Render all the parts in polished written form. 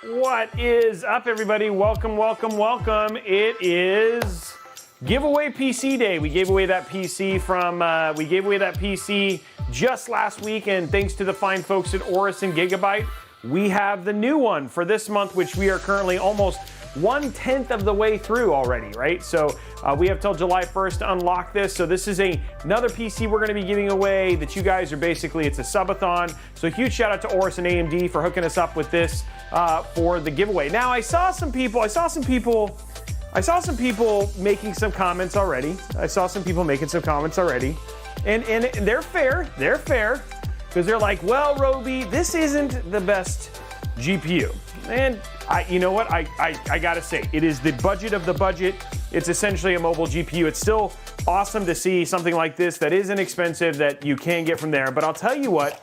What is up, everybody? Welcome, welcome, welcome. It is giveaway PC day. We gave away that PC just last week, and thanks to the fine folks at AORUS and Gigabyte, we have the new one for this month, which we are currently almost 1/10 of the way through already, right? So we have till July 1st to unlock this. So this is another PC we're going to be giving away that you guys are basically, it's a subathon. So huge shout out to AORUS and AMD for hooking us up with this for the giveaway. Now I saw some people making some comments already. And they're fair, because they're like, well, Robey, this isn't the best GPU. And you know what, I gotta say, it is the budget of the budget. It's essentially a mobile GPU. It's still awesome to see something like this that is inexpensive that you can get from there. But I'll tell you what,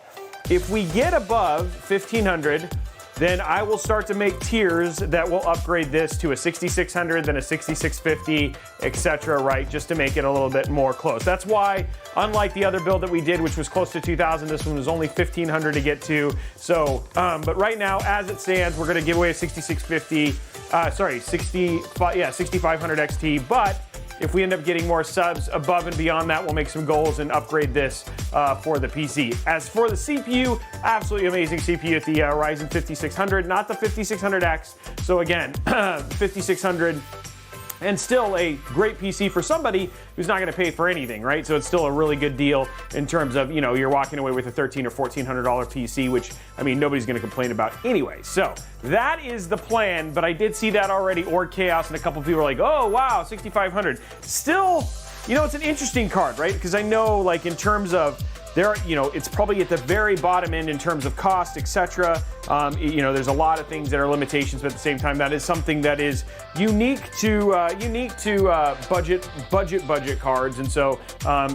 if we get above 1,500, then I will start to make tiers that will upgrade this to a 6,600, then a 6,650, etc., right? Just to make it a little bit more close. That's why, unlike the other build that we did, which was close to 2,000, this one was only 1,500 to get to. So, but right now, as it stands, we're gonna give away a 6,500 XT, but if we end up getting more subs above and beyond that, we'll make some goals and upgrade this for the PC. As for the CPU, absolutely amazing CPU at the Ryzen 5600, not the 5600X. So again, 5600, and still a great PC for somebody who's not going to pay for anything, right? So it's still a really good deal in terms of, you know, you're walking away with a $1,300 or $1,400 PC, which, I mean, nobody's going to complain about anyway. So that is the plan, but I did see that already, Org Chaos, and a couple people were like, oh, wow, 6,500. Still, you know, it's an interesting card, right? Because I know, like, in terms of, it's probably at the very bottom end in terms of cost, etc. You know, there's a lot of things that are limitations, but at the same time, that is something that is unique to budget cards. And so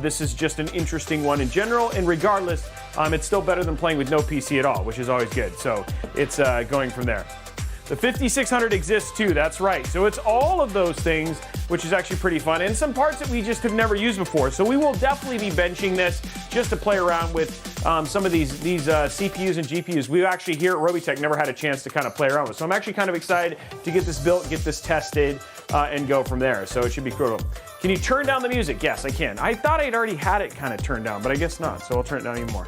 this is just an interesting one in general. And regardless, it's still better than playing with no PC at all, which is always good. So it's going from there. The 5600 exists too, that's right. So it's all of those things, which is actually pretty fun, and some parts that we just have never used before. So we will definitely be benching this just to play around with some of these CPUs and GPUs. We've actually here at Robeytech never had a chance to kind of play around with. So I'm actually kind of excited to get this built, get this tested, and go from there. So it should be cool. Can you turn down the music? Yes, I can. I thought I'd already had it kind of turned down, but I guess not. So I'll turn it down even more.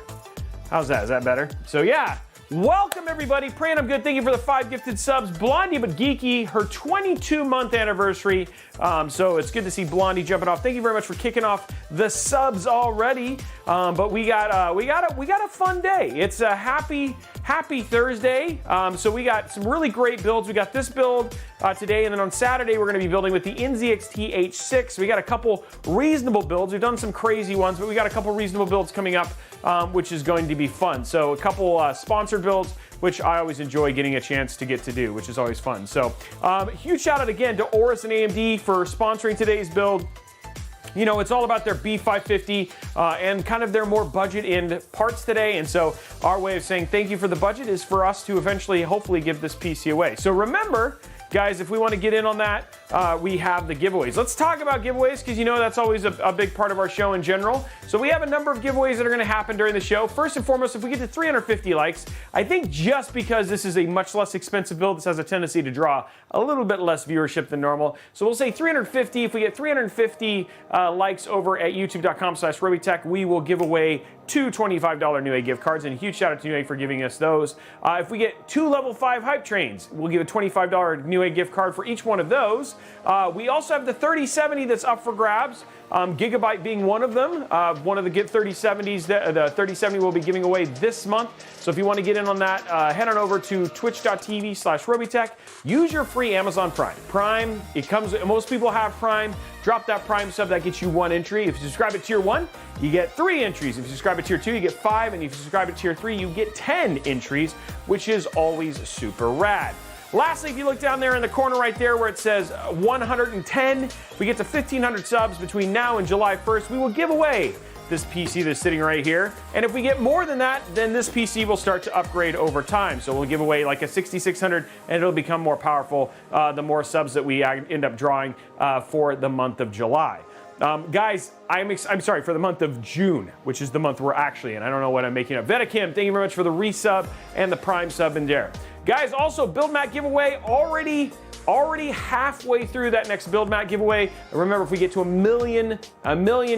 How's that? Is that better? So yeah. Welcome everybody, praying I'm good. Thank you for the 5 gifted subs. Blondie but Geeky, her 22-month anniversary. So it's good to see Blondie jumping off. Thank you very much for kicking off the subs already. But we got a fun day. It's a happy Thursday. So we got some really great builds. We got this build today, and then on Saturday we're going to be building with the NZXT H6. We got a couple reasonable builds. We've done some crazy ones, but we got a couple reasonable builds coming up, which is going to be fun. So a couple sponsored builds, which I always enjoy getting a chance to get to do, which is always fun. So huge shout out again to AORUS and AMD for sponsoring today's build. You know, it's all about their B550 and kind of their more budget end parts today. And so our way of saying thank you for the budget is for us to eventually, hopefully, give this PC away. So remember, guys, if we want to get in on that, we have the giveaways. Let's talk about giveaways, because you know that's always a big part of our show in general. So we have a number of giveaways that are going to happen during the show. First and foremost, if we get to 350 likes, I think just because this is a much less expensive build, this has a tendency to draw a little bit less viewership than normal. So we'll say 350. If we get 350 likes over at youtube.com/Robeytech, we will give away 2 $25 Newegg gift cards, and a huge shout out to Newegg for giving us those. If we get 2 level 5 hype trains, we'll give a $25 Newegg gift card for each one of those. We also have the 3070 that's up for grabs. Gigabyte being one of them. One of the 3070s, the 3070 we'll be giving away this month. So if you want to get in on that, head on over to twitch.tv/Robeytech. Use your free Amazon Prime. Prime, it comes, most people have Prime. Drop that Prime sub, that gets you 1 entry. If you subscribe at tier 1, you get 3 entries. If you subscribe at tier 2, you get 5. And if you subscribe at tier 3, you get 10 entries, which is always super rad. Lastly, if you look down there in the corner right there where it says 110, if we get to 1,500 subs between now and July 1st, we will give away this PC that's sitting right here. And if we get more than that, then this PC will start to upgrade over time. So we'll give away like a 6,600, and it'll become more powerful the more subs that we end up drawing for the month of July. Guys, I'm sorry, for the month of June, which is the month we're actually in. I don't know what I'm making up. Vetakim, thank you very much for the resub and the Prime sub in there. Guys, also build mat giveaway already halfway through that next build mat giveaway. And remember, if we get to a million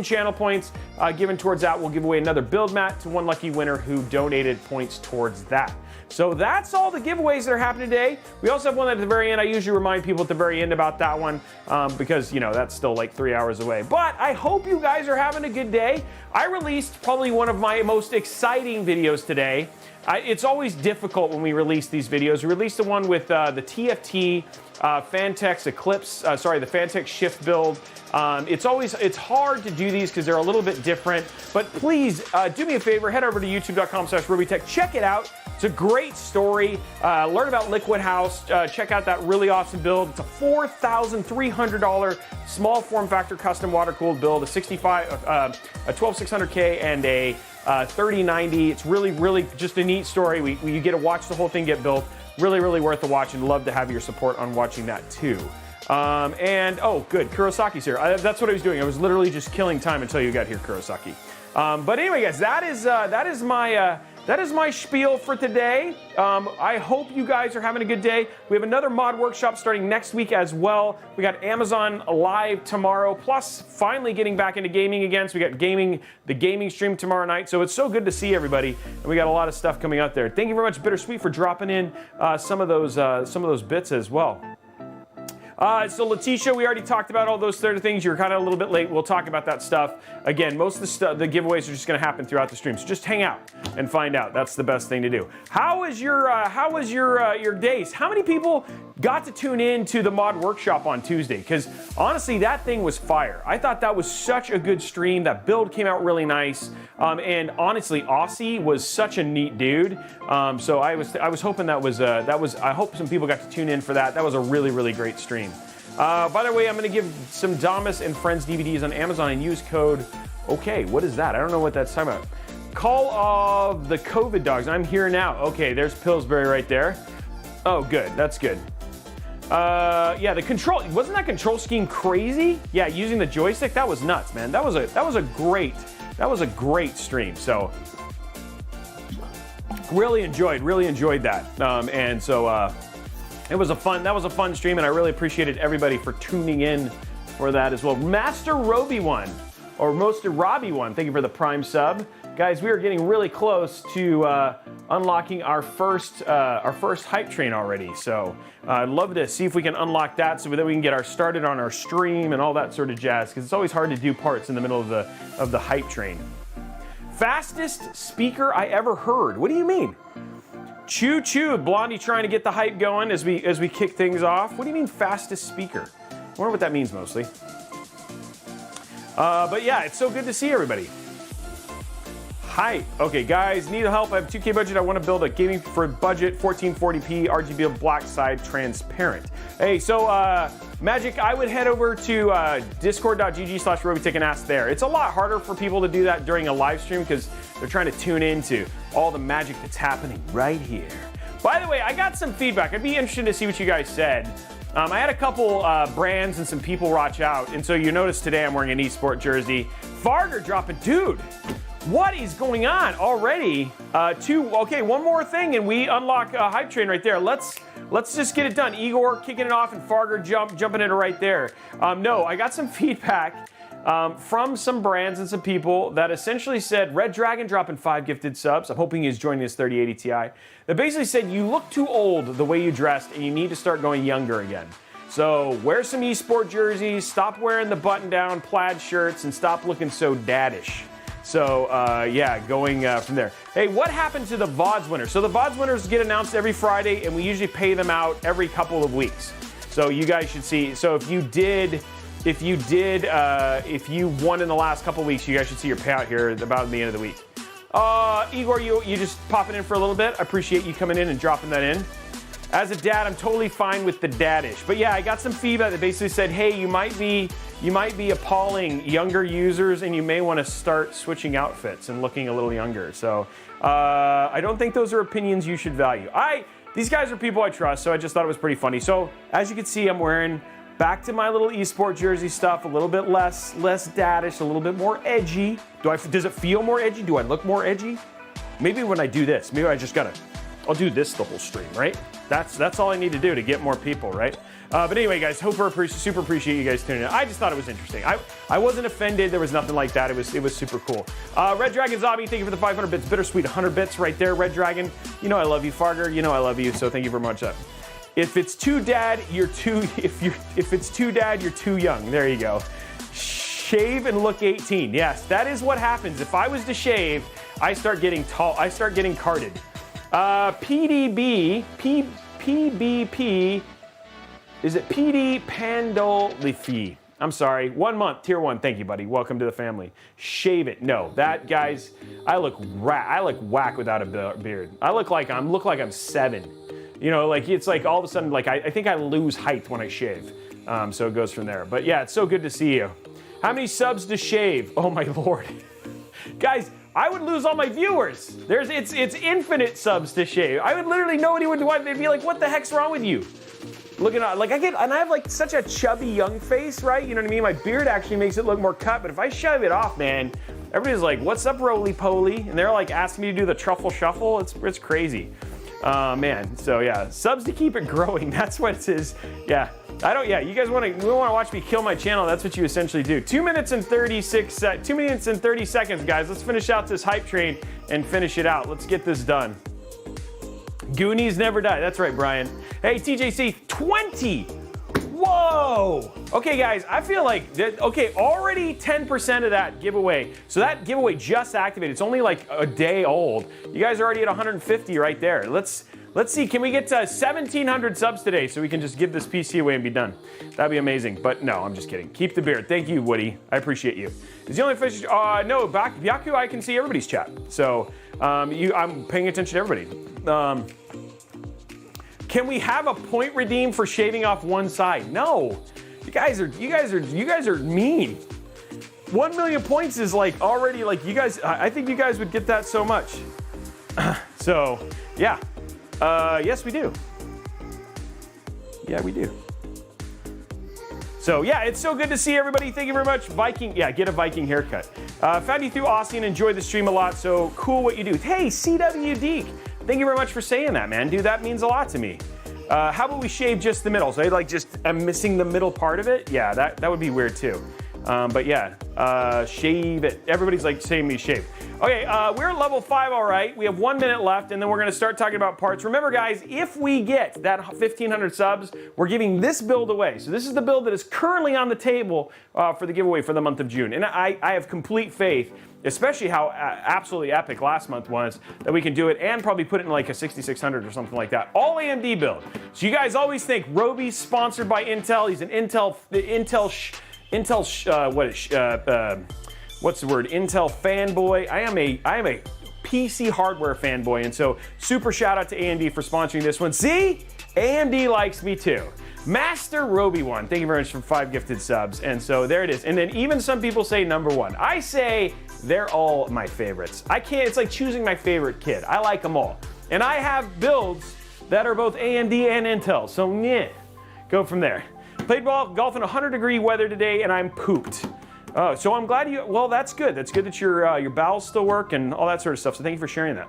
channel points given towards that, we'll give away another build mat to one lucky winner who donated points towards that. So that's all the giveaways that are happening today. We also have one at the very end. I usually remind people at the very end about that one because, you know, that's still like 3 hours away. But I hope you guys are having a good day. I released probably one of my most exciting videos today. It's always difficult when we release these videos. We released the one with the TFT Phanteks Eclipse, the Phanteks Shift build. It's hard to do these because they're a little bit different, but please do me a favor, head over to youtube.com/Robeytech, check it out. It's a great story. Learn about Liquid House, check out that really awesome build. It's a $4,300 small form factor custom water cooled build, a 12600K and a 3090. It's really just a neat story. You get to watch the whole thing get built. Really worth the watch, and love to have your support on watching that too. And oh, good, Kurosaki's here. That's what I was doing. I was literally just killing time until you got here, Kurosaki. But anyway, guys, that is my spiel for today. I hope you guys are having a good day. We have another mod workshop starting next week as well. We got Amazon live tomorrow, plus finally getting back into gaming again. So we got the gaming stream tomorrow night. So it's so good to see everybody, and we got a lot of stuff coming out there. Thank you very much, Bittersweet, for dropping in some of those bits as well. So Letitia, we already talked about all those sort of things. You're kind of a little bit late. We'll talk about that stuff. Again, most of the giveaways are just going to happen throughout the stream. So just hang out and find out. That's the best thing to do. How was your days? How many people got to tune in to the mod workshop on Tuesday? Because honestly, that thing was fire. I thought that was such a good stream. That build came out really nice. And honestly, Aussie was such a neat dude. So I was hoping that was I hope some people got to tune in for that. That was a really great stream. By the way, I'm going to give some Damas and Friends DVDs on Amazon and use code. Okay, what is that? I don't know what that's talking about. Call of the COVID dogs. I'm here now. Okay, there's Pillsbury right there. Oh, good. That's good. Yeah, the control, wasn't that control scheme crazy? Yeah, using the joystick, that was nuts, man. That was a great stream. So really enjoyed that. And so that was a fun stream, and I really appreciated everybody for tuning in for that as well. Master Robey one, or Master Robby one, thank you for the Prime sub. Guys, we are getting really close to unlocking our first hype train already. So I'd love to see if we can unlock that so that we can get started on our stream and all that sort of jazz, because it's always hard to do parts in the middle of the hype train. Fastest speaker I ever heard. What do you mean? Choo choo, Blondie trying to get the hype going as we kick things off. What do you mean fastest speaker? I wonder what that means mostly. But yeah, it's so good to see everybody. Hype. Okay, guys, need help. I have 2K budget. I want to build a gaming for budget 1440p RGB black side transparent. Hey, so Magic, I would head over to discord.gg/Robeytech and ask there. It's a lot harder for people to do that during a live stream because they're trying to tune into all the magic that's happening right here. By the way, I got some feedback. I'd be interested to see what you guys said. I had a couple brands and some people watch out, and so you notice today I'm wearing an eSport jersey. Farger dropping, dude. What is going on already? Okay, one more thing, and we unlock a hype train right there. Let's just get it done. Igor kicking it off, and Farger jumping in right there. No, I got some feedback from some brands and some people that essentially said, Red Dragon dropping 5 gifted subs. I'm hoping he's joining his 3080 Ti. That basically said, you look too old the way you dressed, and you need to start going younger again. So wear some eSport jerseys, stop wearing the button-down plaid shirts, and stop looking so daddish. So, yeah, going from there. Hey, what happened to the VODs winners? So the VODs winners get announced every Friday, and we usually pay them out every couple of weeks. So you guys should see. So if you won in the last couple of weeks, you guys should see your payout here about the end of the week. Igor, you just popping in for a little bit. I appreciate you coming in and dropping that in. As a dad, I'm totally fine with the daddish. But yeah, I got some feedback that basically said, hey, you might be appalling younger users, and you may want to start switching outfits and looking a little younger. So I don't think those are opinions you should value. These guys are people I trust, so I just thought it was pretty funny. So as you can see, I'm wearing back to my little eSport jersey stuff, a little bit less daddish, a little bit more edgy. Does it feel more edgy? Do I look more edgy? Maybe when I do this, maybe I'll do this the whole stream, right? That's all I need to do to get more people, right? But anyway, guys, super appreciate you guys tuning in. I just thought it was interesting. I wasn't offended. There was nothing like that. It was super cool. Red Dragon Zombie, thank you for the 500 bits. Bittersweet, 100 bits right there. Red Dragon, you know I love you. Farger, you know I love you. So thank you very much. If it's too dad, you're too. If it's too dad, you're too young. There you go. Shave and look 18. Yes, that is what happens. If I was to shave, I start getting tall. I start getting carded. PBP. Is it PD Pandolifi? I'm sorry. 1 month, tier 1. Thank you, buddy. Welcome to the family. Shave it. No, that guys, I look whack without a beard. I look like I'm 7. You know, like it's like all of a sudden, like I think I lose height when I shave. So it goes from there. But yeah, it's so good to see you. How many subs to shave? Oh my lord, guys. I would lose all my viewers. It's infinite subs to shave. I would literally, nobody would want. They'd be like, what the heck's wrong with you? Looking at, like I have like such a chubby young face, right? You know what I mean? My beard actually makes it look more cut, but if I shave it off, man, everybody's like, what's up, roly-poly? And they're like asking me to do the truffle shuffle. It's crazy. Man, so yeah, subs to keep it growing. That's what it is. Yeah, you guys want to watch me kill my channel? That's what you essentially do. 2 minutes and 30 seconds, guys. Let's finish out this hype train and finish it out. Let's get this done. Goonies never die. That's right, Brian. Hey, TJC, 20. Whoa. Okay, guys, I feel like already 10% of that giveaway. So that giveaway just activated. It's only like a day old. You guys are already at 150 right there. Let's see. Can we get to 1,700 subs today so we can just give this PC away and be done? That'd be amazing. But no, I'm just kidding. Keep the beard. Thank you, Woody. I appreciate you. Is the only fish? No, Byaku, I can see everybody's chat. So I'm paying attention to everybody. Can we have a point redeem for shaving off one side? No. You guys are mean. 1 million points is like already like you guys. I think you guys would get that so much. So yeah. Yes, we do. Yeah, we do. So yeah, it's so good to see everybody. Thank you very much. Viking, yeah, get a Viking haircut. Found you through Aussie and enjoyed the stream a lot. So cool what you do. Hey, CW Deke. Thank you very much for saying that, man. Dude, that means a lot to me. How about we shave just the middle? So I like just am missing the middle part of it. Yeah, that would be weird too. But yeah, shave it. Everybody's like saying me shave. Okay, we're at level 5, all right. We have 1 minute left, and then we're gonna start talking about parts. Remember, guys, if we get that 1,500 subs, we're giving this build away. So this is the build that is currently on the table for the giveaway for the month of June. And I have complete faith, especially how absolutely epic last month was, that we can do it and probably put it in like a 6600 or something like that. All AMD build. So you guys always think Robey's sponsored by Intel. He's an what's the word? Intel fanboy. I am a PC hardware fanboy, and so super shout out to AMD for sponsoring this one. See, AMD likes me too. Master Robey one, thank you very much for 5 gifted subs, and so there it is. And then even some people say #1. I say they're all my favorites. I can't. It's like choosing my favorite kid. I like them all, and I have builds that are both AMD and Intel. So yeah, go from there. Played golf in 100-degree weather today, and I'm pooped. So I'm glad you. Well, that's good. That's good that your bowels still work and all that sort of stuff. So thank you for sharing that.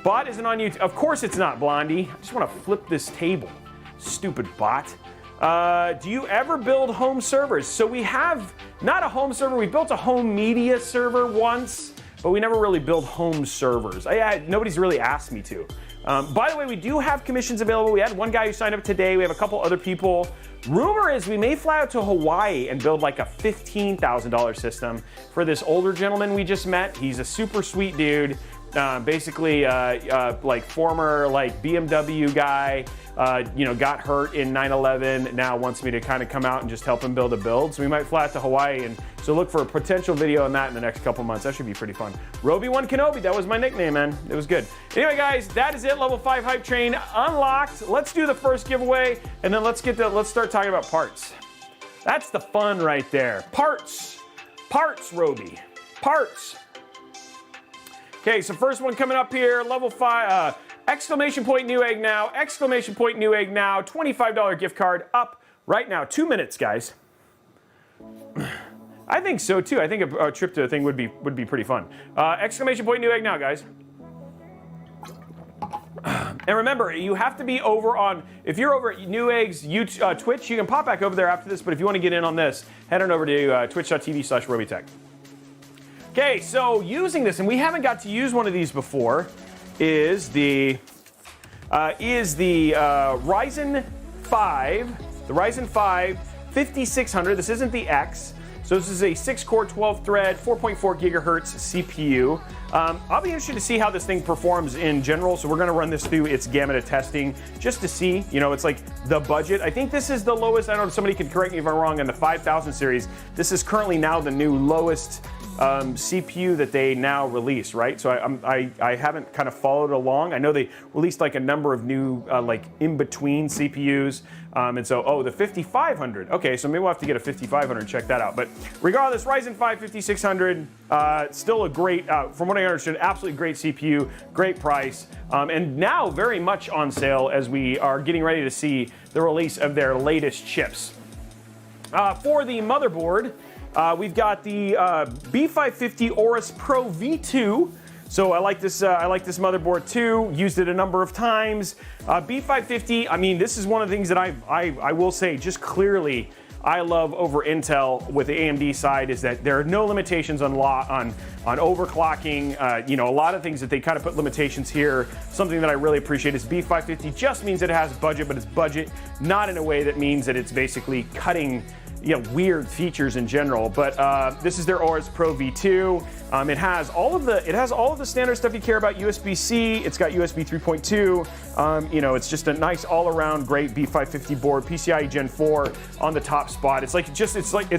Bot isn't on YouTube. Of course it's not, Blondie. I just want to flip this table. Stupid bot. Do you ever build home servers? So we have not a home server. We built a home media server once, but we never really build home servers. Nobody's really asked me to. By the way, we do have commissions available. We had one guy who signed up today. We have a couple other people. Rumor is we may fly out to Hawaii and build like a $15,000 system for this older gentleman we just met. He's a super sweet dude. Basically, like former like BMW guy, got hurt in 9/11. Now wants me to kind of come out and just help him build a build. So we might fly out to Hawaii, and so look for a potential video on that in the next couple months. That should be pretty fun. Robey1 Kenobi, that was my nickname, man. It was good. Anyway, guys, that is it. Level 5 hype train unlocked. Let's do the first giveaway, and then let's start talking about parts. That's the fun right there. Parts, Robey, parts. Okay, so first one coming up here, level 5, exclamation point Newegg now, exclamation point Newegg now, $25 gift card up right now. 2 minutes, guys. I think so too. I think a trip to a thing would be pretty fun. Exclamation point Newegg now, guys. And remember, you have to be over on, if you're over at Newegg's Twitch, you can pop back over there after this, but if you want to get in on this, head on over to twitch.tv/Robeytech. Okay, so using this, and we haven't got to use one of these before, is the Ryzen 5, the Ryzen 5 5600. This isn't the X. So this is a 6-core, 12-thread, 4.4 gigahertz CPU. I'll be interested to see how this thing performs in general. So we're going to run this through its gamut of testing just to see. You know, it's like the budget. I think this is the lowest. I don't know if somebody can correct me if I'm wrong. On the 5000 series, this is currently now the new lowest CPU that they now release, right? So I haven't kind of followed along. I know they released like a number of new like in-between CPUs. And so, the 5500. Okay, so maybe we'll have to get a 5500, check that out. But regardless, Ryzen 5 5600, still a great, from what I understood, absolutely great CPU, great price, and now very much on sale as we are getting ready to see the release of their latest chips. For the motherboard, we've got the B550 AORUS Pro V2. So I like this motherboard too. Used it a number of times. B550. I mean, this is one of the things that I will say just clearly I love over Intel with the AMD side is that there are no limitations on overclocking. You know, a lot of things that they kind of put limitations here. Something that I really appreciate is B550 just means that it has budget, but it's budget not in a way that means that it's basically cutting weird features in general. But this is their AORUS Pro V2. It has all of the standard stuff you care about. USB-C. It's got USB 3.2. You know, it's just a nice all-around great B550 board. PCIe Gen 4 on the top spot. It's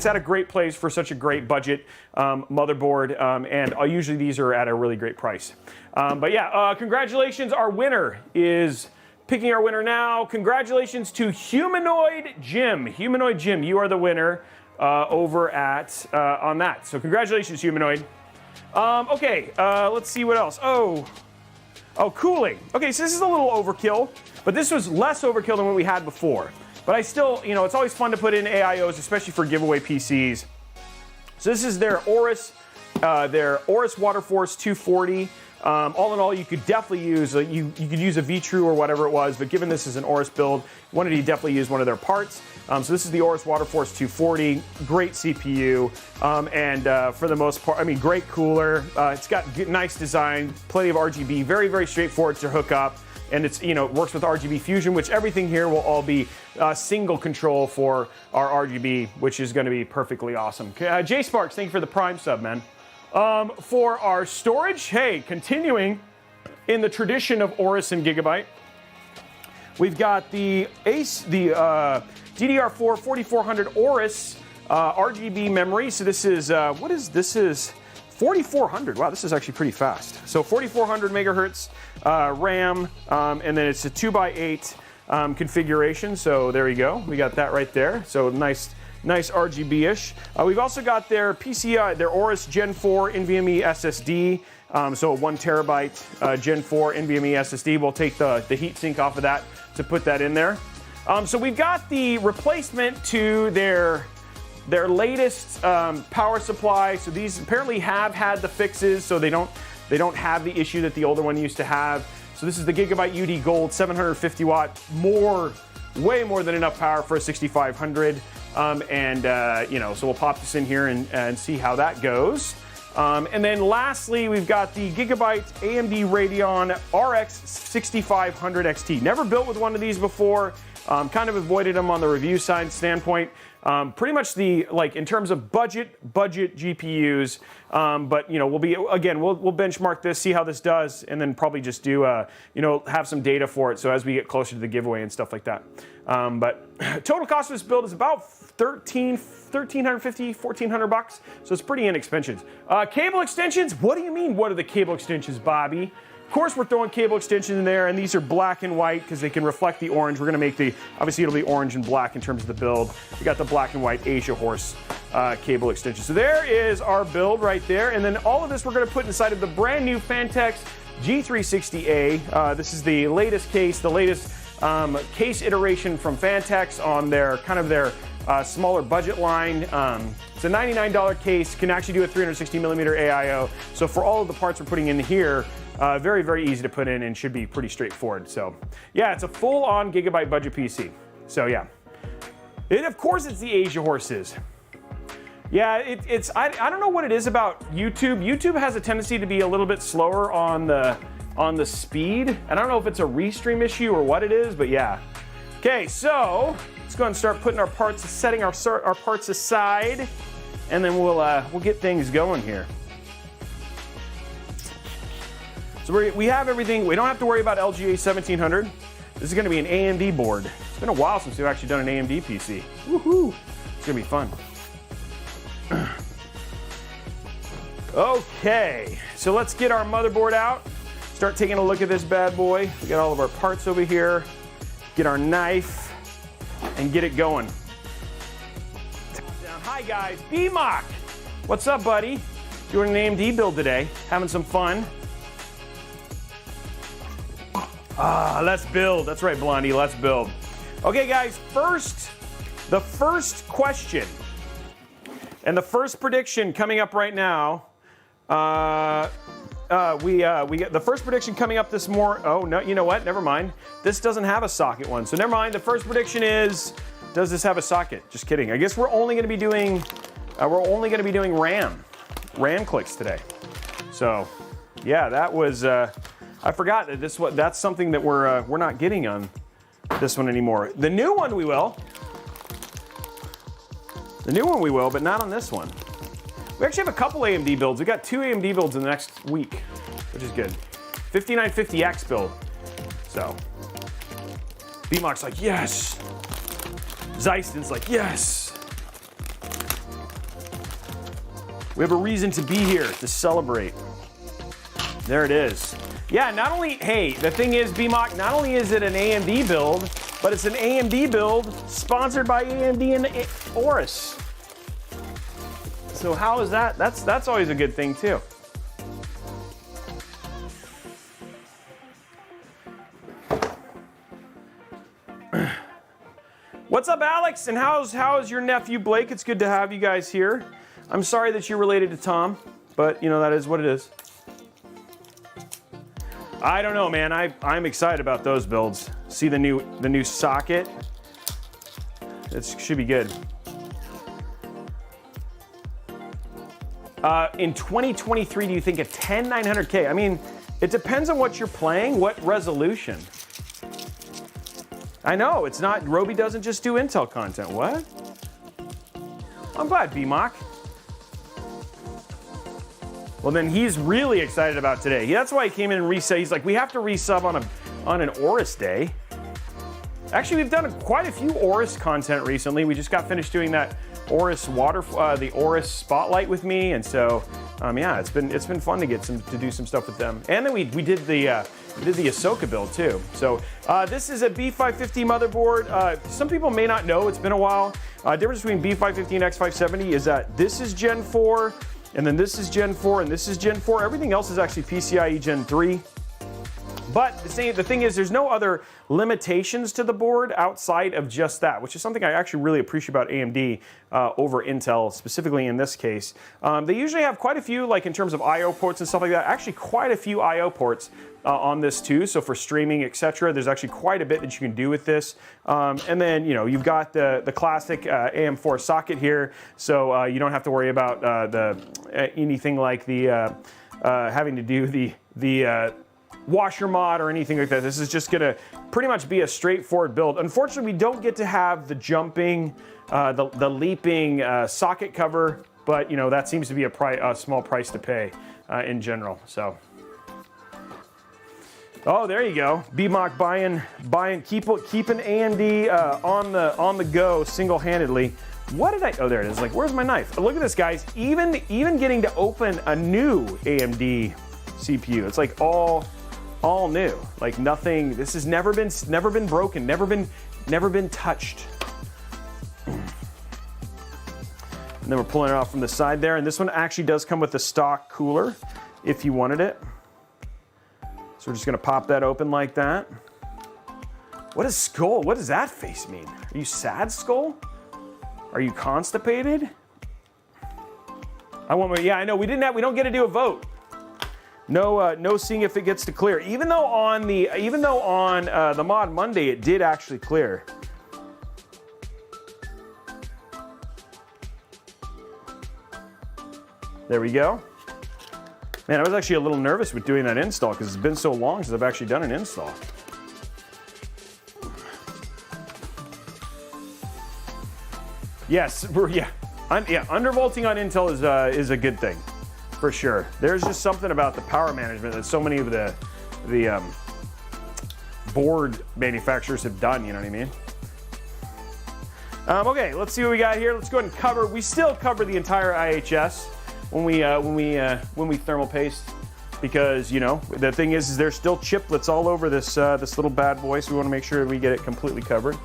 at a great place for such a great budget motherboard. And usually these are at a really great price. But yeah, congratulations. Our winner is. Picking our winner now. Congratulations to Humanoid Jim. Humanoid Jim, you are the winner over at on that. So congratulations, Humanoid. Okay, let's see what else. Oh, cooling. Okay, so this is a little overkill, but this was less overkill than what we had before. But I still, you know, it's always fun to put in AIOs, especially for giveaway PCs. So this is their AORUS WaterForce 240. All in all, you could definitely use, you could use a V-True or whatever it was, but given this is an AORUS build, wanted to definitely use one of their parts. So this is the AORUS WaterForce 240, great CPU, and for the most part, I mean, great cooler. It's got nice design, plenty of RGB, very, very straightforward to hook up. And it's, you know, it works with RGB Fusion, which everything here will all be single control for our RGB, which is going to be perfectly awesome. Jay Sparks, thank you for the Prime sub, man. For our storage, hey, continuing in the tradition of AORUS and Gigabyte, we've got the DDR4 4400 AORUS RGB memory. So this is, this is 4400. Wow, this is actually pretty fast. So 4400 megahertz RAM, and then it's a 2x8 configuration. So there you go. We got that right there. So nice RGB-ish. We've also got their their AORUS Gen 4 NVMe SSD. So a 1 terabyte Gen 4 NVMe SSD. We'll take the heat sink off of that to put that in there. So we've got the replacement to their latest power supply. So these apparently have had the fixes, so they don't have the issue that the older one used to have. So this is the Gigabyte UD Gold 750 watt, way more than enough power for a 6500. You know, so we'll pop this in here and see how that goes. And then lastly, we've got the Gigabyte AMD Radeon RX 6500 XT. Never built with one of these before. Kind of avoided them on the review side standpoint. Pretty much in terms of budget GPUs. But you know, we'll benchmark this, see how this does, and then probably just do have some data for it. So as we get closer to the giveaway and stuff like that. But total cost of this build is about $1,350, $1,400. So it's pretty inexpensive. Cable extensions. What do you mean? What are the cable extensions, Bobby? Of course, we're throwing cable extensions in there, and these are black and white because they can reflect the orange. We're going to make obviously it'll be orange and black in terms of the build. We got the black and white Asia Horse cable extension. So there is our build right there, and then all of this we're going to put inside of the brand new Phanteks G360a. This is the latest case, the latest case iteration from Phanteks on their smaller budget line. It's a $99 case, can actually do a 360 millimeter AIO. So for all of the parts we're putting in here, Very, very easy to put in and should be pretty straightforward. So yeah, it's a full-on Gigabyte budget PC. So yeah. And of course it's the AORUS. Yeah, I don't know what it is about YouTube. YouTube has a tendency to be a little bit slower on the speed. I don't know if it's a restream issue or what it is, but yeah. Okay, so let's go ahead and start putting our parts, setting our parts aside, and then we'll get things going here. So we have everything. We don't have to worry about LGA 1700. This is going to be an AMD board. It's been a while since we've actually done an AMD PC. Woohoo! It's going to be fun. Okay, so let's get our motherboard out. Start taking a look at this bad boy. We got all of our parts over here. Get our knife and get it going. Hi guys, BMOC. What's up, buddy? Doing an AMD build today. Having some fun. Let's build. That's right, Blondie, let's build. Okay guys, the first question and the first prediction coming up right now. We get the first prediction coming up this morning. Oh no, you know what? Never mind. This doesn't have a socket one, so never mind. The first prediction is, does this have a socket? Just kidding. I guess we're only going to be doing RAM clicks today. So yeah, that was. I forgot that that's something that we're not getting on this one anymore. The new one we will. The new one we will, but not on this one. We actually have a couple AMD builds. We got 2 AMD builds in the next week, which is good. 5950X build. So BMOC's like, yes. Zeiston's like, yes. We have a reason to be here to celebrate. There it is. Yeah, not only, hey, the thing is, BMOC, not only is it an AMD build, but it's an AMD build sponsored by AMD and AORUS. So how is that? That's always a good thing too. What's up, Alex? And how's your nephew Blake? It's good to have you guys here. I'm sorry that you're related to Tom, but you know that is what it is. I don't know, man. I'm excited about those builds. See the new socket. It should be good. In 2023, do you think a 10900K? I mean, it depends on what you're playing, what resolution. I know, it's not, Robey doesn't just do Intel content. What? I'm glad, BMOC. Well, then he's really excited about today. That's why he came in and resub. He's like, we have to resub on an AORUS day. Actually, we've done quite a few AORUS content recently. We just got finished doing that AORUS the AORUS Spotlight with me, and so yeah, it's been fun to do some stuff with them. And then we did the Ahsoka build too. So this is a B550 motherboard. Some people may not know. It's been a while. Difference between B550 and X570 is that this is Gen 4. And then this is Gen 4, and this is Gen 4. Everything else is actually PCIe Gen 3. But the thing is, there's no other limitations to the board outside of just that, which is something I actually really appreciate about AMD over Intel, specifically in this case. They usually have quite a few, like in terms of I/O ports and stuff like that, actually quite a few I/O ports on this too. So for streaming, etc., there's actually quite a bit that you can do with this. And then, you know, you've got the classic AM4 socket here, so you don't have to worry about anything like the having to do the washer mod or anything like that. This is just gonna pretty much be a straightforward build. Unfortunately, we don't get to have the jumping, the leaping socket cover, but you know, that seems to be a small price to pay in general. So, oh, there you go. BMOC keeping AMD on the go single-handedly. What did I? Oh, there it is. Like, where's my knife? Look at this, guys. Even getting to open a new AMD CPU, it's like all new. Like nothing. This has never been broken. Never been touched. And then we're pulling it off from the side there. And this one actually does come with a stock cooler, if you wanted it. So we're just gonna pop that open like that. What is skull? What does that face mean? Are you sad, skull? Are you constipated? Yeah, I know. We don't get to do a vote. No seeing if it gets to clear. Even though on the Mod Monday it did actually clear. There we go. Man, I was actually a little nervous with doing that install because it's been so long since I've actually done an install. Yes, yeah, undervolting on Intel is a good thing, for sure. There's just something about the power management that so many of the board manufacturers have done. You know what I mean? Okay, let's see what we got here. Let's go ahead and cover. We still cover the entire IHS when we thermal paste, because you know the thing is there's still chiplets all over this this little bad boy, so we want to make sure we get it completely covered.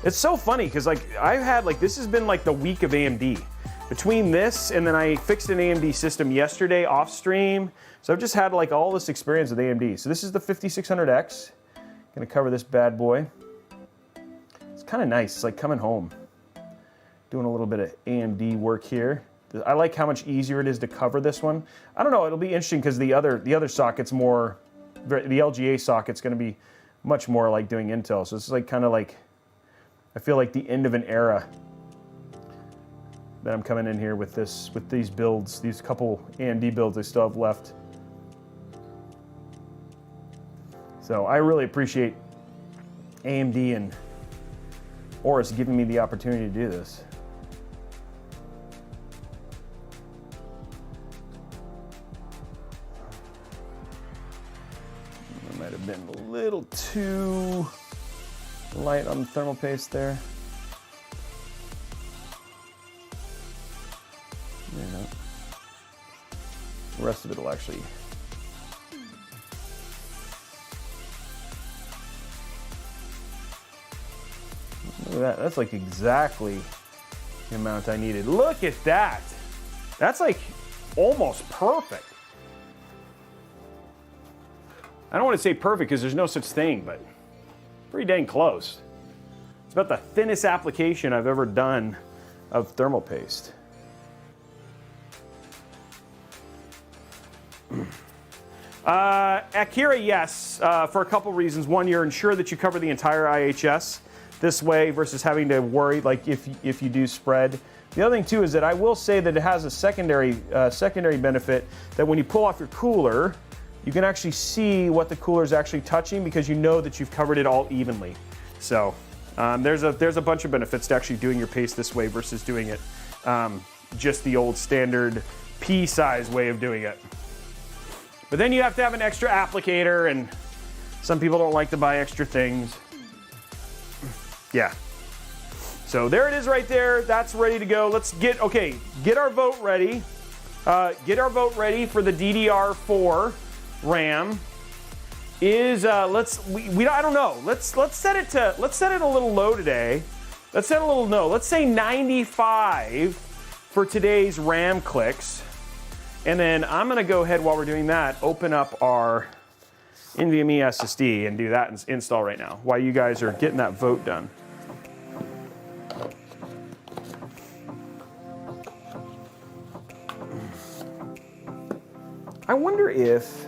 It's so funny because like I've had this has been like the week of AMD. Between this and then I fixed an AMD system yesterday off stream, so I've just had like all this experience with AMD. So this is the 5600X. Gonna cover this bad boy. It's kind of nice. It's like coming home. Doing a little bit of AMD work here. I like how much easier it is to cover this one. I don't know. It'll be interesting because the other socket's more. The LGA socket's going to be much more like doing Intel. So it's like kind of like. I feel like the end of an era that I'm coming in here with these builds, these couple AMD builds I still have left. So I really appreciate AMD and AORUS giving me the opportunity to do this. That might have been a little too light on the thermal paste there. Yeah. The rest of it will actually. Look at that. That's like exactly the amount I needed. Look at that. That's like almost perfect. I don't want to say perfect because there's no such thing, but pretty dang close. It's about the thinnest application I've ever done of thermal paste. Akira, yes, for a couple reasons. One, you're ensured that you cover the entire IHS this way versus having to worry like if you do spread. The other thing too is that I will say that it has a secondary benefit that when you pull off your cooler, you can actually see what the cooler is actually touching because you know that you've covered it all evenly. So there's a bunch of benefits to actually doing your paste this way versus doing it just the old standard pea-size way of doing it. But then you have to have an extra applicator, and some people don't like to buy extra things. Yeah. So there it is right there. That's ready to go. Let's get our vote ready. Get our vote ready for the DDR4 RAM. Is I don't know. Let's set it a little low today. Let's set a little low. Let's say 95 for today's RAM clicks. And then I'm going to go ahead while we're doing that, open up our NVMe SSD and do that install right now while you guys are getting that vote done. I wonder if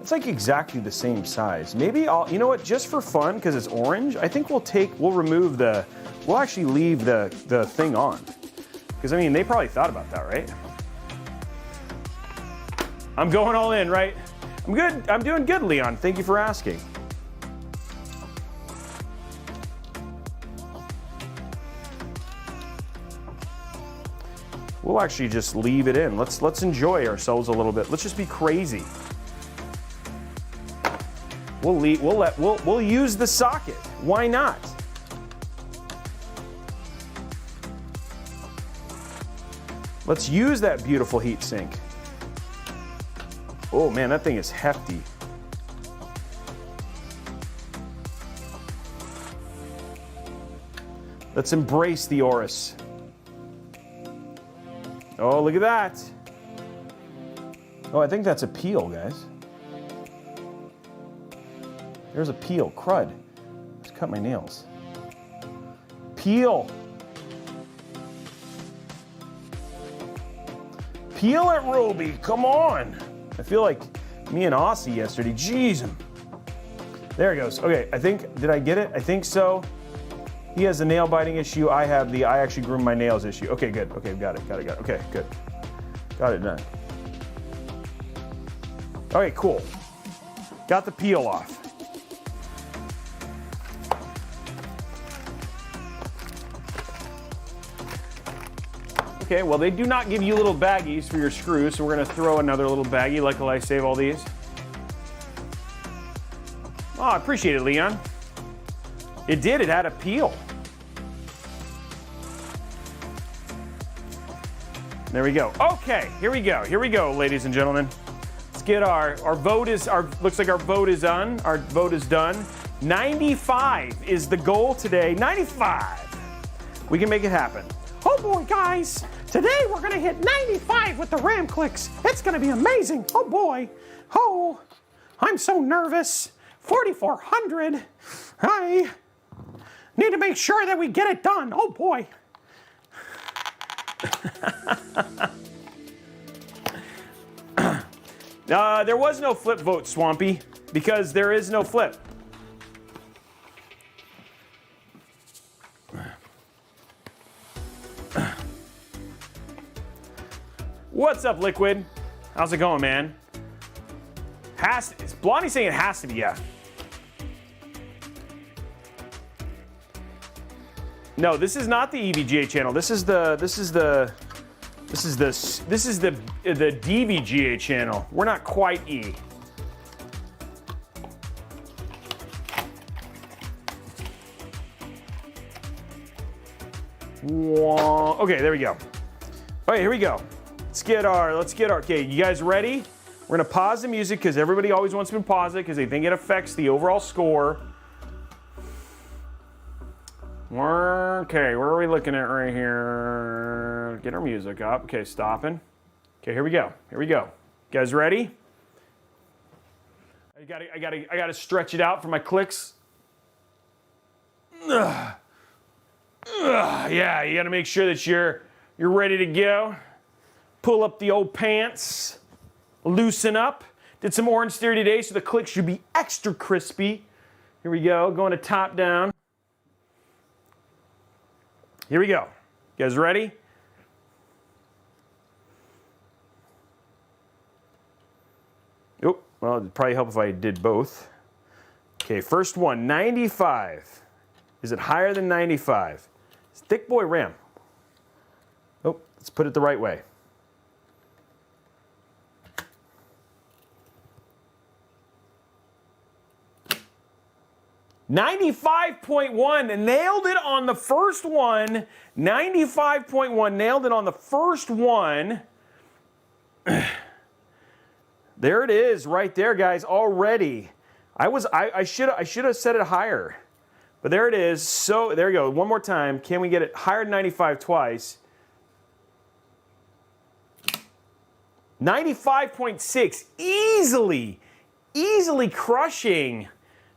it's like exactly the same size. Maybe you know what, just for fun, because it's orange, I think we'll actually leave the thing on. Because I mean, they probably thought about that, right? I'm going all in, right? I'm good. I'm doing good, Leon. Thank you for asking. We'll actually just leave it in. Let's enjoy ourselves a little bit. Let's just be crazy. We'll use the socket. Why not? Let's use that beautiful heat sink. Oh man, that thing is hefty. Let's embrace the AORUS. Oh, look at that. Oh, I think that's a peel, guys. There's a peel. Crud. Just cut my nails. Peel. Peel it, Robey, come on. I feel like me and Aussie yesterday, jeez. There it goes. Okay, I think, did I get it? I think so. He has the nail biting issue. I have the I actually groom my nails issue. Okay, good. Okay, got it. Okay, good. Got it done. Okay, cool. Got the peel off. Okay, well, they do not give you little baggies for your screws, so we're gonna throw another little baggie. Luckily, I save all these. Oh, I appreciate it, Leon. It did, it had a peel. There we go. Okay, here we go, ladies and gentlemen. Let's get our vote looks like our vote is on. Our vote is done. 95 is the goal today. 95. We can make it happen. Oh boy, guys. Today we're gonna hit 95 with the RAM clicks. It's gonna be amazing. Oh boy. Oh, I'm so nervous. 4,400. I need to make sure that we get it done. Oh boy. There was no flip vote, Swampy, because there is no flip. What's up, Liquid? How's it going, man? Is Blondie saying it has to be? Yeah. No, this is not the EVGA channel. This is the DVGA channel. We're not quite E. Okay, there we go. Okay, here we go. Let's get our, okay, you guys ready? We're gonna pause the music because everybody always wants me to pause it because they think it affects the overall score. Okay, where are we looking at right here? Get our music up. Okay, stopping. Okay, here we go. You guys ready? I gotta stretch it out for my clicks. Yeah, you gotta make sure that you're ready to go. Pull up the old pants. Loosen up. Did some orange theory today, so the clicks should be extra crispy. Here we go, going to top down. Here we go. You guys ready? Oh, well, it'd probably help if I did both. Okay, first one, 95. Is it higher than 95? It's thick boy RAM. Oh, let's put it the right way. 95.1, nailed it on the first one. 95.1, nailed it on the first one. There it is, right there, guys. Already, I should have set it higher, but there it is. So there you go. One more time. Can we get it higher than 95 twice? 95.6, easily crushing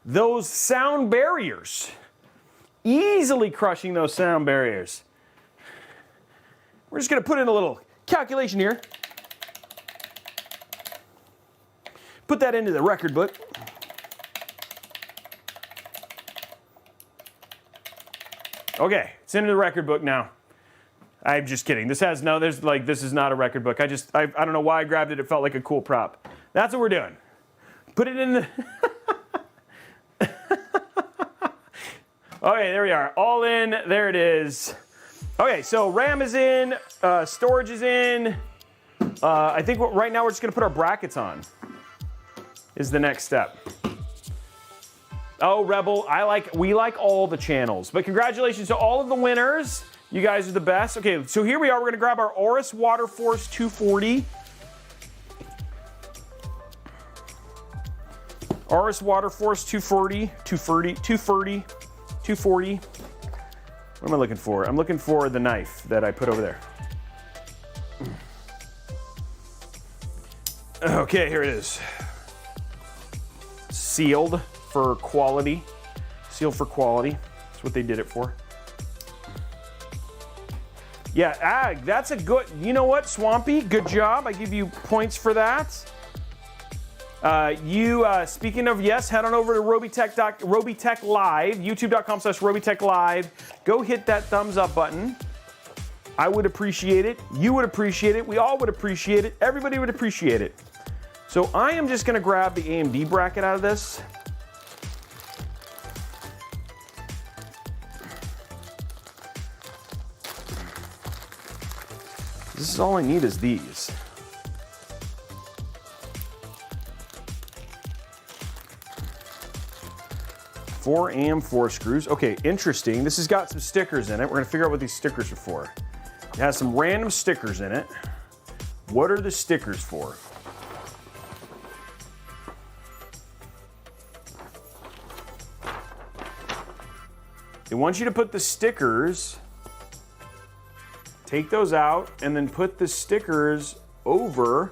those sound barriers. Easily crushing those sound barriers. We're just gonna put in a little calculation here. Put that into the record book. Okay, it's into the record book now. I'm just kidding. This is not a record book. I don't know why I grabbed it. It felt like a cool prop. That's what we're doing. Put it in the Okay, there we are. All in. There it is. Okay, so RAM is in. Storage is in. I think right now we're just going to put our brackets on. Is the next step. Oh, Rebel. We like all the channels. But congratulations to all of the winners. You guys are the best. Okay, so here we are. We're going to grab our AORUS Water Force 240. AORUS Water Force 240. What am I looking for? I'm looking for the knife that I put over there. Okay, here it is. Sealed for quality. Sealed for quality. That's what they did it for. Yeah, that's a good, you know what, Swampy, good job. I give you points for that. Speaking of, yes, head on over to Robeytech Live, youtube.com/Robeytech Live. Go hit that thumbs up button. I would appreciate it. You would appreciate it. We all would appreciate it. Everybody would appreciate it. So I am just going to grab the AMD bracket out of this. This is all I need is these. Four AM4 screws. Okay, interesting. This has got some stickers in it. We're gonna figure out what these stickers are for. It has some random stickers in it. What are the stickers for? They want you to put the stickers, take those out, and then put the stickers over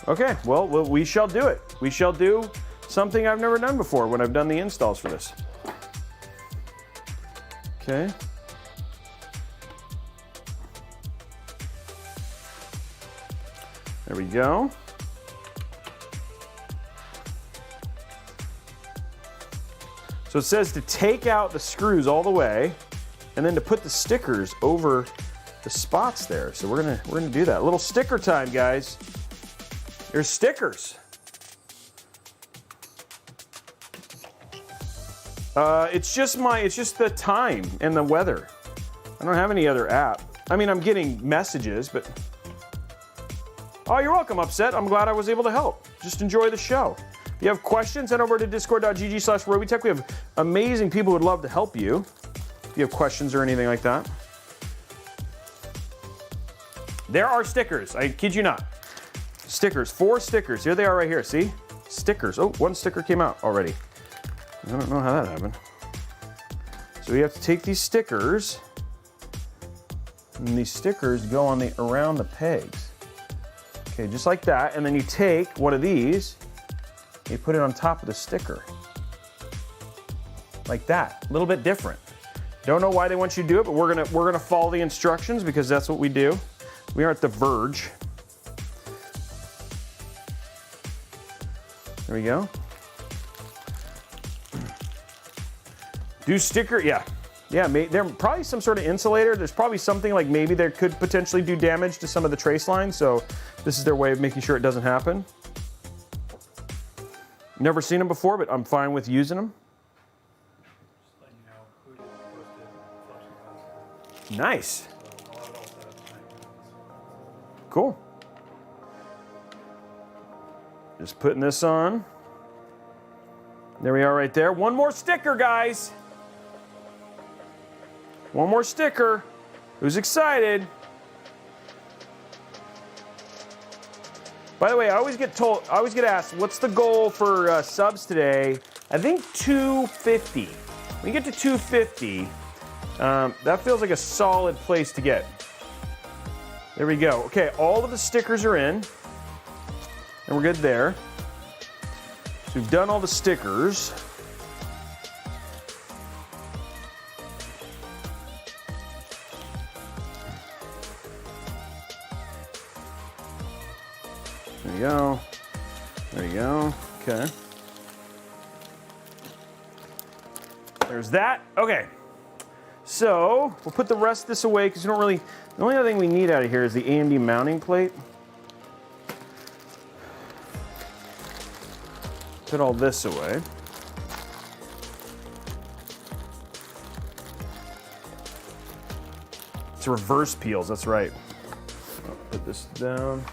Okay, well, we shall do it. We shall do something I've never done before when I've done the installs for this. Okay. There we go. So it says to take out the screws all the way and then to put the stickers over the spots there. So we're gonna do that. A little sticker time, guys. There's stickers. It's just the time and the weather. I don't have any other app. I mean, I'm getting messages, but oh, you're welcome, Upset. I'm glad I was able to help. Just enjoy the show. If you have questions, head over to discord.gg/Robeytech. We have amazing people who would love to help you. If you have questions or anything like that. There are stickers. I kid you not. Stickers, 4 stickers. Here they are right here, see? Stickers. Oh, 1 sticker came out already. I don't know how that happened. So we have to take these stickers, and these stickers go on around the pegs. Okay, just like that, and then you take one of these, and you put it on top of the sticker. Like that, a little bit different. Don't know why they want you to do it, but we're gonna follow the instructions because that's what we do. We are at the verge. There we go. Do sticker, yeah. There's probably some sort of insulator. There's probably something like maybe there could potentially do damage to some of the trace lines, so this is their way of making sure it doesn't happen. Never seen them before, but I'm fine with using them. Nice. Cool. Just putting this on. There we are right there. One more sticker, guys. One more sticker. Who's excited? By the way, I always get asked, what's the goal for subs today? I think 250. When you get to 250, that feels like a solid place to get. There we go. Okay, all of the stickers are in. And we're good there. So we've done all the stickers. There you go. There you go. Okay. There's that. Okay. So we'll put the rest of this away because you don't really, the only other thing we need out of here is the AMD mounting plate. Put all this away. It's reverse peels, that's right. I'll put this down.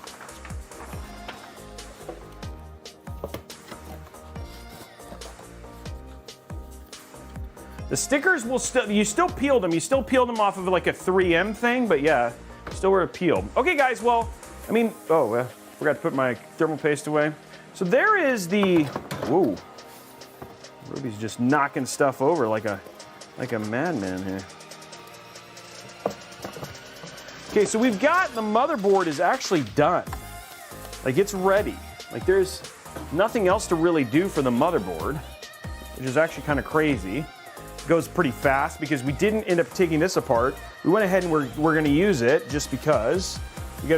The stickers will you still peeled them. You still peeled them off of like a 3M thing, but yeah, still were peeled. Okay guys, well, I mean, forgot to put my thermal paste away. So there is the, whoa, Ruby's just knocking stuff over like a madman here. Okay, so we've got, the motherboard is actually done. Like it's ready. Like there's Nothing else to really do for the motherboard, which is actually kind of crazy. It goes pretty fast because we didn't end up taking this apart. We went ahead and we're going to use it just because.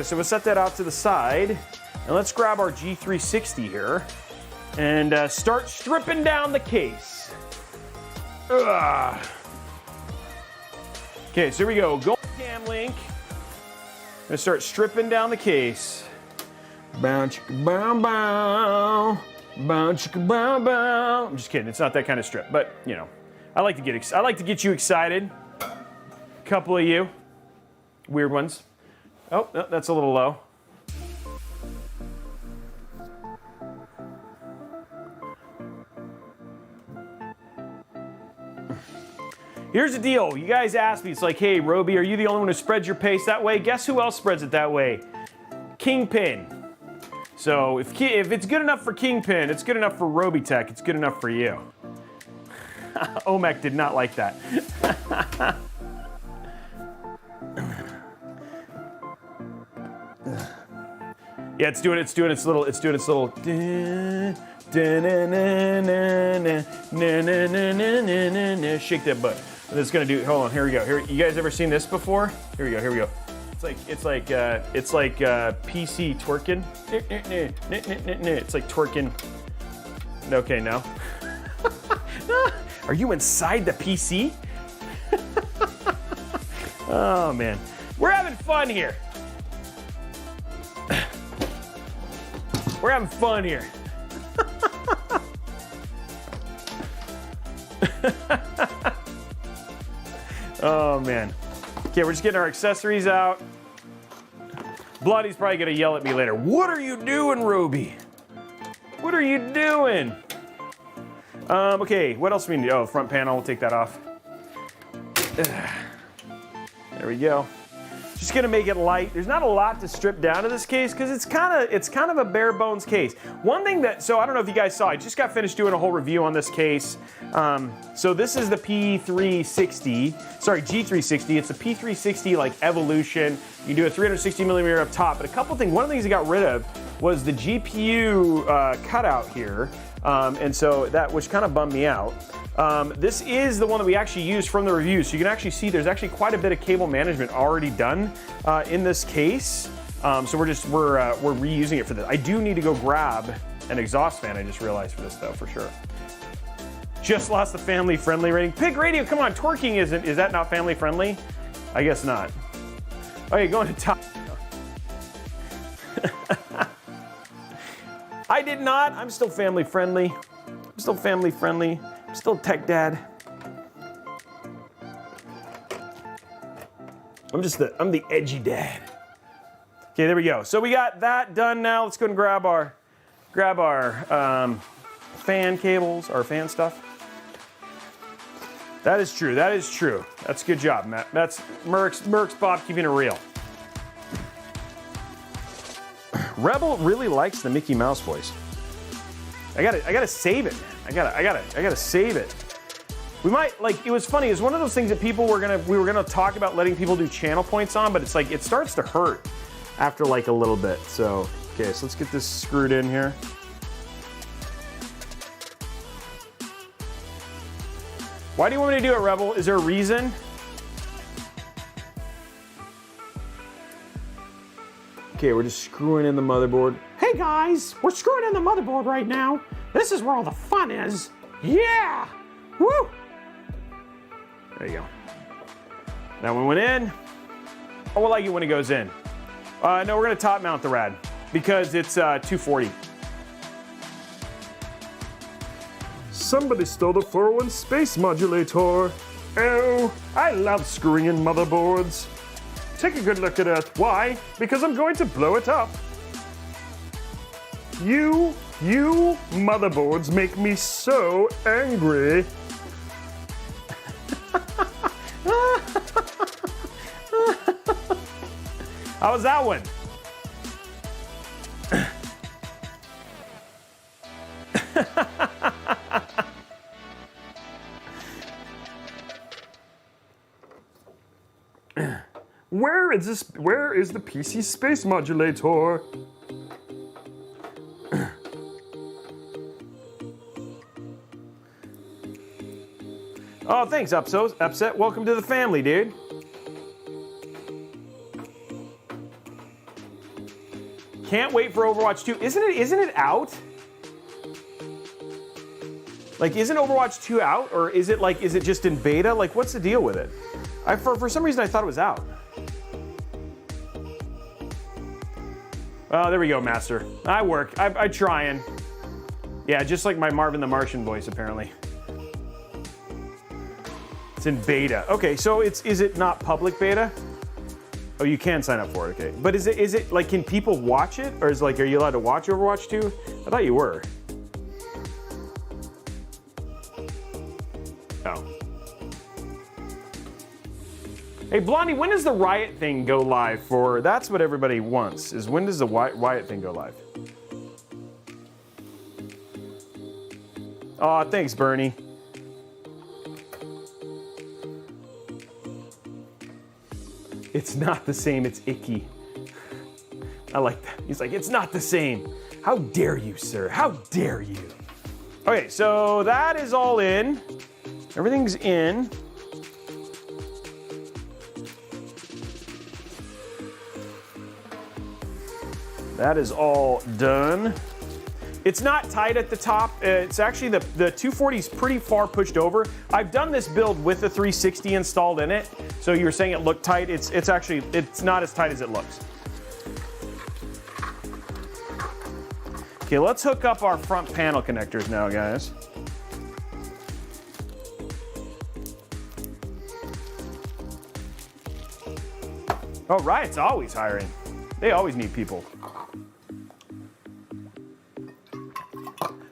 So we'll set that out to the side, and let's grab our G360 here and start stripping down the case. Ugh. Okay, so here we go. Go cam link. I'm gonna start stripping down the case. Bow chicka bow bow. Bow chicka bow bow. I'm just kidding. It's not that kind of strip, but you know, I like to get you excited. A couple of you weird ones. Oh, no, that's a little low. Here's the deal. You guys asked me, it's like, hey, Robey, are you the only one who spreads your paste that way? Guess who else spreads it that way? Kingpin. So if it's good enough for Kingpin, it's good enough for Robeytech, it's good enough for you. Omek did not like that. Yeah, it's doing its little. Shake that butt. It's gonna do. Hold on. Here we go. Here, you guys ever seen this before? Here we go. Here we go. It's like PC twerking. It's like twerking. Okay, no. Are you inside the PC? Oh man, we're having fun here. We're having fun here. Oh man. Okay, we're just getting our accessories out. Bloody's probably gonna yell at me later. What are you doing, Robey? What are you doing? Okay, what else do we need? Oh, front panel, we'll take that off. There we go. Just gonna make it light. There's not a lot to strip down to this case because it's kind of a bare bones case. One thing so I don't know if you guys saw, I just got finished doing a whole review on this case. So this is the G360. It's a P360 like Evolution. You do a 360 millimeter up top, but a couple things. One of the things I got rid of was the GPU cutout here, and so which kind of bummed me out. This is the one that we actually used from the review, so you can actually see there's actually quite a bit of cable management already done in this case. So we're reusing it for this. I do need to go grab an exhaust fan. I just realized for this though, for sure. Just lost the family friendly rating. Pig Radio, come on, twerking is that not family friendly? I guess not. Okay, going to top. I did not. I'm still family friendly. I'm still family friendly. I'm still tech dad. I'm the edgy dad. Okay, there we go. So we got that done now. Let's go and grab our fan cables, our fan stuff. That is true. That is true. That's a good job, Matt. That's Mercs Bob keeping it real. Rebel really likes the Mickey Mouse voice. I gotta save it, man. I gotta save it. We might, like, it was funny, it was one of those things that we were gonna talk about letting people do channel points on, but it's like, it starts to hurt after like a little bit. So, okay, so let's get this screwed in here. Why do you want me to do it, Rebel? Is there a reason? Okay, we're just screwing in the motherboard. Hey guys, we're screwing in the motherboard right now. This is where all the fun is. Yeah! Woo! There you go. That one went in. Oh, I like it when it goes in. No, we're gonna top mount the rad because it's 240. Somebody stole the 401 space modulator. Oh, I love screwing in motherboards. Take a good look at it. Why? Because I'm going to blow it up. You motherboards make me so angry. How was that one? Where is the PC space modulator? Oh, thanks, Upset. Welcome to the family, dude. Can't wait for Overwatch 2. Isn't it out? Like, isn't Overwatch 2 out, or is it just in beta? Like, what's the deal with it? For some reason I thought it was out. Oh, there we go, Master. I work. I trying. Yeah, just like my Marvin the Martian voice, apparently. It's in beta. Okay, so is it not public beta? Oh, you can sign up for it. Okay, but is it like, can people watch it, or are you allowed to watch Overwatch 2? I thought you were. Oh. Hey, Blondie, when does the Riot thing go live for? That's what everybody wants, is when does the Riot thing go live? Aw, thanks, Bernie. It's not the same, it's icky. I like that. He's like, it's not the same. How dare you, sir? How dare you? Okay, so that is all in. Everything's in. That is all done. It's not tight at the top. It's actually, the 240 is pretty far pushed over. I've done this build with the 360 installed in it. So you were saying it looked tight. It's actually not as tight as it looks. Okay, let's hook up our front panel connectors now, guys. Oh, Riot's always hiring. They always need people.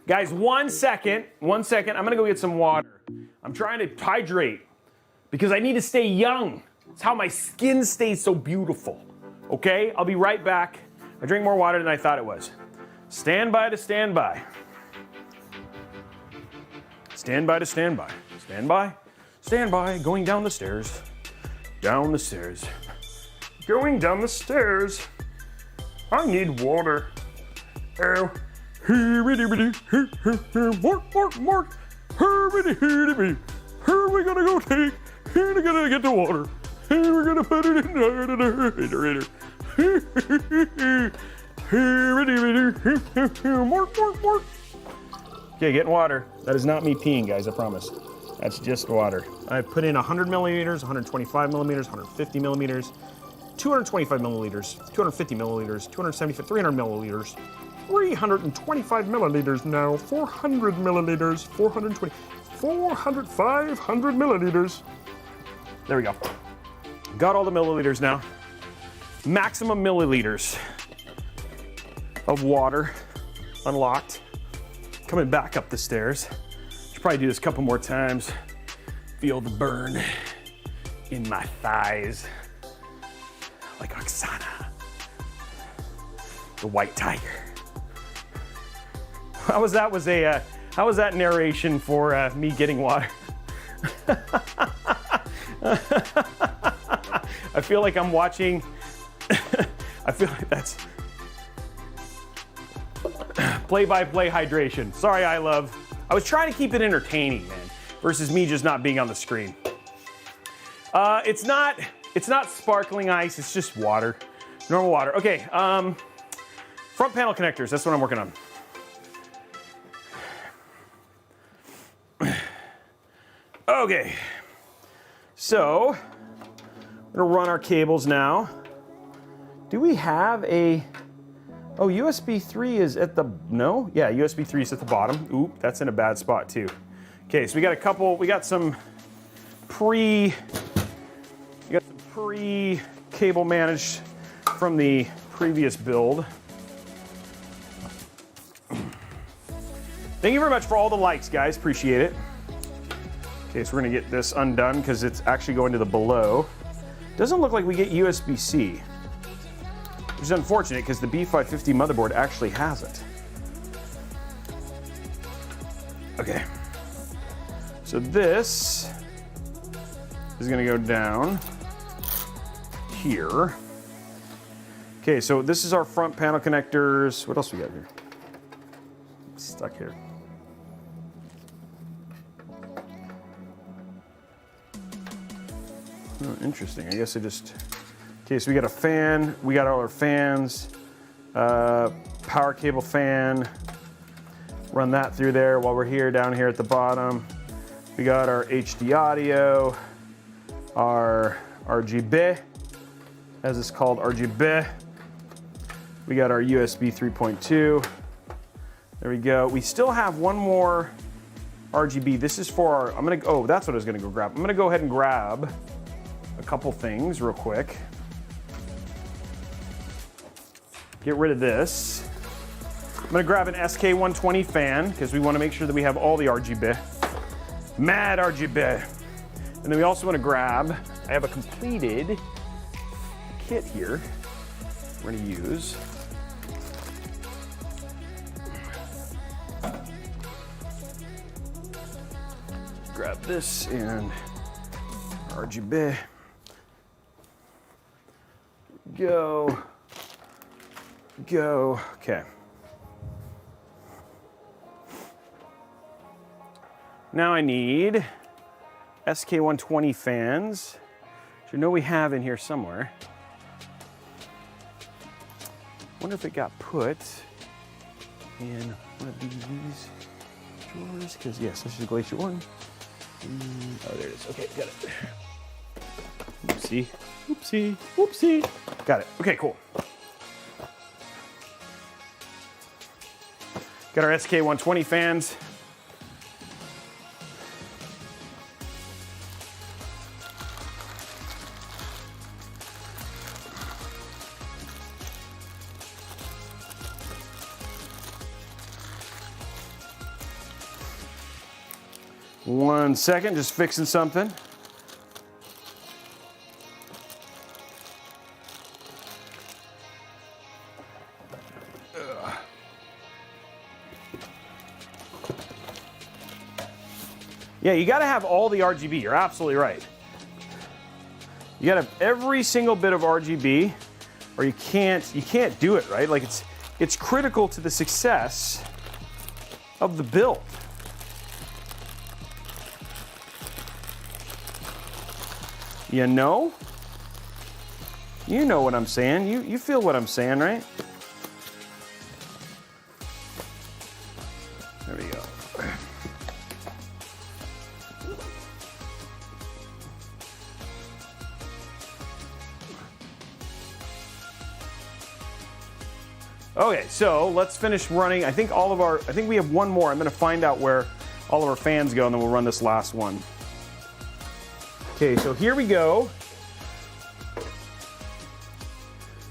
Guys, 1 second. 1 second. I'm gonna go get some water. I'm trying to hydrate because I need to stay young. It's how my skin stays so beautiful. Okay? I'll be right back. I drink more water than I thought it was. Stand by to stand by. Stand by to stand by. Stand by. Stand by. Going down the stairs. Down the stairs. Going down the stairs. I need water. Oh. Mark. Where are we gonna go take? Here we gonna get the water. Here we're gonna put it in the Mark. Okay, getting water. That is not me peeing, guys, I promise. That's just water. I put in 100 milliliters, 125 millimeters, 150 millimeters, 225 milliliters, 250 milliliters, 275, 300 milliliters, 325 milliliters now, 400 milliliters, 420, 400, 500 milliliters. There we go. Got all the milliliters now. Maximum milliliters of water unlocked. Coming back up the stairs. Should probably do this a couple more times. Feel the burn in my thighs. Like Oksana, the white tiger. How was that narration for me getting water? I feel like I'm watching. I feel like that's play-by-play hydration. Sorry, I love. I was trying to keep it entertaining, man, versus me just not being on the screen. It's not sparkling ice. It's just water, normal water. Okay, front panel connectors. That's what I'm working on. Okay, so we're gonna run our cables now. Do we have a, oh, USB 3 is at the, no? Yeah, USB 3 is at the bottom. Oop, that's in a bad spot too. Okay, so we got some pre-cable managed from the previous build. Thank you very much for all the likes, guys, appreciate it. Okay, so we're gonna get this undone because it's actually going to the below. Doesn't look like we get USB-C, which is unfortunate because the B550 motherboard actually has it. Okay, so this is gonna go down here. Okay, so this is our front panel connectors. What else we got here? Stuck here. Oh, interesting. I guess I just, okay, so we got a fan, we got all our fans, power cable fan, run that through there while we're here, down here at the bottom. We got our HD audio, our RGB, as it's called, RGB. We got our USB 3.2. There we go. We still have one more RGB. This is for our, oh, that's what I was gonna go grab. I'm gonna go ahead and grab a couple things real quick. Get rid of this. I'm gonna grab an SK120 fan because we wanna make sure that we have all the RGB. Mad RGB. And then we also wanna grab, I have a completed kit here we're gonna use. Grab this and RGB. Go. Okay. Now I need SK120 fans, which I know we have in here somewhere. Wonder if it got put in one of these drawers, because yes, this is Glacier 1. Oh, there it is. Okay, got it. Oopsie, oopsie, oopsie. Got it. Okay, cool. Got our SK120 fans. One second, just fixing something. Yeah, you gotta have all the RGB, you're absolutely right. You gotta have every single bit of RGB or you can't do it, right? Like it's critical to the success of the build. You know? You know what I'm saying. You feel what I'm saying, right? There we go. Okay, so let's finish running. I think we have one more. I'm gonna find out where all of our fans go and then we'll run this last one. Okay, so here we go.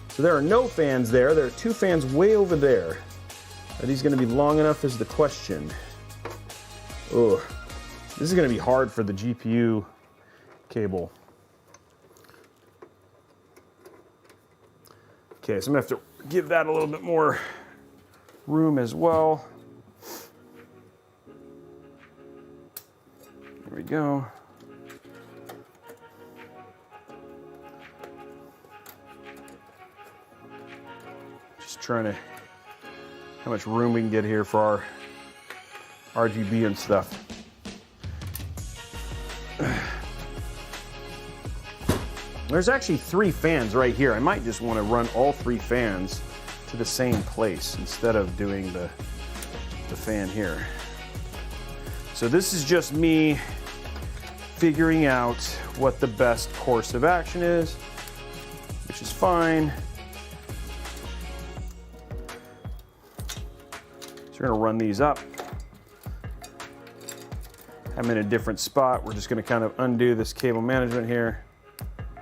So there are no fans there. There are two fans way over there. Are these gonna be long enough is the question. Oh, this is gonna be hard for the GPU cable. Okay, so I'm gonna have to give that a little bit more room as well. There we go. Just trying to, how much room we can get here for our RGB and stuff. There's actually 3 fans right here. I might just want to run all 3 fans to the same place instead of doing the fan here. So this is just me figuring out what the best course of action is, which is fine. So we're gonna run these up. I'm in a different spot. We're just gonna kind of undo this cable management here,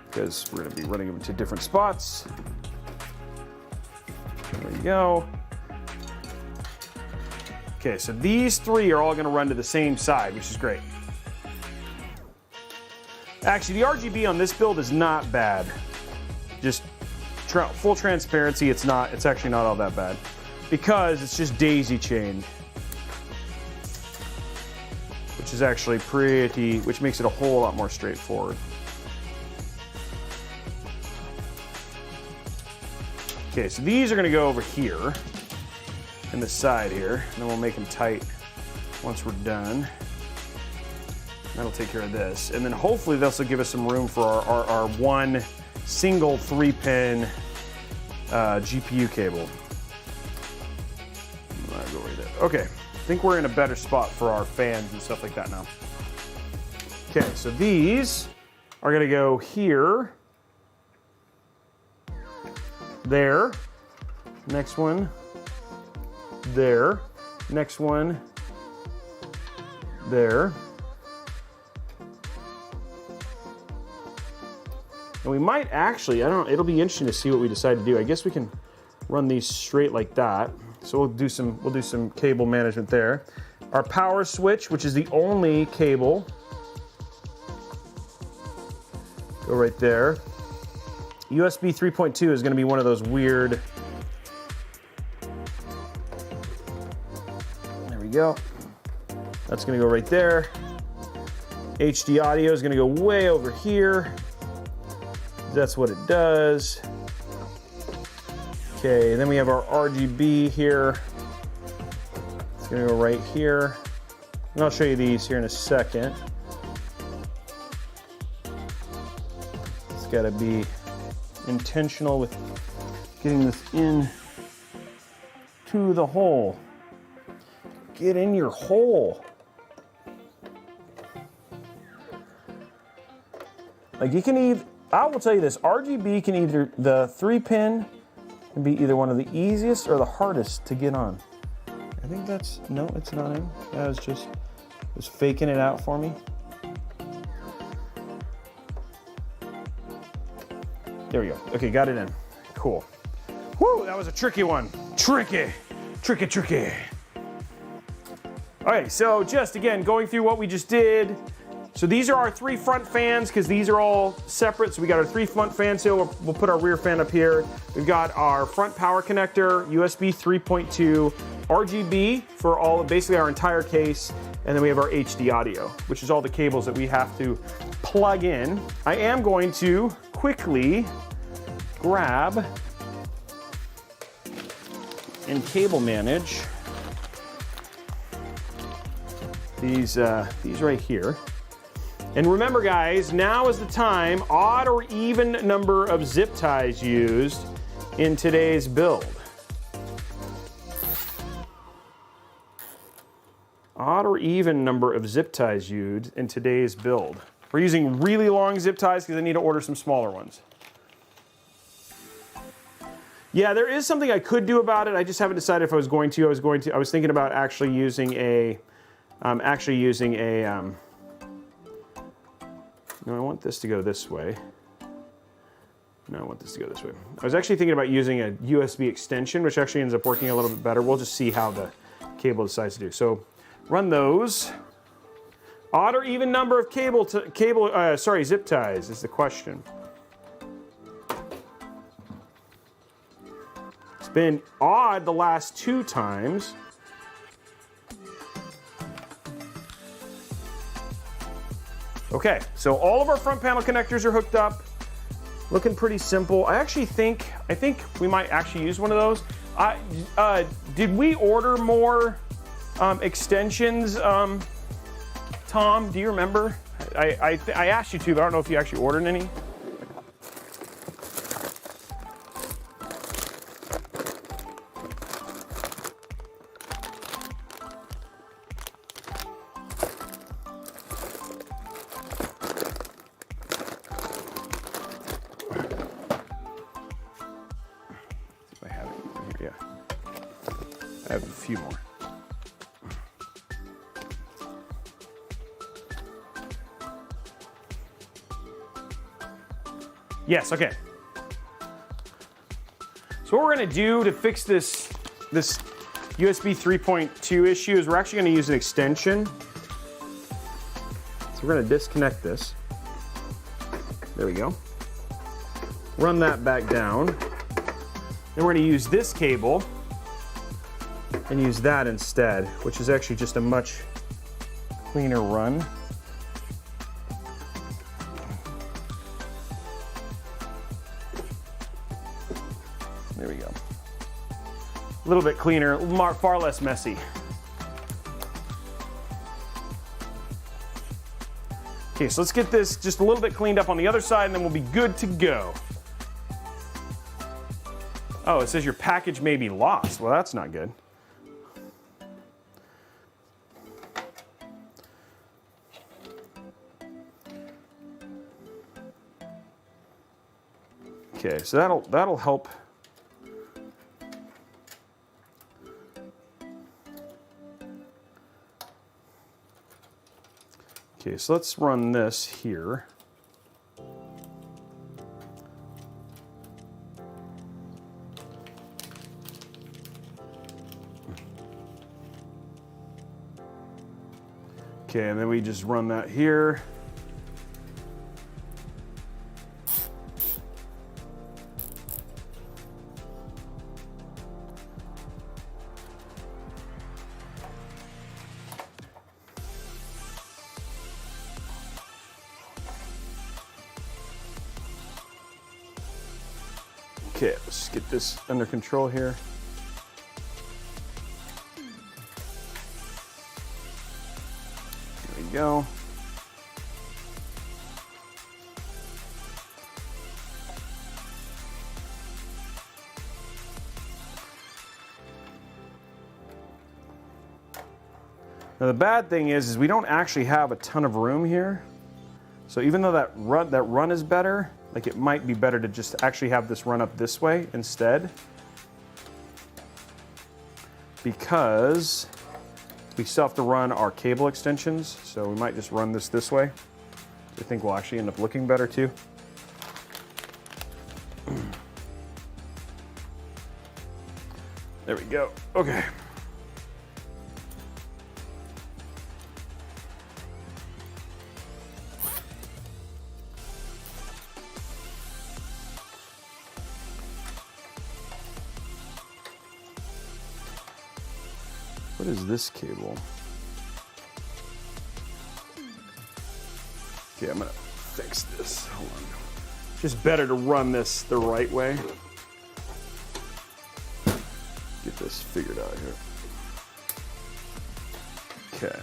because we're going to be running them to different spots. There we go. Okay, so these 3 are all going to run to the same side, which is great. Actually, the RGB on this build is not bad. Just full transparency, it's actually not all that bad, because it's just daisy chained, which is actually which makes it a whole lot more straightforward. Okay, so these are gonna go over here in the side here, and then we'll make them tight once we're done. That'll take care of this. And then hopefully this will give us some room for our one single 3-pin GPU cable. I'll go right there. Okay, I think we're in a better spot for our fans and stuff like that now. Okay, so these are gonna go here, there, next one, there, next one, there. And we might actually, I don't know, it'll be interesting to see what we decide to do. I guess we can run these straight like that. So we'll do some cable management there. Our power switch, which is the only cable, go right there. USB 3.2 is going to be one of those weird. There we go. That's going to go right there. HD audio is going to go way over here. That's what it does. Okay, then we have our RGB here. It's going to go right here. And I'll show you these here in a second. It's got to be intentional with getting this in to the hole. Get in your hole. Like you can either, I will tell you this, RGB can either, the 3-pin can be either one of the easiest or the hardest to get on. I think that's, no, it's not in. That was just faking it out for me. There we go. Okay, got it in. Cool. Woo, that was a tricky one. Tricky. Okay, so just again, going through what we just did. So these are our 3 front fans because these are all separate. So we got our 3 front fans here. We'll put our rear fan up here. We've got our front power connector, USB 3.2, RGB for all of basically our entire case. And then we have our HD audio, which is all the cables that we have to plug in. I am going to quickly grab and cable manage these right here. And remember guys, now is the time, odd or even number of zip ties used in today's build. Odd or even number of zip ties used in today's build. We're using really long zip ties because I need to order some smaller ones. Yeah, there is something I could do about it. I just haven't decided if I was going to. I was thinking about actually using a, no, I want this to go this way. No, I want this to go this way. I was actually thinking about using a USB extension, which actually ends up working a little bit better. We'll just see how the cable decides to do. So run those. Odd or even number of zip ties is the question. It's been odd the last 2 times. Okay, so all of our front panel connectors are hooked up. Looking pretty simple. I think we might actually use one of those. Did we order more extensions, Tom? Do you remember? I asked you to, but I don't know if you actually ordered any. I have a few more. Yes, okay. So what we're gonna do to fix this USB 3.2 issue is we're actually gonna use an extension. So we're gonna disconnect this. There we go. Run that back down. Then we're gonna use this cable and use that instead, which is actually just a much cleaner run. There we go. A little bit cleaner, far less messy. Okay, so let's get this just a little bit cleaned up on the other side and then we'll be good to go. Oh, it says your package may be lost. Well, that's not good. Okay, so that'll help. Okay, so let's run this here. Okay, and then we just run that here. Okay, let's get this under control here. There we go. Now the bad thing is we don't actually have a ton of room here. So even though that run is better, like it might be better to just actually have this run up this way instead. Because we still have to run our cable extensions, so we might just run this way. I think we'll actually end up looking better too. There we go. Okay. What is this cable? Okay, I'm gonna fix this. Hold on. It's just better to run this the right way. Get this figured out here. Okay.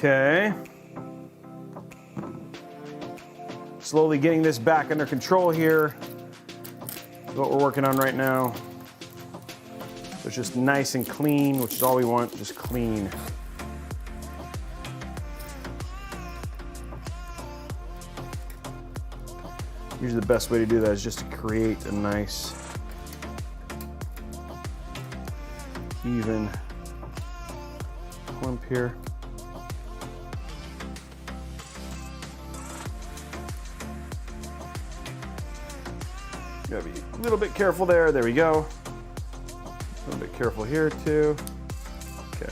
Okay. Slowly getting this back under control here. That's what we're working on right now. So it's just nice and clean, which is all we want, just clean. Usually the best way to do that is just to create a nice, even clump here. Gotta be a little bit careful there. There we go. A little bit careful here too. Okay.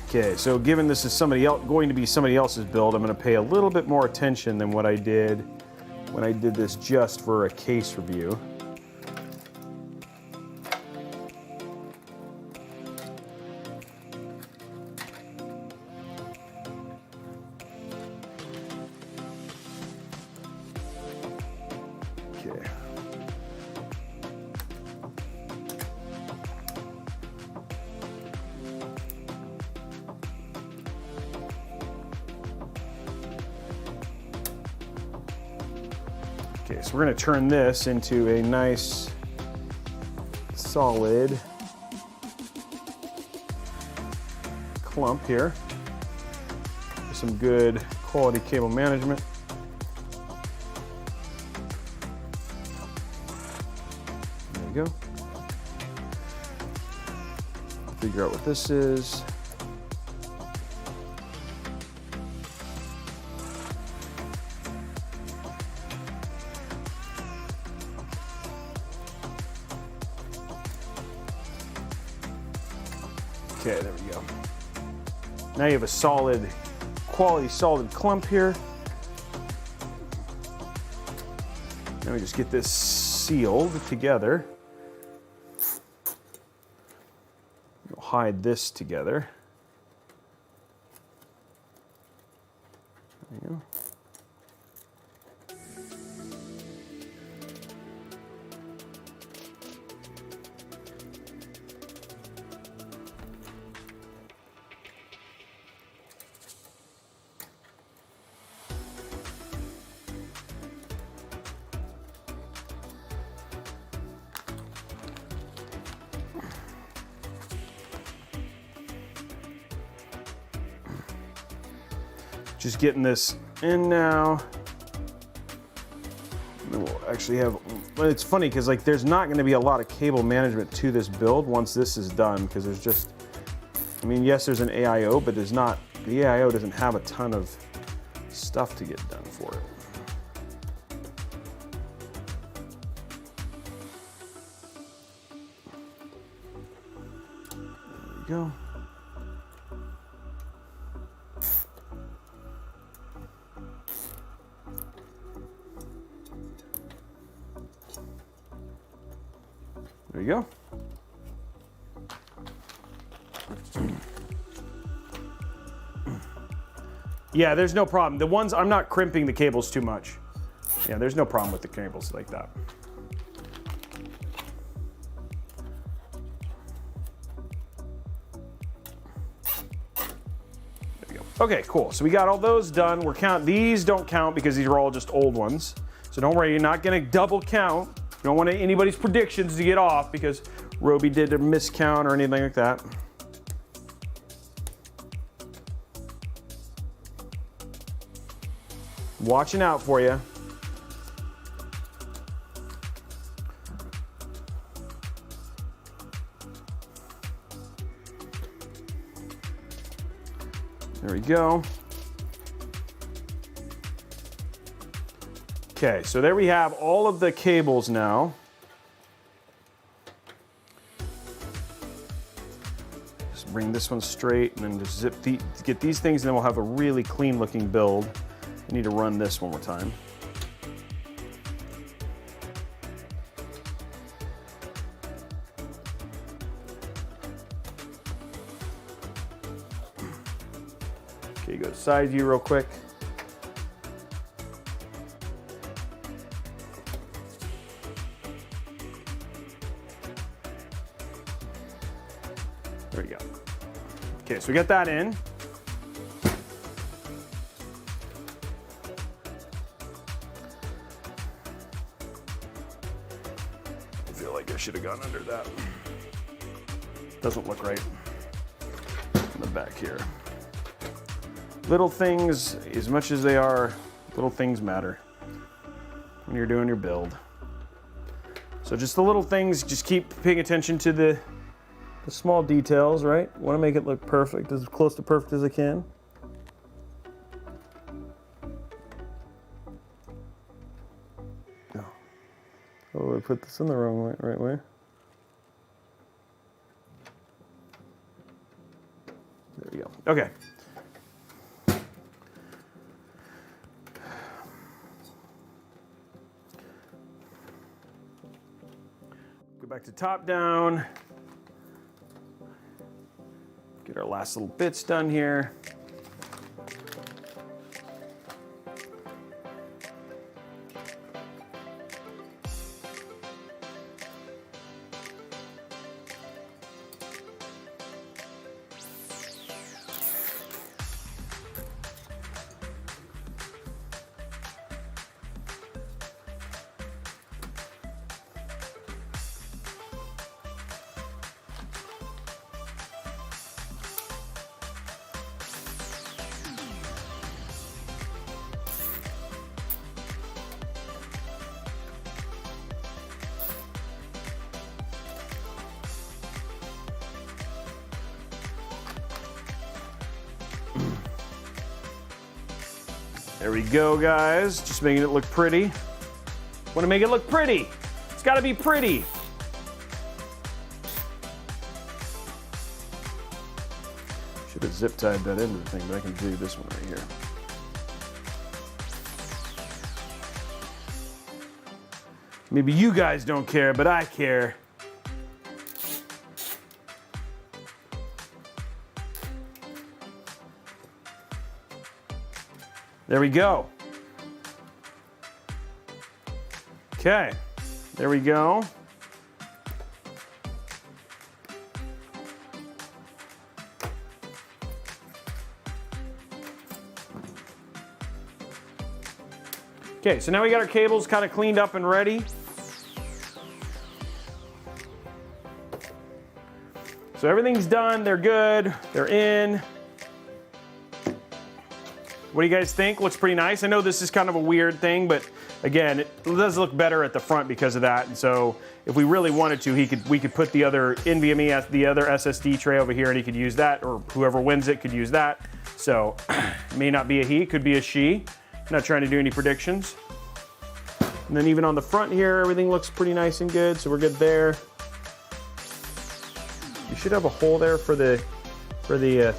Okay, so given this is going to be somebody else's build, I'm going to pay a little bit more attention than what I did when I did this just for a case review. Okay. Okay, so we're going to turn this into a nice solid clump here with some good quality cable management. There we go. Figure out what this is. Okay, there we go. Now you have a solid, quality solid clump here. Now we just get this sealed together. We'll hide this together. There you go. Just getting this in now. And then we'll actually have, but it's funny because like there's not going to be a lot of cable management to this build once this is done, because there's just, I mean, yes, there's an AIO, but there's not, the AIO doesn't have a ton of stuff to get done for it. There we go. There you go. Yeah, there's no problem. The ones, I'm not crimping the cables too much. Yeah, there's no problem with the cables like that. There we go. Okay, cool. So we got all those done. These don't count because these are all just old ones. So don't worry, you're not gonna double count. You don't want anybody's predictions to get off because Robey did a miscount or anything like that. Watching out for you. There we go. Okay, so there we have all of the cables now. Just bring this one straight and then just get these things, and then we'll have a really clean looking build. I need to run this one more time. Okay, go to side view real quick. There we go. Okay, so we got that in. I feel like I should have gone under that. Doesn't look right. In the back here. Little things, as much as they are, little things matter when you're doing your build. So just the little things, just keep paying attention to the small details, right? Want to make it look perfect, as close to perfect as I can. Oh, I put this in the wrong way, right way. There we go. Okay. Go back to top down. Get our last little bits done here. There we go, guys. Just making it look pretty. Want to make it look pretty. It's got to be pretty. Should have have zip tied that into the thing, but I can do this one right here. Maybe you guys don't care, but I care. There we go. Okay, there we go. Okay, so now we got our cables kind of cleaned up and ready. So everything's done, they're good, they're in. What do you guys think? Looks pretty nice. I know this is kind of a weird thing, but again, it does look better at the front because of that. And so if we really wanted to, we could put the other NVMe, the other SSD tray over here, and he could use that, or whoever wins it could use that. So it may not be a he, could be a she. Not trying to do any predictions. And then even on the front here, everything looks pretty nice and good, so we're good there. You should have a hole there for the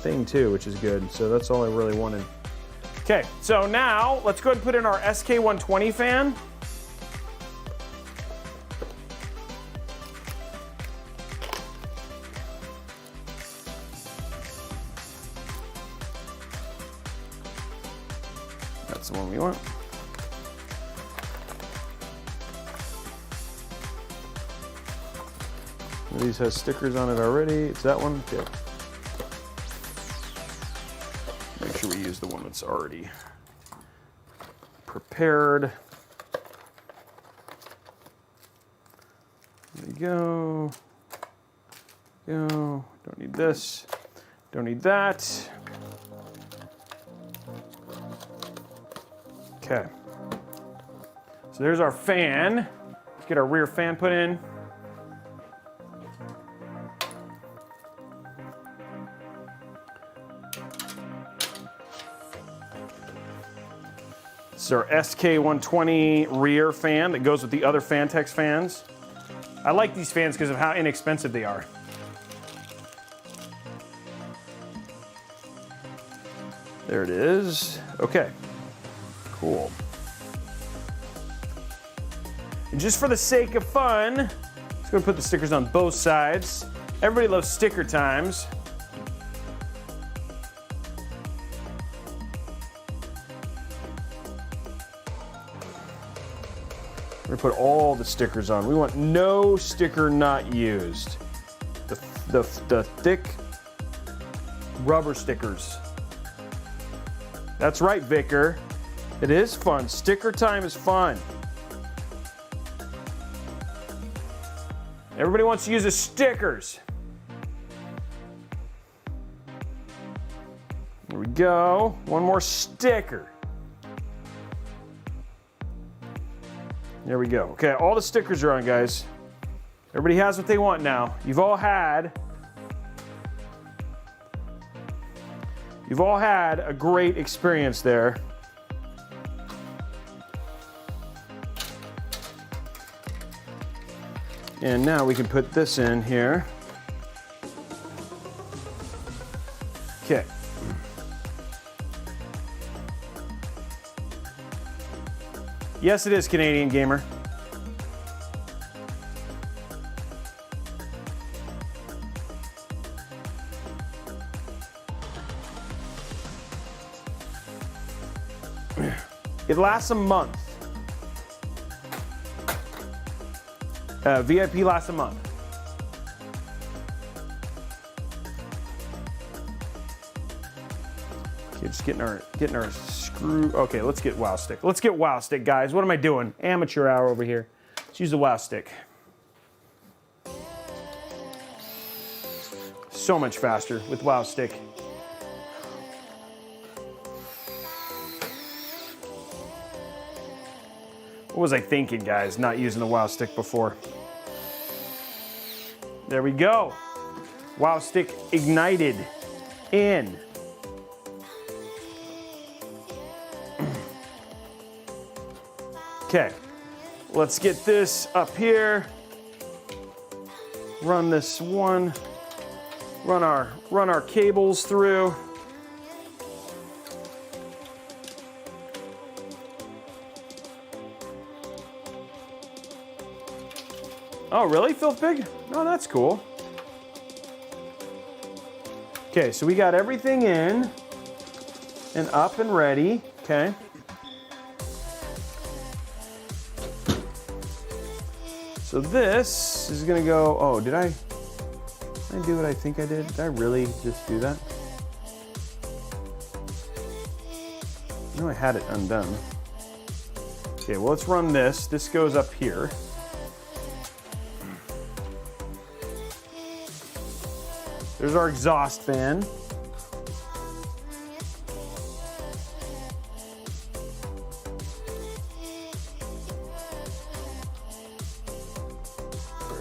thing too, which is good. So that's all I really wanted. Okay, so now let's go ahead and put in our SK120 fan. That's the one we want. These has stickers on it already. It's that one. Okay. Make sure we use the one that's already prepared. There you go. Go. Don't need this. Don't need that. Okay. So there's our fan. Let's get our rear fan put in. This is our SK120 rear fan that goes with the other Phanteks fans. I like these fans because of how inexpensive they are. There it is. Okay, cool. And just for the sake of fun, let's go put the stickers on both sides. Everybody loves sticker times. We're gonna put all the stickers on. We want no sticker not used. The thick rubber stickers. That's right, Vicar. It is fun. Sticker time is fun. Everybody wants to use the stickers. There we go. One more sticker. There we go. Okay, all the stickers are on, guys. Everybody has what they want now. You've all had a great experience there. And now we can put this in here. Okay. Yes, it is, Canadian Gamer. It lasts a month. VIP lasts a month. Okay, just getting our screw. Okay, let's get Wow Stick. Let's get Wow Stick, guys. What am I doing? Amateur hour over here. Let's use the Wow Stick. So much faster with Wow Stick. What was I thinking, guys, not using the Wow Stick before? There we go. Wow Stick ignited in. Okay, let's get this up here. Run this one. run our cables through. Oh, really, Filth Pig? Oh, that's cool. Okay, so we got everything in and up and ready. Okay. So this is gonna go, oh, did I do what I think I did? Did I really just do that? No, I had it undone. Okay, well, let's run this. This goes up here. There's our exhaust fan. There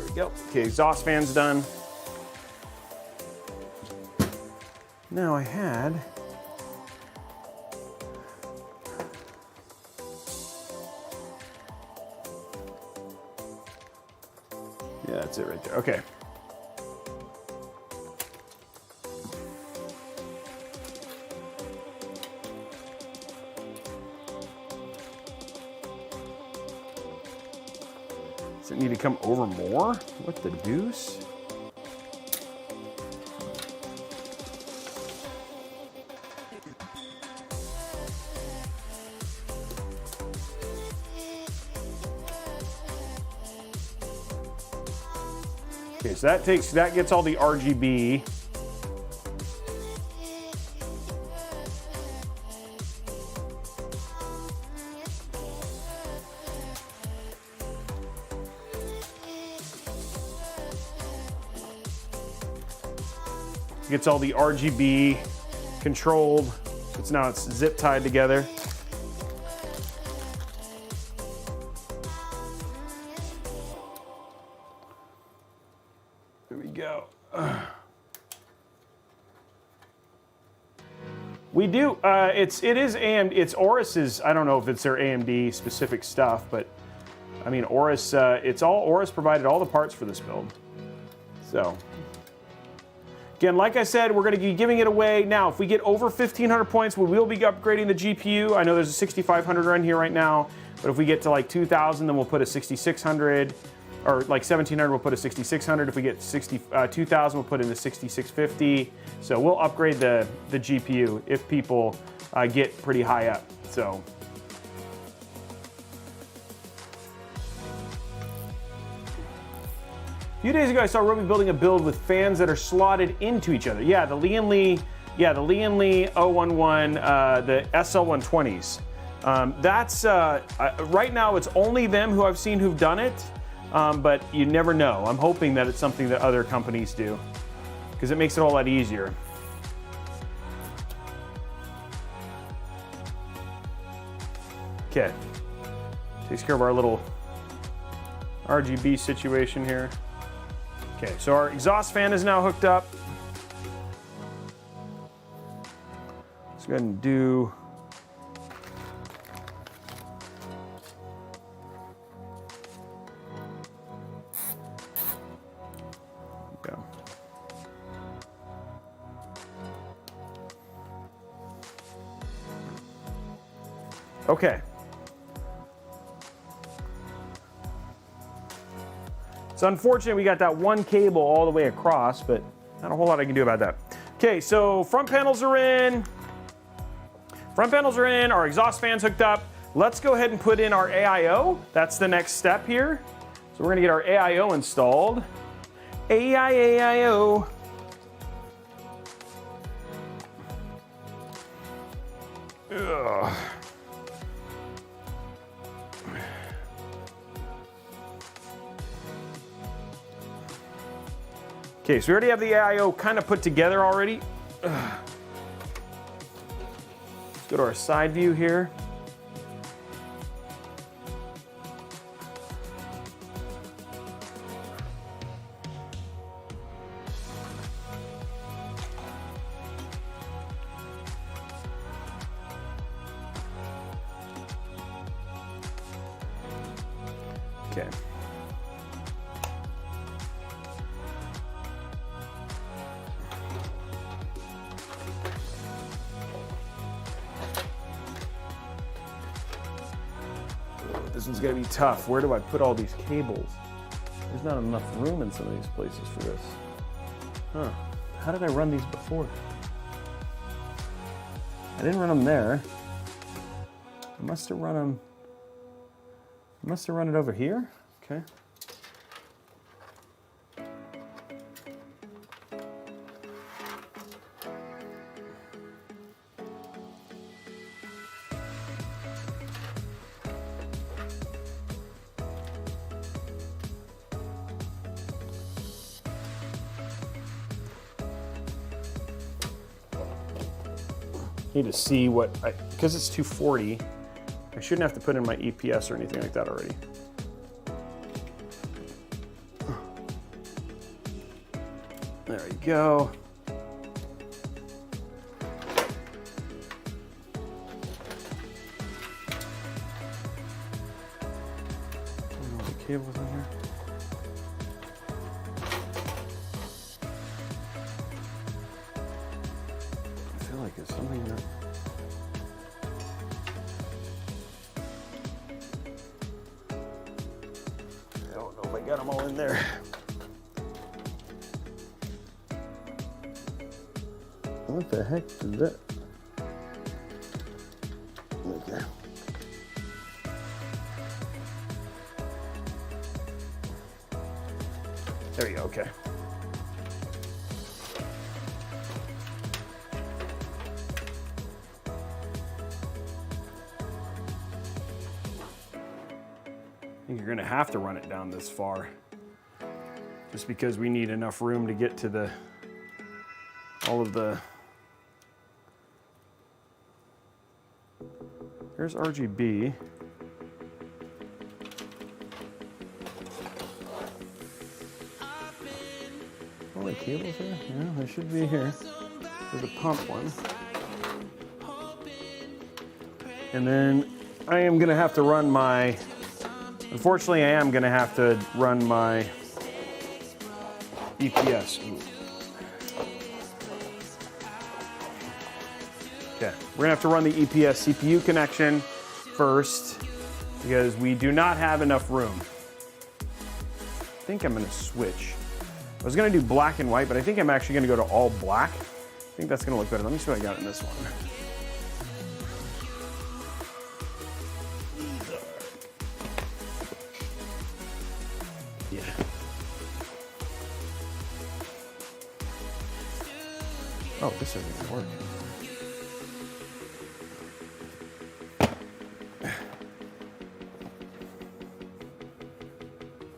we go. Okay, exhaust fan's done. Now I had yeah, that's it right there. Okay. Does it need to come over more? What the deuce? Okay, so that gets all the RGB. Gets all the RGB controlled. Now it's zip tied together. There we go. We do. It is AMD. It's AORUS's. I don't know if it's their AMD specific stuff, but I mean AORUS. It's all AORUS provided all the parts for this build. So. Again, like I said, we're going to be giving it away. Now, if we get over 1,500 points, we will be upgrading the GPU. I know there's a 6,500 run here right now, but if we get to like 2,000, then we'll put a 6,600, or like 1,700, we'll put a 6,600. If we get 2,000, we'll put in the 6,650. So we'll upgrade the GPU if people get pretty high up. So. A few days ago, I saw Robey building a build with fans that are slotted into each other. Yeah, the Lian Li 011, the SL120s. That's right now. It's only them who I've seen who've done it, but you never know. I'm hoping that it's something that other companies do because it makes it a whole lot easier. Okay, takes care of our little RGB situation here. Okay, so our exhaust fan is now hooked up. Let's go ahead and do. Go. Okay. It's unfortunate we got that one cable all the way across, but not a whole lot I can do about that. Okay, so front panels are in. Our exhaust fan's hooked up. Let's go ahead and put in our AIO. That's the next step here. So we're gonna get our AIO installed. AIO. Ugh. Okay, so we already have the AIO kind of put together already. Let's go to our side view here. Okay. one's gonna be tough. Where do I put all these cables? There's not enough room in some of these places for this. Huh, how did I run these before? I didn't run them there. I must have run them, I must have run it over here, okay. Need to see what, because it's 240, I shouldn't have to put in my EPS or anything like that already. There we go. All the cables in here. I feel like it's something that I don't know if I got them all in there. What the heck is that? Okay. There you go, okay. I think you're gonna have to run it down this far, just because we need enough room to get to all of the. Here's RGB. All the cables here? Yeah, they should be here. There's a pump one. And then I am gonna have to run my, unfortunately I am gonna have to run my EPS. Ooh. Okay, we're gonna have to run the EPS CPU connection first because we do not have enough room. I think I'm gonna switch. I was gonna do black and white, but I think I'm actually gonna go to all black. I think that's gonna look better. Let me see what I got in this one. Yeah. Oh, this isn't gonna work.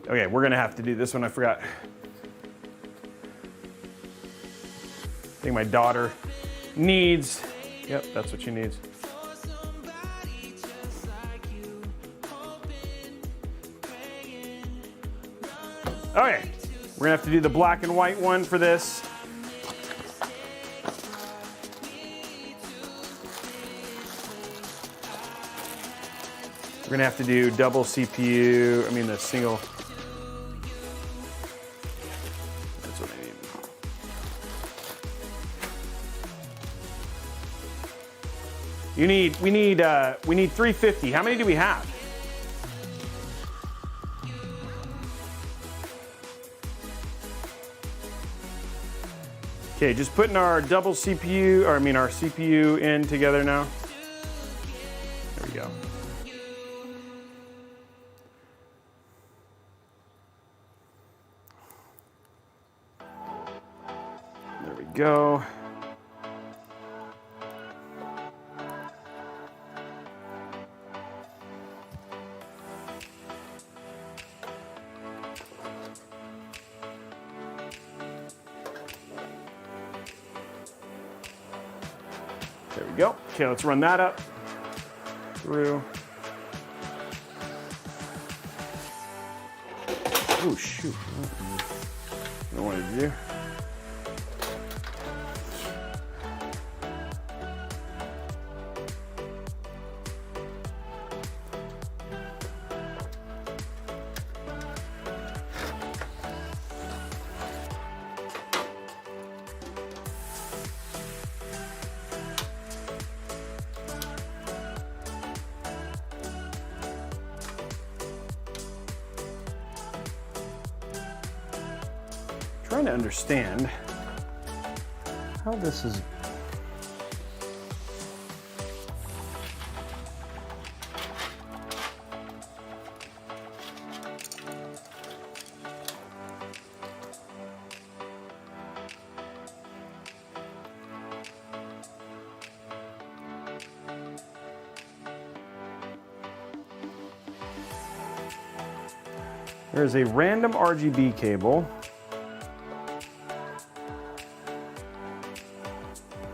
Okay, we're gonna have to do this one. I forgot. I think my daughter needs, yep, that's what she needs. Okay, we're gonna have to do the black and white one for this. We're gonna have to do double CPU, the single. That's what I need. We need 350. How many do we have? Okay, just putting our double CPU, or our CPU in together now. There we go. There we go. There we go. Okay, let's run that up through. Oh shoot! I don't want to do. trying to understand how this is. There's a random RGB cable.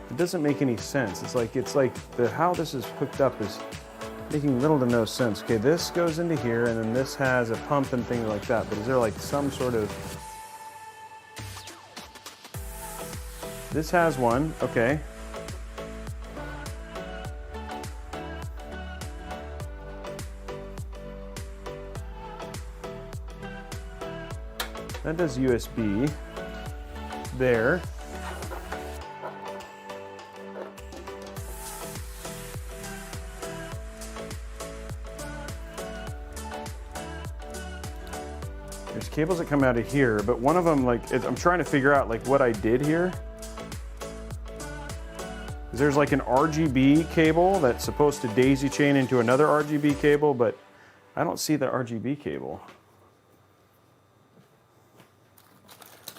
It doesn't make any sense. It's like how this is hooked up is making little to no sense. Okay, this goes into here, and then this has a pump and things like that. But is there like some sort of? This has one. Okay. That does USB there. There's cables that come out of here, but one of them, like, I'm trying to figure out like what I did here. There's like an RGB cable that's supposed to daisy chain into another RGB cable, but I don't see the RGB cable.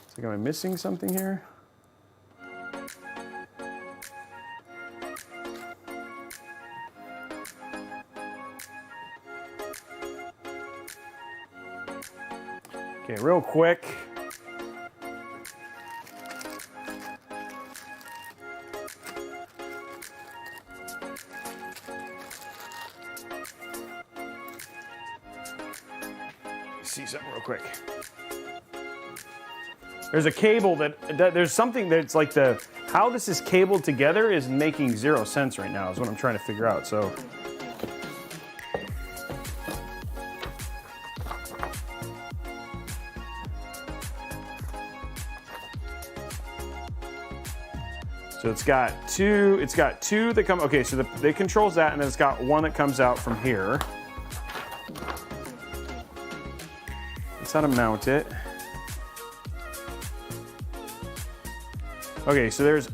It's like, am I missing something here? Okay, real quick. See something real quick. There's a cable that there's something that's like how this is cabled together is making zero sense right now is what I'm trying to figure out. So it's got two that come, okay, so it controls that, and then it's got one that comes out from here. That's how to mount it. Okay, so there's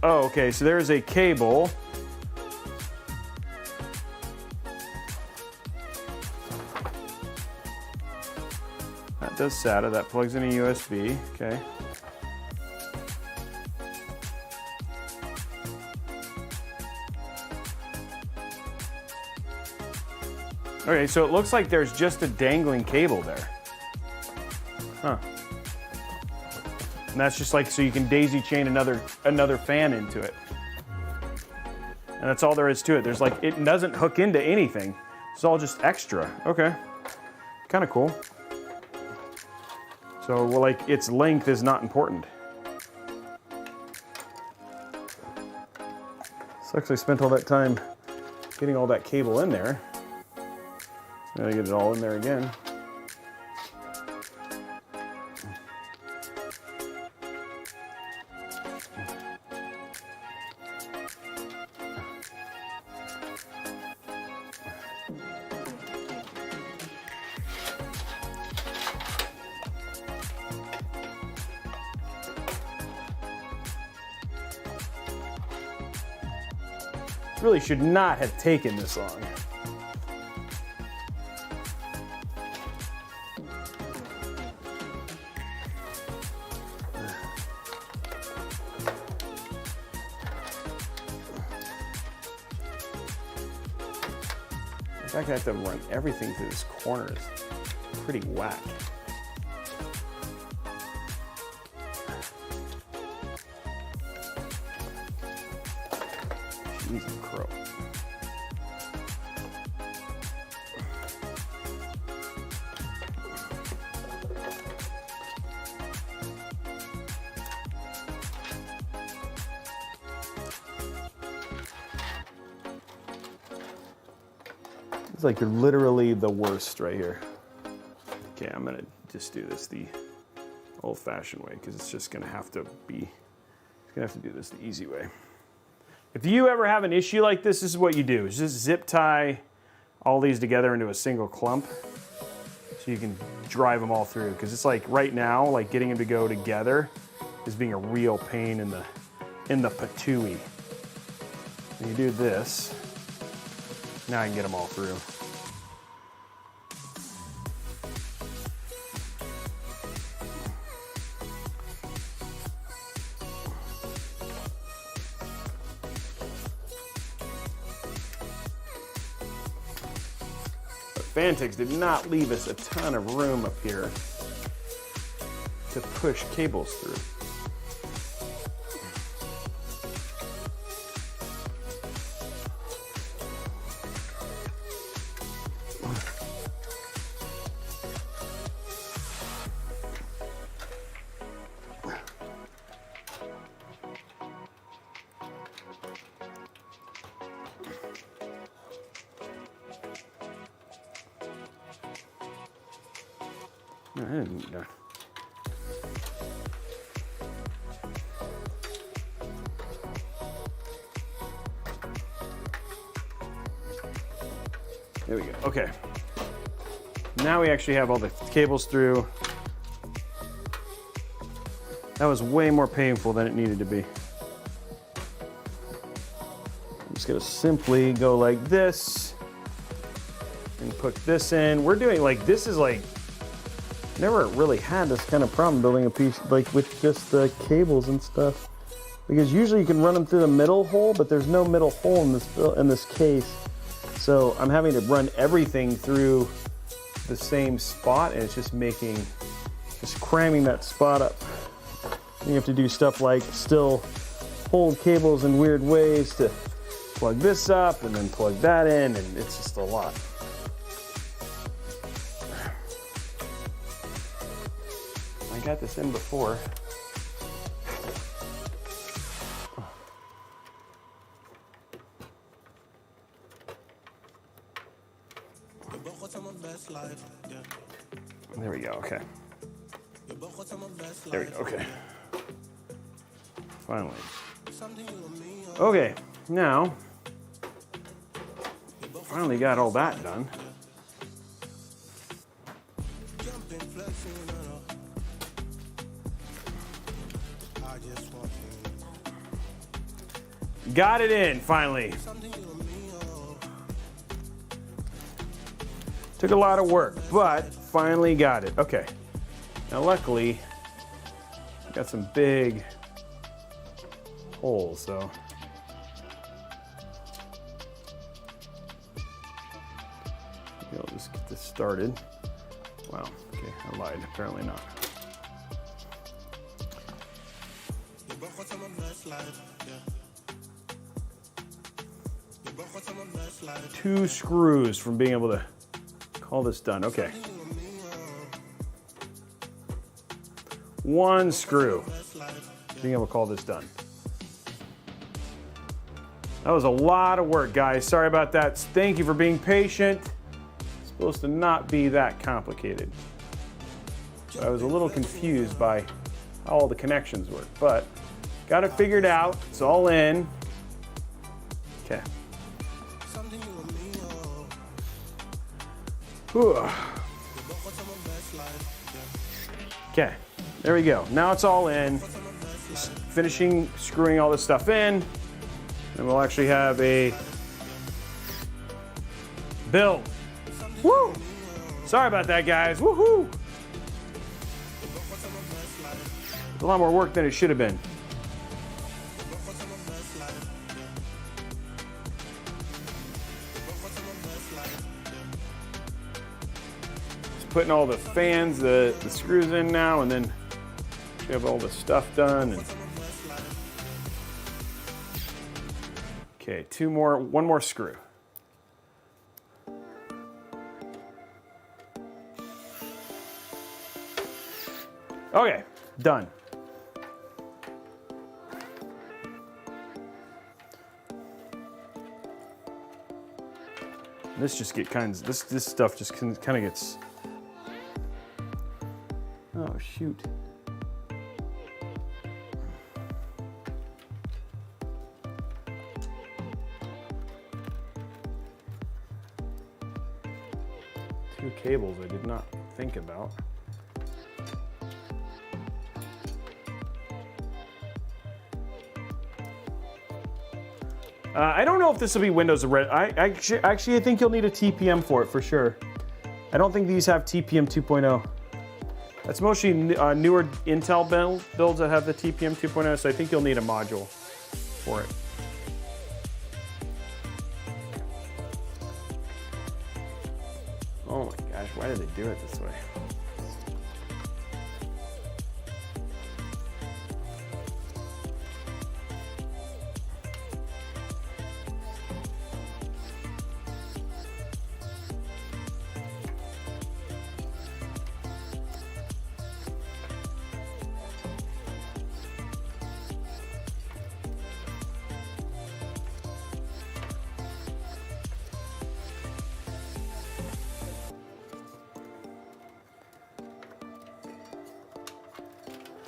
a cable. That does SATA, that plugs in a USB, okay. Okay, so it looks like there's just a dangling cable there. Huh. And that's just like so you can daisy chain another fan into it. And that's all there is to it. There's like, it doesn't hook into anything. It's all just extra. Okay. Kind of cool. So, well, like, its length is not important. Sucks I spent all that time getting all that cable in there. Gotta get it all in there again. Really should not have taken this long. In fact, I have to run everything through this corner. It's pretty whack. Jeez and crow. It's like literally the worst right here. Okay, I'm gonna just do this the old-fashioned way because it's just gonna have to be, do this the easy way. If you ever have an issue like this is what you do. Is just zip tie all these together into a single clump so you can drive them all through. Because it's like right now, like getting them to go together is being a real pain in the patooey. When you do this, now I can get them all through. Phanteks did not leave us a ton of room up here to push cables through. There we go. Okay. Now we actually have all the cables through. That was way more painful than it needed to be. I'm just gonna simply go like this and put this in. We're doing like, this is like, never really had this kind of problem building a piece like with just the cables and stuff. Because usually you can run them through the middle hole, but there's no middle hole in this case. So I'm having to run everything through the same spot, and it's just cramming that spot up. And you have to do stuff like still hold cables in weird ways to plug this up and then plug that in, and it's just a lot. I got this in before. There we go, okay. There we go, okay. Finally. Okay, now, finally got all that done. Got it in, finally. Took a lot of work, but finally got it. Okay. Now luckily, got some big holes, so. Maybe I'll just get this started. Wow, okay, I lied, apparently not. Two screws from being able to call this done. Okay. One screw, being able to call this done. That was a lot of work, guys. Sorry about that. Thank you for being patient. It's supposed to not be that complicated. But I was a little confused by how all the connections work, but got it figured out. It's all in. Okay. Okay, there we go. Now it's all in. Just finishing screwing all this stuff in. And we'll actually have a build. Woo! Sorry about that, guys. Woohoo! It's a lot more work than it should have been. Putting all the fans, the screws in now, and then we have all the stuff done. And okay, one more screw. Okay, done. This just this stuff just kind of gets. Oh, shoot. Two cables I did not think about. I don't know if this will be Windows or Red. Actually, I think you'll need a TPM for it for sure. I don't think these have TPM 2.0. That's mostly newer Intel builds that have the TPM 2.0, so I think you'll need a module for it. Oh my gosh, why did they do it this way?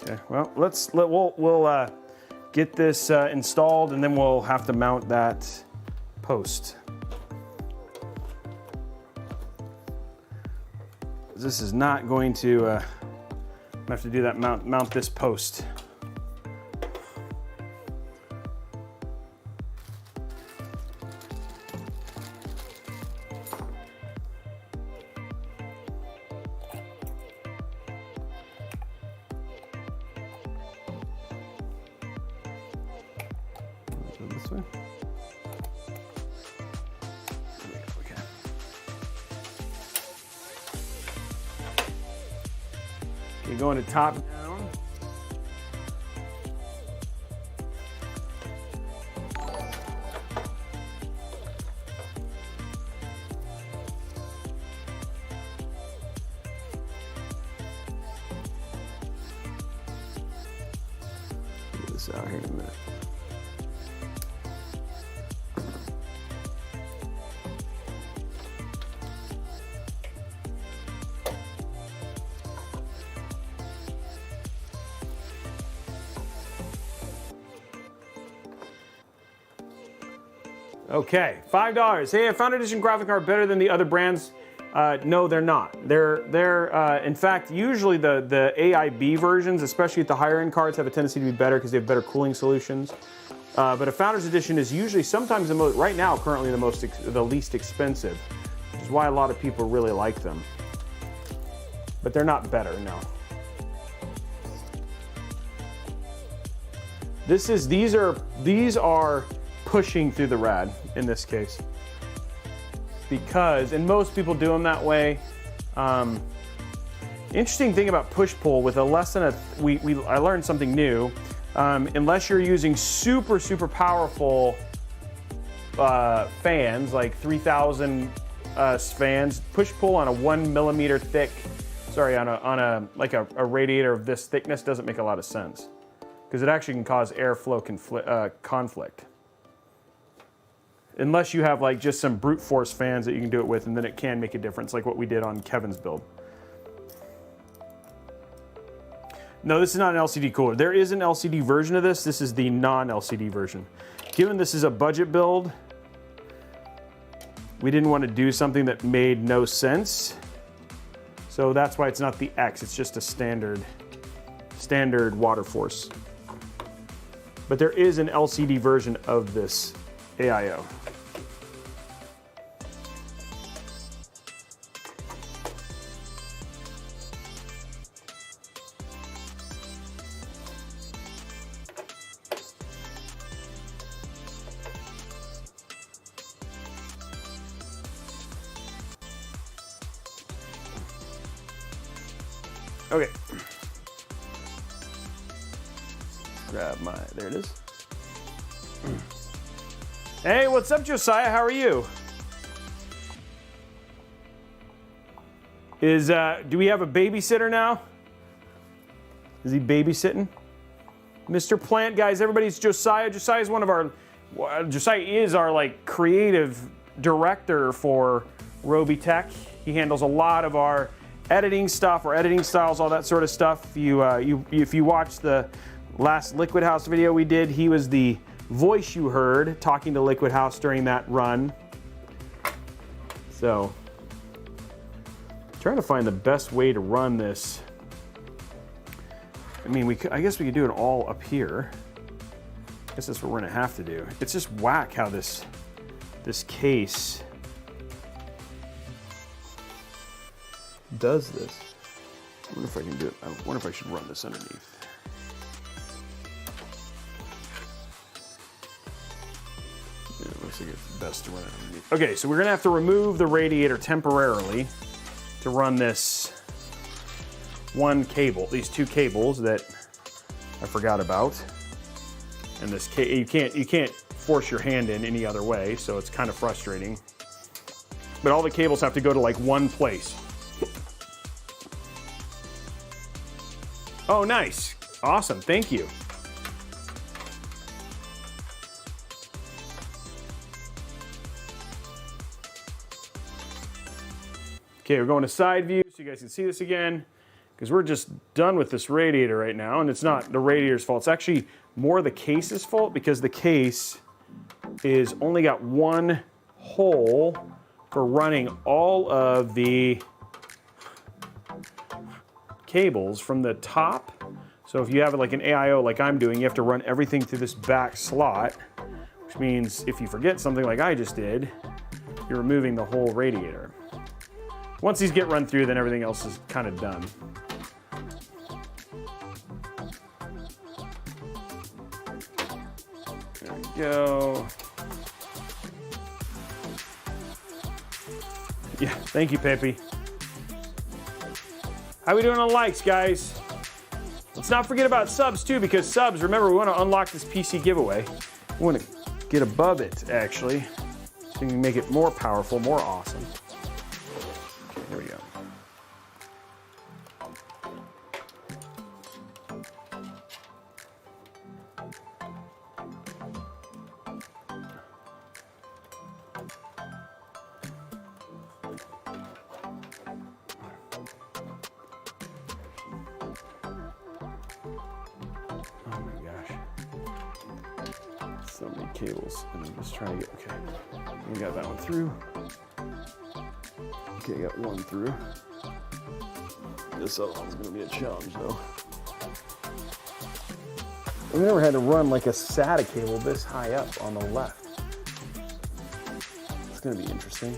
Okay, well, we'll get this installed, and then we'll have to mount that post. This is not going to. I have to do that. Mount this post. This way. Okay. Okay, going to top down. Get this out here in a minute. Okay, $5. Hey, I found edition graphic card better than the other brands. No, they're not. They're in fact, usually the AIB versions, especially at the higher end cards, have a tendency to be better because they have better cooling solutions. But a Founders Edition is usually sometimes right now, currently the least expensive, which is why a lot of people really like them. But they're not better, no. These are pushing through the rad in this case, because, and most people do them that way. Interesting thing about push-pull with a less than I learned something new. Unless you're using super powerful fans, like 3000 fans, push-pull on a 1 millimeter thick, sorry, on a radiator of this thickness doesn't make a lot of sense, because it actually can cause airflow conflict. Unless you have like just some brute force fans that you can do it with, and then it can make a difference, like what we did on Kevin's build. No, this is not an LCD cooler. There is an LCD version of this. This is the non-LCD version. Given this is a budget build, we didn't want to do something that made no sense. So that's why it's not the X, it's just a standard water force. But there is an LCD version of this AIO. Okay. Grab there it is. Hey, what's up, Josiah? How are you? Do we have a babysitter now? Is he babysitting? Mr. Plant, guys, everybody's Josiah. Josiah is Josiah is our like creative director for Robeytech. He handles a lot of our editing stuff, or editing styles, all that sort of stuff. If you watched the last Liquid House video we did, he was the voice you heard talking to Liquid House during that run. So, trying to find the best way to run this. I mean, I guess we could do it all up here. guess that's what we're gonna have to do. It's just whack how this case does this. I wonder if I can do it. I wonder if I should run this underneath. Yeah, it looks like it's best to run it underneath. Okay, so we're gonna have to remove the radiator temporarily to run this one cable, these two cables that I forgot about. And this you can't force your hand in any other way, so it's kind of frustrating. But all the cables have to go to like one place. Oh, nice. Awesome, thank you. Okay, we're going to side view so you guys can see this again, because we're just done with this radiator right now, and it's not the radiator's fault. It's actually more the case's fault, because the case is only got one hole for running all of the cables from the top. So if you have like an AIO like I'm doing, you have to run everything through this back slot, which means if you forget something like I just did, you're removing the whole radiator. Once these get run through, then everything else is kind of done. There we go. Yeah, thank you, Pepe. How we doing on likes, guys? Let's not forget about subs too, because subs, remember, we want to unlock this PC giveaway. We want to get above it, actually, so we can make it more powerful, more awesome. Okay, here we go. So many cables, and I'm just trying to get, okay, we got that one through. Okay, got one through. This other one's gonna be a challenge though. I've never had to run like a SATA cable this high up on the left. It's gonna be interesting.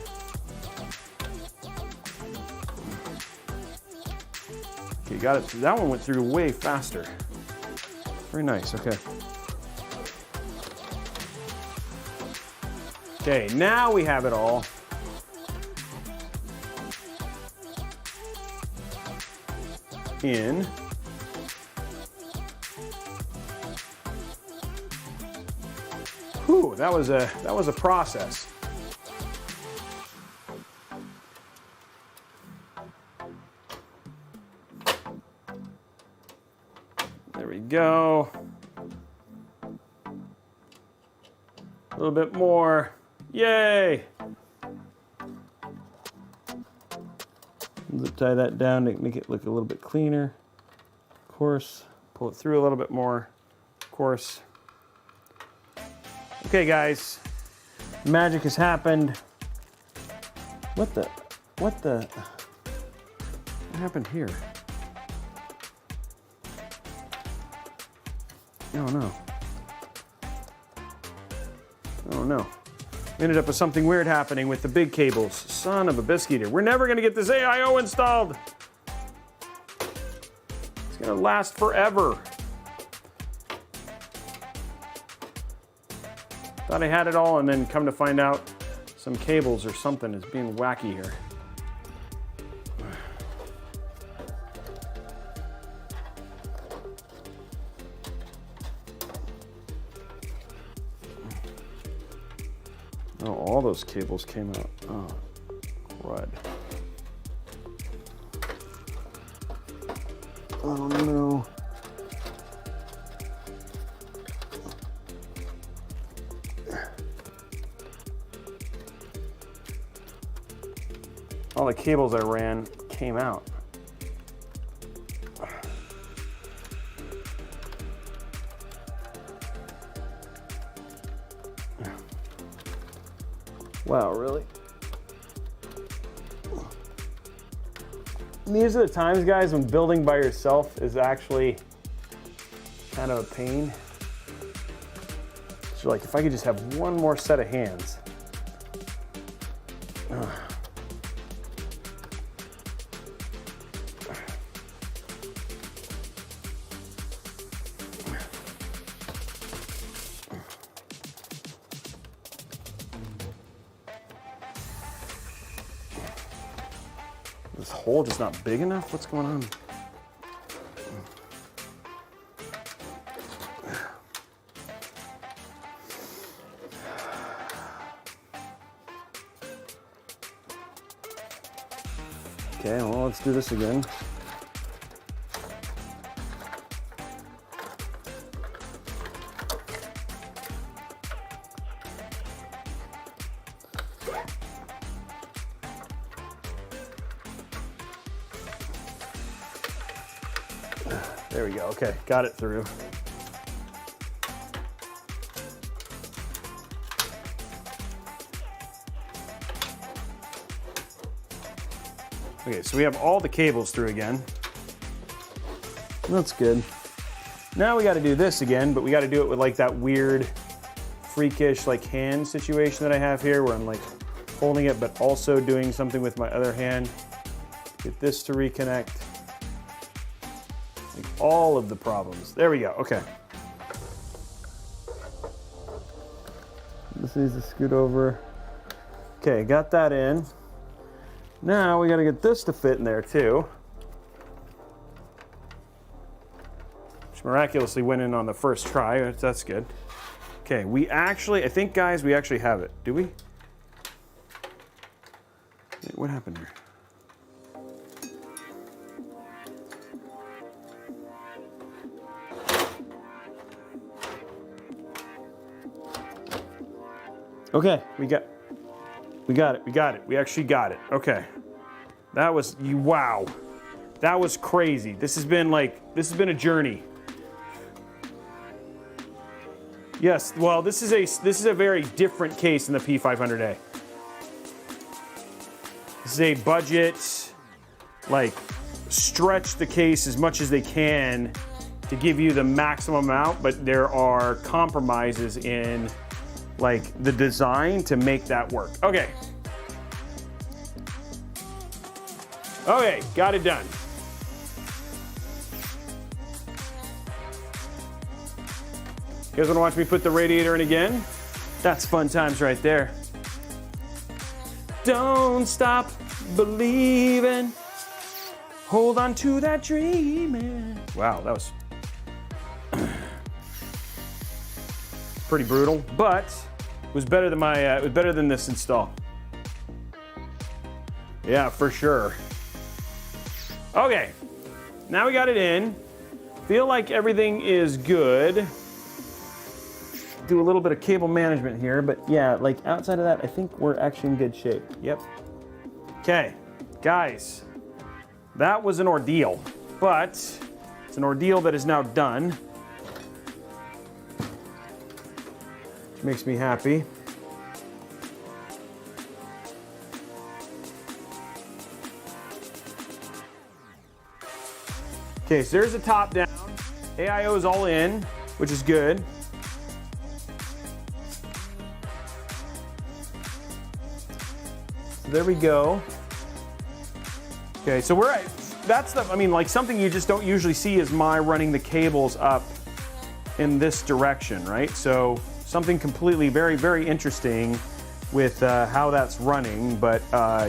Okay, got it. That one went through way faster. Very nice, okay. Okay, now we have it all. In. Whew, that was a process. There we go. A little bit more. Yay! Zip tie that down to make it look a little bit cleaner. Of course, pull it through a little bit more. Of course. Okay, guys, magic has happened. What happened here? Oh no. Oh no. Ended up with something weird happening with the big cables. Son of a biscuit. We're never gonna get this AIO installed. It's gonna last forever. Thought I had it all, and then come to find out some cables or something is being wacky here. Oh, all those cables came out. Oh, crud. Oh no. All the cables I ran came out. Wow, really? These are the times, guys, when building by yourself is actually kind of a pain. So like if I could just have one more set of hands. This hole just not big enough? What's going on? Okay, well, let's do this again. There we go. Okay, got it through. Okay, so we have all the cables through again. That's good. Now we got to do this again, but we got to do it with like that weird, freakish like hand situation that I have here, where I'm like holding it, but also doing something with my other hand. Get this to reconnect. Like all of the problems. There we go. Okay. This needs to scoot over. Okay, got that in. Now we got to get this to fit in there too. Which miraculously went in on the first try. That's good. Okay, we actually, I think guys, we actually have it. Do we? What happened here? Okay, we got it. We actually got it. Okay. That was, wow. That was crazy. This has been a journey. Yes, well, this is a very different case than the P500A. This is a budget, like, stretch the case as much as they can to give you the maximum amount, but there are compromises in like the design to make that work. Okay. Okay, got it done. You guys wanna watch me put the radiator in again? That's fun times right there. Don't stop believing. Hold on to that dreaming. Wow, that was pretty brutal, but it was better than it was better than this install. Yeah, for sure. Okay, now we got it in. Feel like everything is good. Do a little bit of cable management here, but yeah, like outside of that, I think we're actually in good shape. Yep. Okay, guys, that was an ordeal, but it's an ordeal that is now done. Which makes me happy. Okay, so there's the top down. AIO is all in, which is good. So there we go. Okay, so we're at, that's the, I mean, like something you just don't usually see is my running the cables up in this direction, right? So something completely very, very interesting with how that's running, but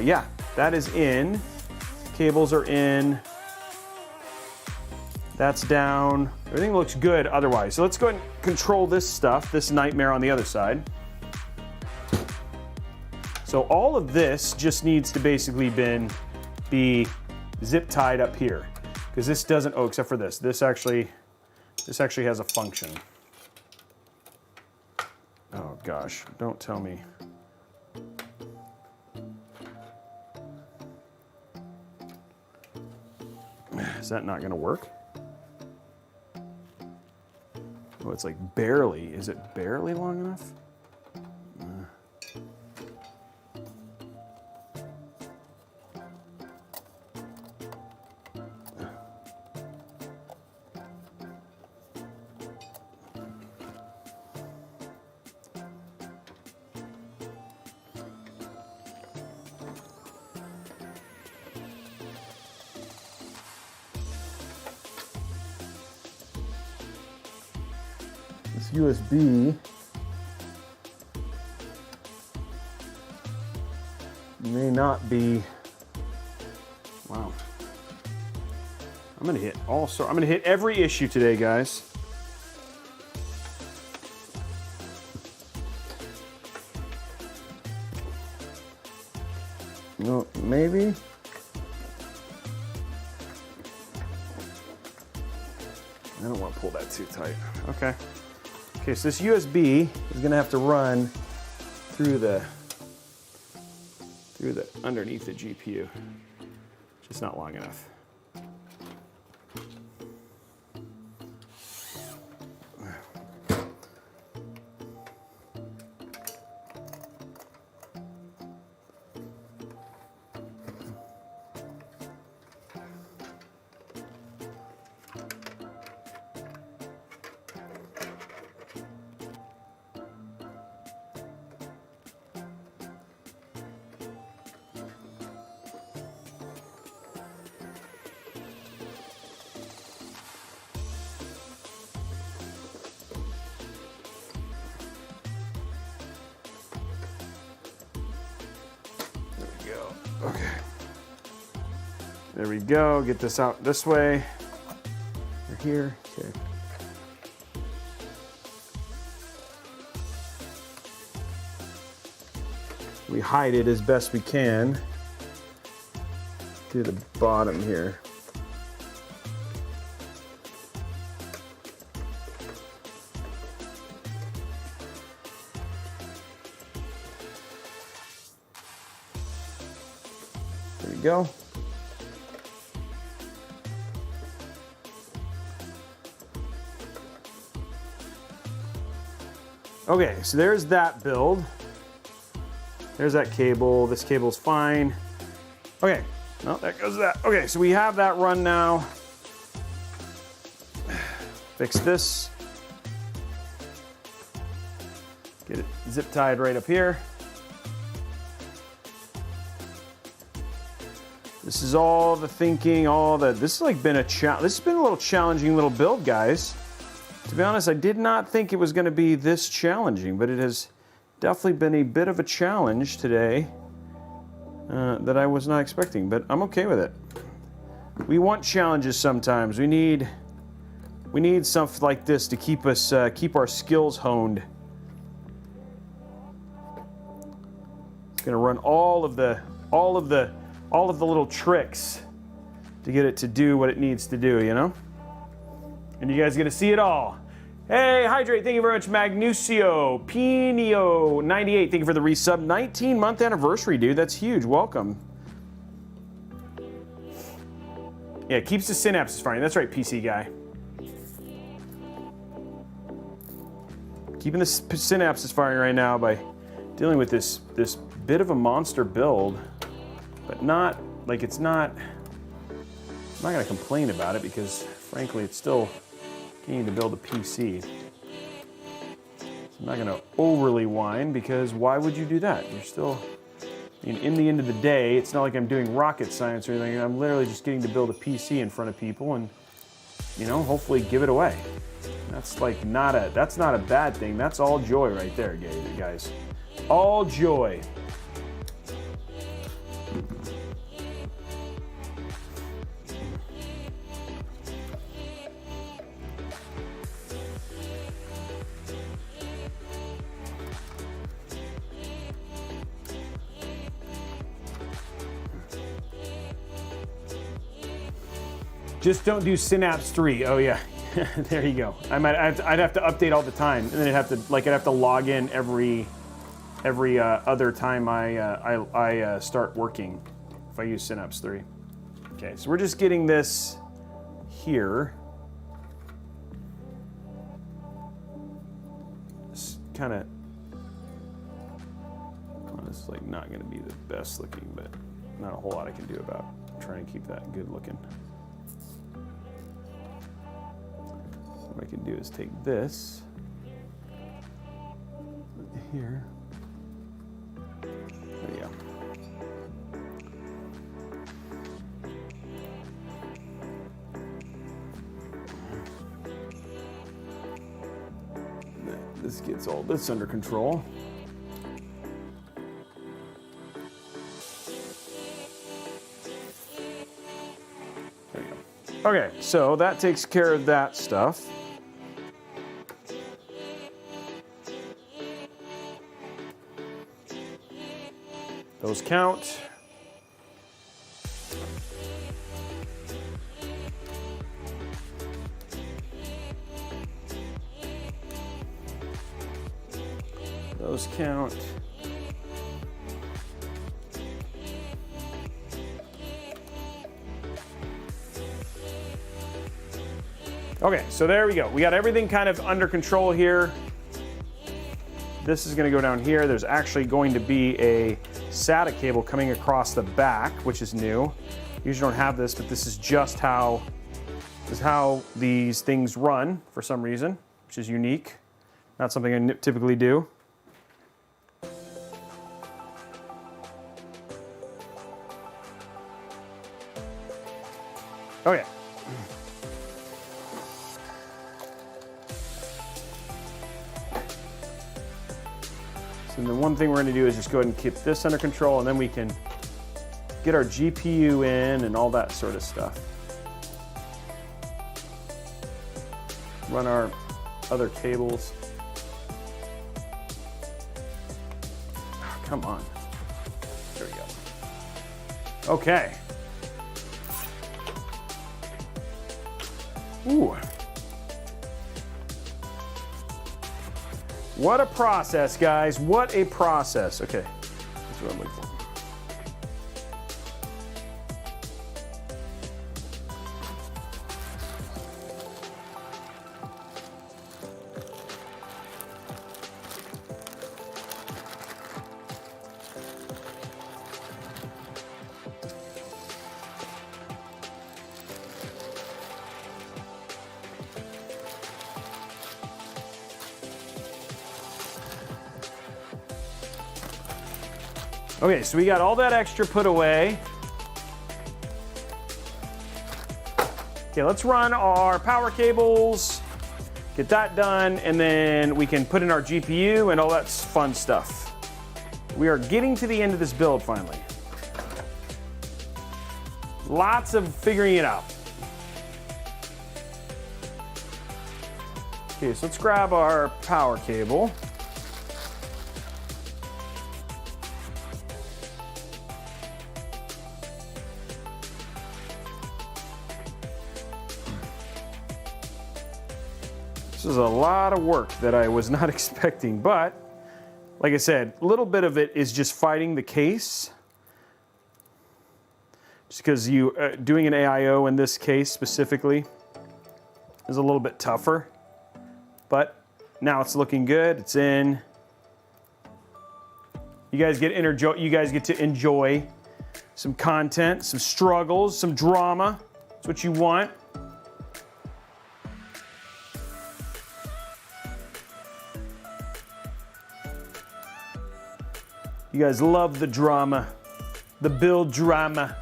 yeah, that is in. Cables are in. That's down. Everything looks good otherwise. So let's go ahead and control this stuff, this nightmare on the other side. So all of this just needs to basically be zip tied up here, because this doesn't, oh, except for this. This actually has a function. Oh gosh, don't tell me. Is that not gonna work? Oh, it's like barely. Is it barely long enough? This USB may not be. Wow. I'm gonna hit every issue today, guys. No, maybe. I don't want to pull that too tight. Okay. Okay, so this USB is gonna have to run through the underneath the GPU. Just not long enough. Okay. There we go. Get this out this way. We're here. Okay. We hide it as best we can through the bottom here. Go. Okay, so there's that build. There's that cable. This cable's fine. Okay, no, there goes that. Okay, so we have that run now. Fix this. Get it zip tied right up here. This is all the thinking, this has like been this has been a little challenging little build, guys. To be honest, I did not think it was going to be this challenging, but it has definitely been a bit of a challenge today that I was not expecting, but I'm okay with it. We want challenges sometimes. We need something like this to keep us, keep our skills honed. It's going to run all of the little tricks to get it to do what it needs to do, you know? And you guys are gonna see it all. Hey, Hydrate, thank you very much. Magnucio, Pinio, 98, thank you for the resub. 19-month anniversary, dude, that's huge, welcome. Yeah, it keeps the synapses firing, that's right, PC guy. Keeping the synapses firing right now by dealing with this bit of a monster build. But not, like I'm not gonna complain about it because frankly it's still getting to build a PC. So I'm not gonna overly whine because why would you do that? You're still, I mean, in the end of the day, it's not like I'm doing rocket science or anything. I'm literally just getting to build a PC in front of people and, you know, hopefully give it away. That's like that's not a bad thing. That's all joy right there, guys. All joy. Just don't do Synapse 3. Oh yeah, there you go. I'd have to update all the time, and then I'd have to log in every other time I start working if I use Synapse 3. Okay, so we're just getting this here. It's kind of, well, this is like not going to be the best looking, but not a whole lot I can do about trying to keep that good looking. What I can do is take this here. There you go. this gets all this under control. There you go. Okay, so that takes care of that stuff. Those count. Those count. Okay, so there we go. We got everything kind of under control here. This is going to go down here. There's actually going to be a SATA cable coming across the back, which is new. Usually don't have this, but this is just how these things run for some reason, which is unique. Not something I typically do. Oh yeah. So the one thing we're going to do is just go ahead and keep this under control, and then we can get our GPU in and all that sort of stuff. Run our other cables. Oh, come on. There we go. Okay. Ooh. What a process, guys. What a process. Okay, that's what I'm looking for. Okay, so we got all that extra put away. Okay, let's run our power cables, get that done, and then we can put in our GPU and all that fun stuff. We are getting to the end of this build finally. Lots of figuring it out. Okay, so let's grab our power cable. This is a lot of work that I was not expecting, but like I said, a little bit of it is just fighting the case. Just because doing an AIO in this case specifically is a little bit tougher, but now it's looking good. It's in. You guys get to enjoy some content, some struggles, some drama. That's what you want. You guys love the drama, the build drama.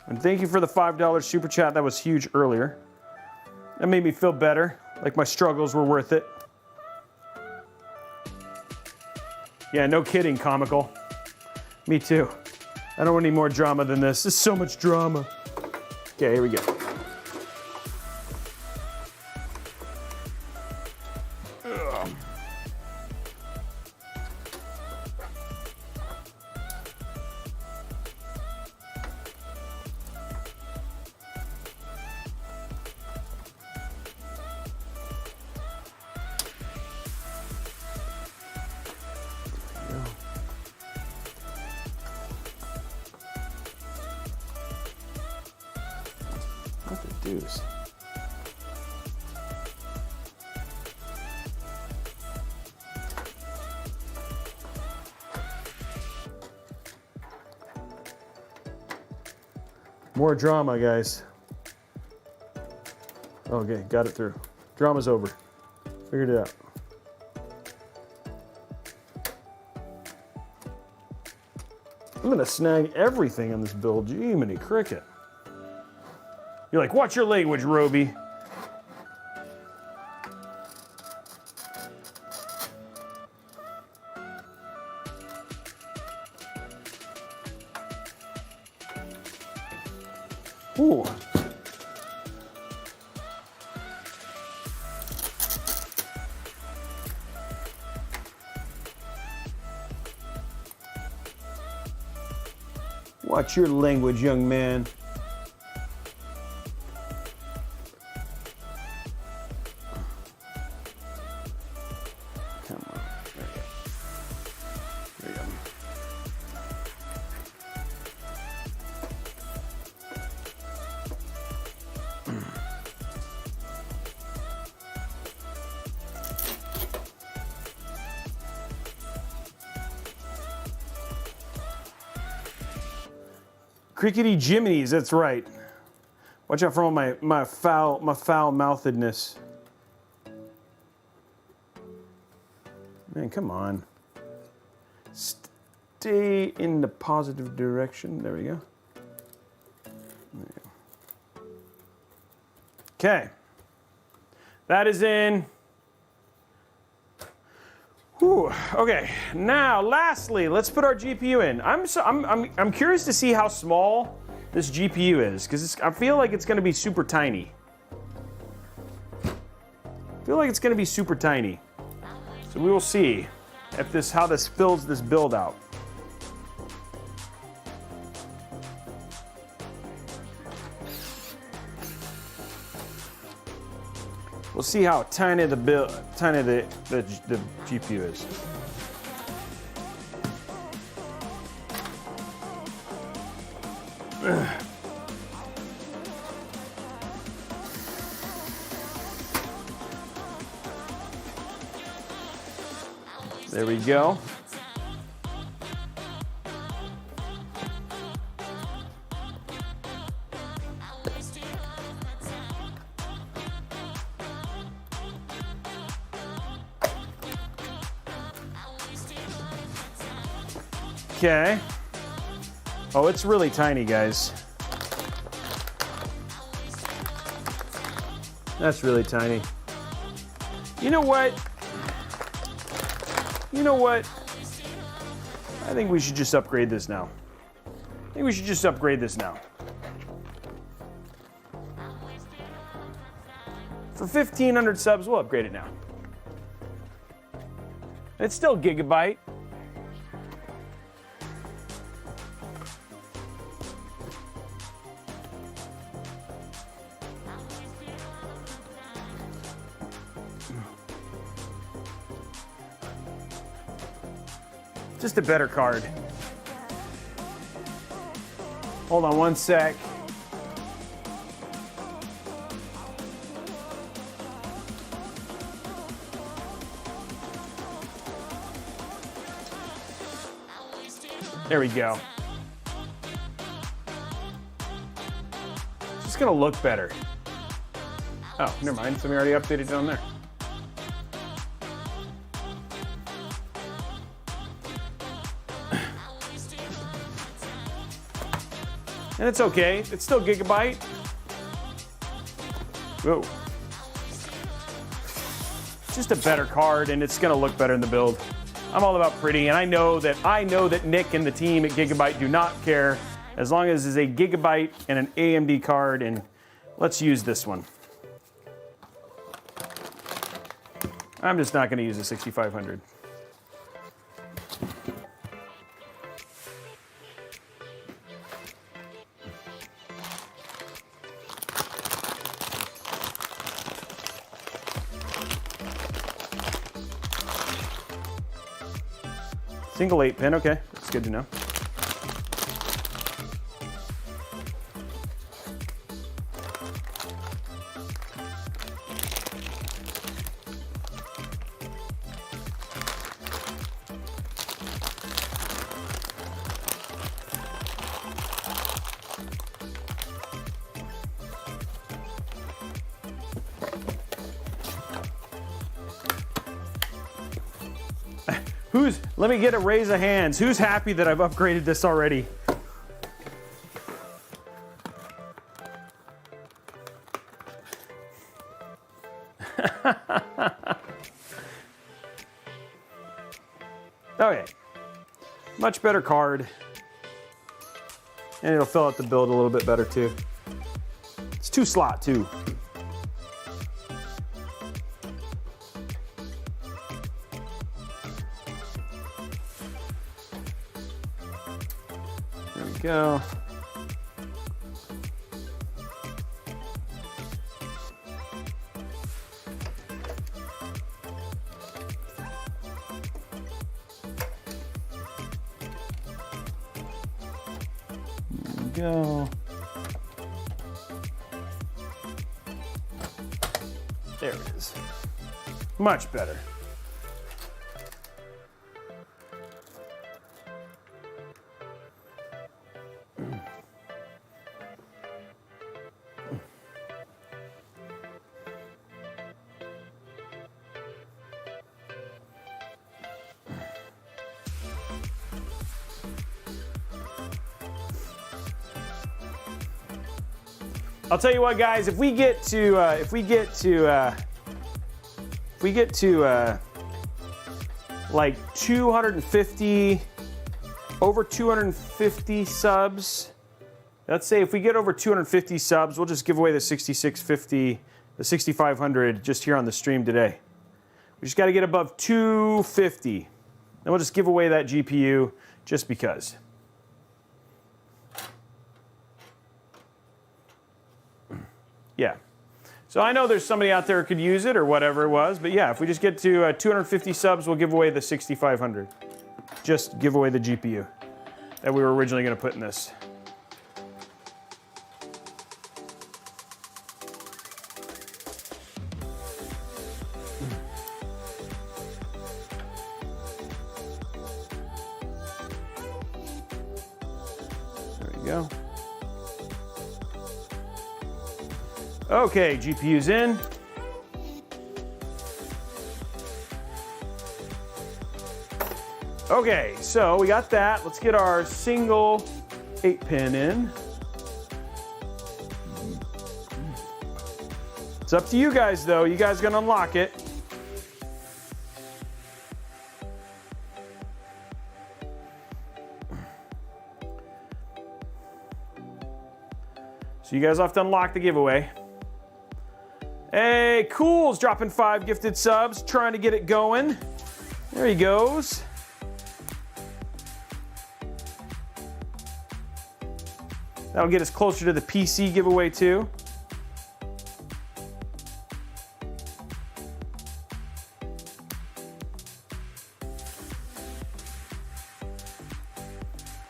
And thank you for the $5 super chat. That was huge earlier. That made me feel better, like my struggles were worth it. Yeah, no kidding, comical. Me too. I don't want any more drama than this. There's so much drama. Okay, here we go. Ugh. What the deuce? More drama, guys. Okay, got it through. Drama's over. Figured it out. I'm gonna snag everything on this build. Jiminy cricket. You're like, watch your language, Robey. Ooh. Watch your language, young man. Come on. There you go. There you go. Crickety Jimimies, that's right. Watch out for all my foul mouthedness. Man, come on. Stay in the positive direction. There we go. There we go. Okay. That is in. Whew. Okay, now lastly, let's put our GPU in. I'm curious to see how small this GPU is, because I feel like it's going to be super tiny. So we will see if how this fills this build out. We'll see how tiny the GPU is. There we go. Okay. Oh, it's really tiny, guys. That's really tiny. You know what? I think we should just upgrade this now. For 1,500 subs, we'll upgrade it now. It's still Gigabyte. Just a better card. Hold on one sec. There we go. It's just gonna look better. Oh, never mind. Somebody already updated it on there. And it's okay. It's still Gigabyte. Whoa. Just a better card, and it's gonna look better in the build. I'm all about pretty, and I know that Nick and the team at Gigabyte do not care as long as it's a Gigabyte and an AMD card, and let's use this one. I'm just not gonna use a 6500. Single 8-pin, okay, that's good to know. Let me get a raise of hands. Who's happy that I've upgraded this already? Okay. Much better card. And it'll fill out the build a little bit better too. It's 2-slot too. There we go. Go. There it is. Much better. I'll tell you what, guys. If we get to like 250, over 250 subs. Let's say if we get over 250 subs, we'll just give away the 6650, the 6500 just here on the stream today. We just got to get above 250, and we'll just give away that GPU just because. Yeah. So I know there's somebody out there who could use it or whatever it was, but yeah, if we just get to 250 subs, we'll give away the 6500. Just give away the GPU that we were originally going to put in this. There we go. Okay, GPU's in. Okay, so we got that. Let's get our single 8-pin in. It's up to you guys, though. You guys gonna unlock it. So you guys have to unlock the giveaway. Hey, Cool's dropping 5 gifted subs, trying to get it going. There he goes. That'll get us closer to the PC giveaway too.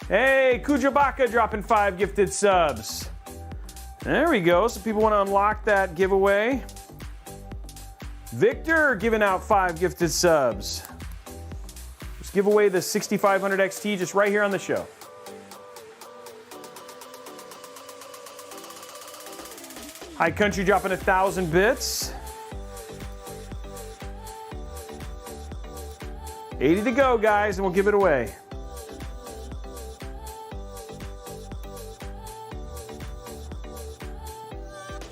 Hey, Kujabaka dropping 5 gifted subs. There we go. So people want to unlock that giveaway. Victor giving out 5 gifted subs. Just give away the 6500 XT just right here on the show. High Country dropping 1,000 bits. 80 to go, guys, and we'll give it away.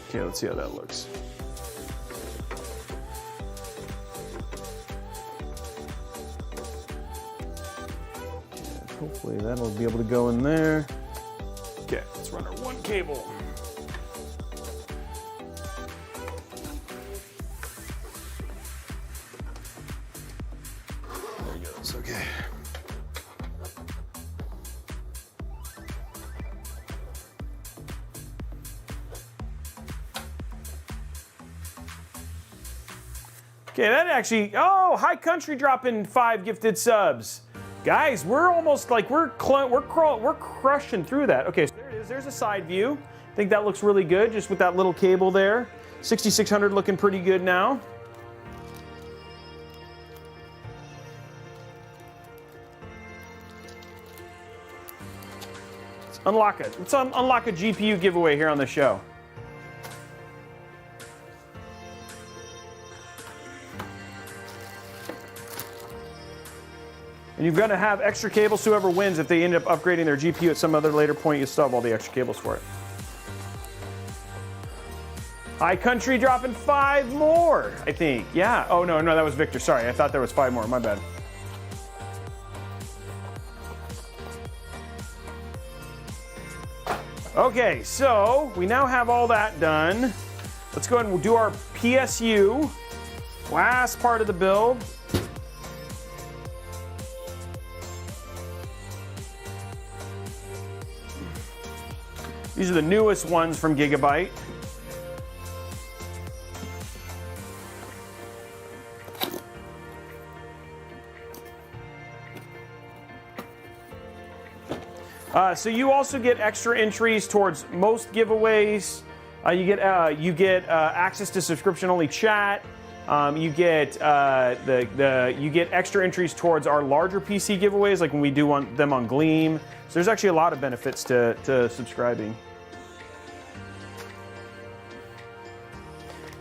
Okay, let's see how that looks. Yeah, hopefully that'll be able to go in there. Okay, let's run our one cable. There it goes, okay. Okay, that actually, oh, High Country dropping 5 gifted subs. Guys, we're almost like, we're crushing through that. Okay, so there it is, there's a side view. I think that looks really good, just with that little cable there. 6600 looking pretty good now. Let's unlock it. Let's unlock a GPU giveaway here on the show. And you're going to have extra cables to whoever wins. If they end up upgrading their GPU at some other later point, you still have all the extra cables for it. High Country dropping 5 more, I think. Yeah. Oh, no, that was Victor. Sorry, I thought there was 5 more. My bad. Okay, so we now have all that done. Let's go ahead and do our PSU. Last part of the build. These are the newest ones from Gigabyte. So you also get extra entries towards most giveaways. You get access to subscription-only chat. You get extra entries towards our larger PC giveaways, like when we do them on Gleam. So there's actually a lot of benefits to subscribing.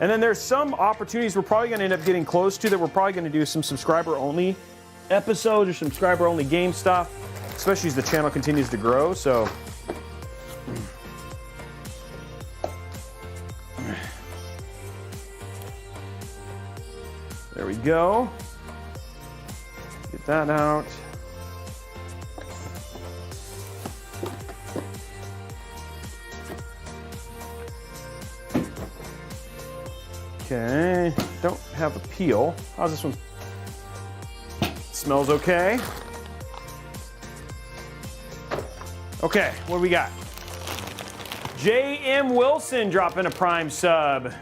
And then there's some opportunities we're probably going to end up getting close to that we're probably going to do some subscriber-only episodes or subscriber-only game stuff, especially as the channel continues to grow. So there we go. Get that out. Okay, don't have a peel. How's this one? Smells okay. Okay, what do we got? J.M. Wilson dropping a Prime sub.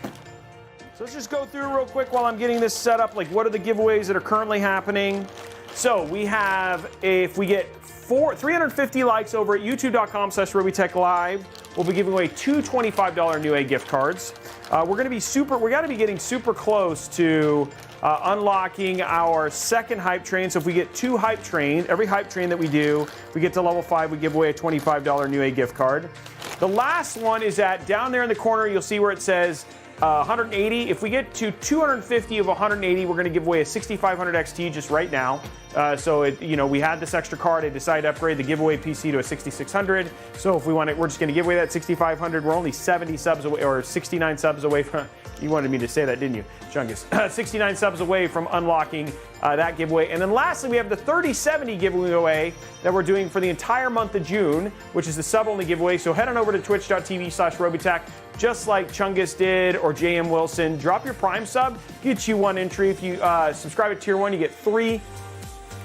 So let's just go through real quick while I'm getting this set up. Like, what are the giveaways that are currently happening? So we have, if we get 350 likes over at youtube.com/Robeytech Live, we'll be giving away 2 $25 Newegg gift cards. We got to be getting super close to unlocking our second hype train. So if we get 2 hype trains, every hype train that we do, we get to level 5, we give away a $25 Newegg gift card. The last one is down there in the corner, you'll see where it says 180. If we get to 250 of 180, we're going to give away a 6500 XT just right now. We had this extra card. I decided to upgrade the giveaway PC to a 6600. So if we want it, we're just going to give away that 6500. We're only 70 subs away, or 69 subs away from. You wanted me to say that, didn't you, Chungus? 69 subs away from unlocking that giveaway. And then lastly, we have the 3070 giveaway that we're doing for the entire month of June, which is the sub-only giveaway. So head on over to twitch.tv/Robeytech, just like Chungus did or JM Wilson. Drop your Prime sub, get you 1 entry. If you subscribe at Tier 1, you get 3.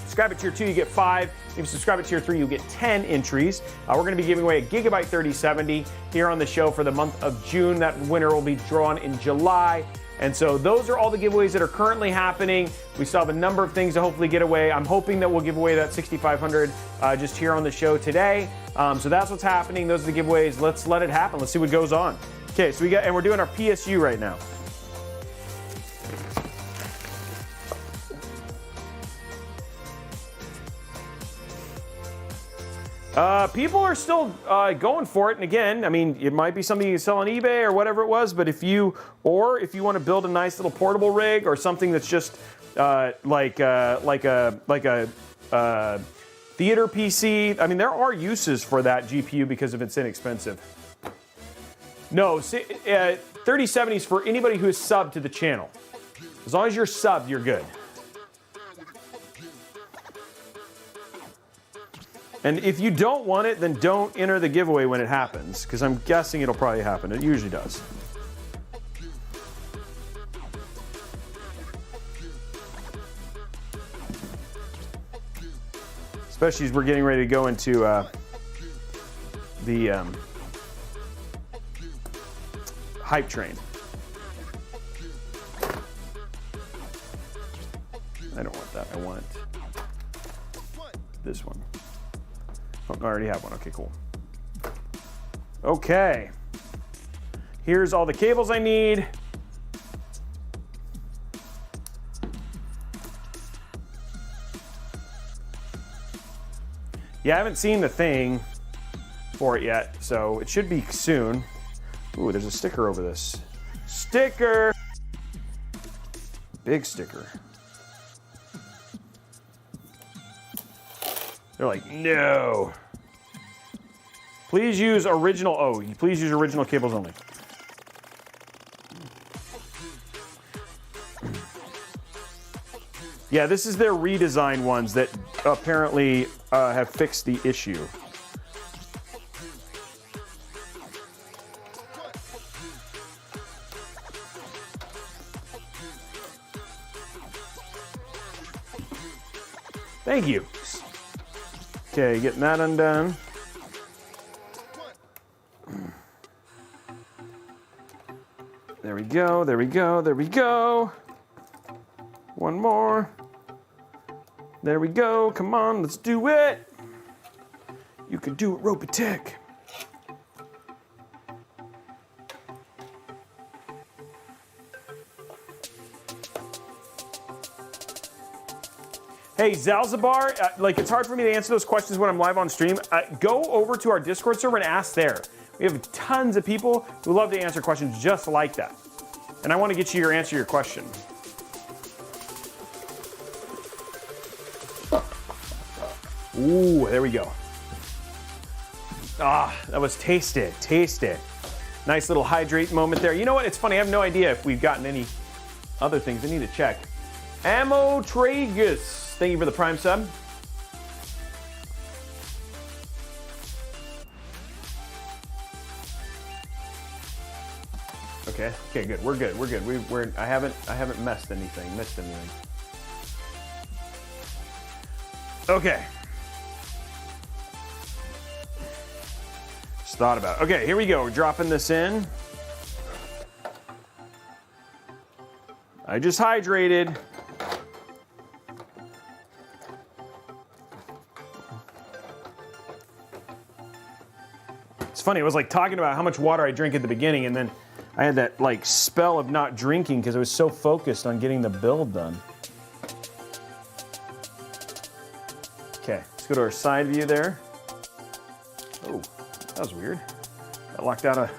Subscribe at Tier 2, you get 5. If you subscribe at Tier 3, you'll get 10 entries. We're going to be giving away a Gigabyte 3070 here on the show for the month of June. That winner will be drawn in July. And so those are all the giveaways that are currently happening. We still have a number of things to hopefully get away. I'm hoping that we'll give away that 6500 just here on the show today. So that's what's happening. Those are the giveaways. Let's let it happen. Let's see what goes on. Okay, so we're doing our PSU right now. People are still going for it, and again, I mean, it might be something you can sell on eBay or whatever it was. But if you want to build a nice little portable rig or something that's just like a theater PC, I mean, there are uses for that GPU because of it's inexpensive. No, 3070 is for anybody who is subbed to the channel. As long as you're subbed, you're good. And if you don't want it, then don't enter the giveaway when it happens, because I'm guessing it'll probably happen. It usually does. Especially as we're getting ready to go into the hype train. I don't want that. I want this one. Oh, I already have one. Okay, cool. Okay. Here's all the cables I need. Yeah, I haven't seen the thing for it yet, so it should be soon. Ooh, there's a sticker over this. Sticker! Big sticker. They're like, no. Please use original, please use original cables only. Yeah, this is their redesigned ones that apparently have fixed the issue. Thank you. Okay, getting that undone. There we go, there we go, there we go. One more. There we go, come on, let's do it. You can do it, Robeytech. Hey, Zalzabar, like it's hard for me to answer those questions when I'm live on stream. Go over to our Discord server and ask there. We have tons of people who love to answer questions just like that. And I want to get you your answer to your question. Ooh, there we go. Ah, that was tasty, tasty. Nice little hydrate moment there. You know what? It's funny. I have no idea if we've gotten any other things. I need to check. Ammo Tragus. Thank you for the Prime sub. Okay, good. We're good. We're good. I haven't missed anything. Okay. Just thought about it. Okay, here we go. We're dropping this in. I just hydrated. It's funny, it was like talking about how much water I drink at the beginning, and then I had that like spell of not drinking because I was so focused on getting the build done. Okay, let's go to our side view there. Oh, that was weird. Got locked out of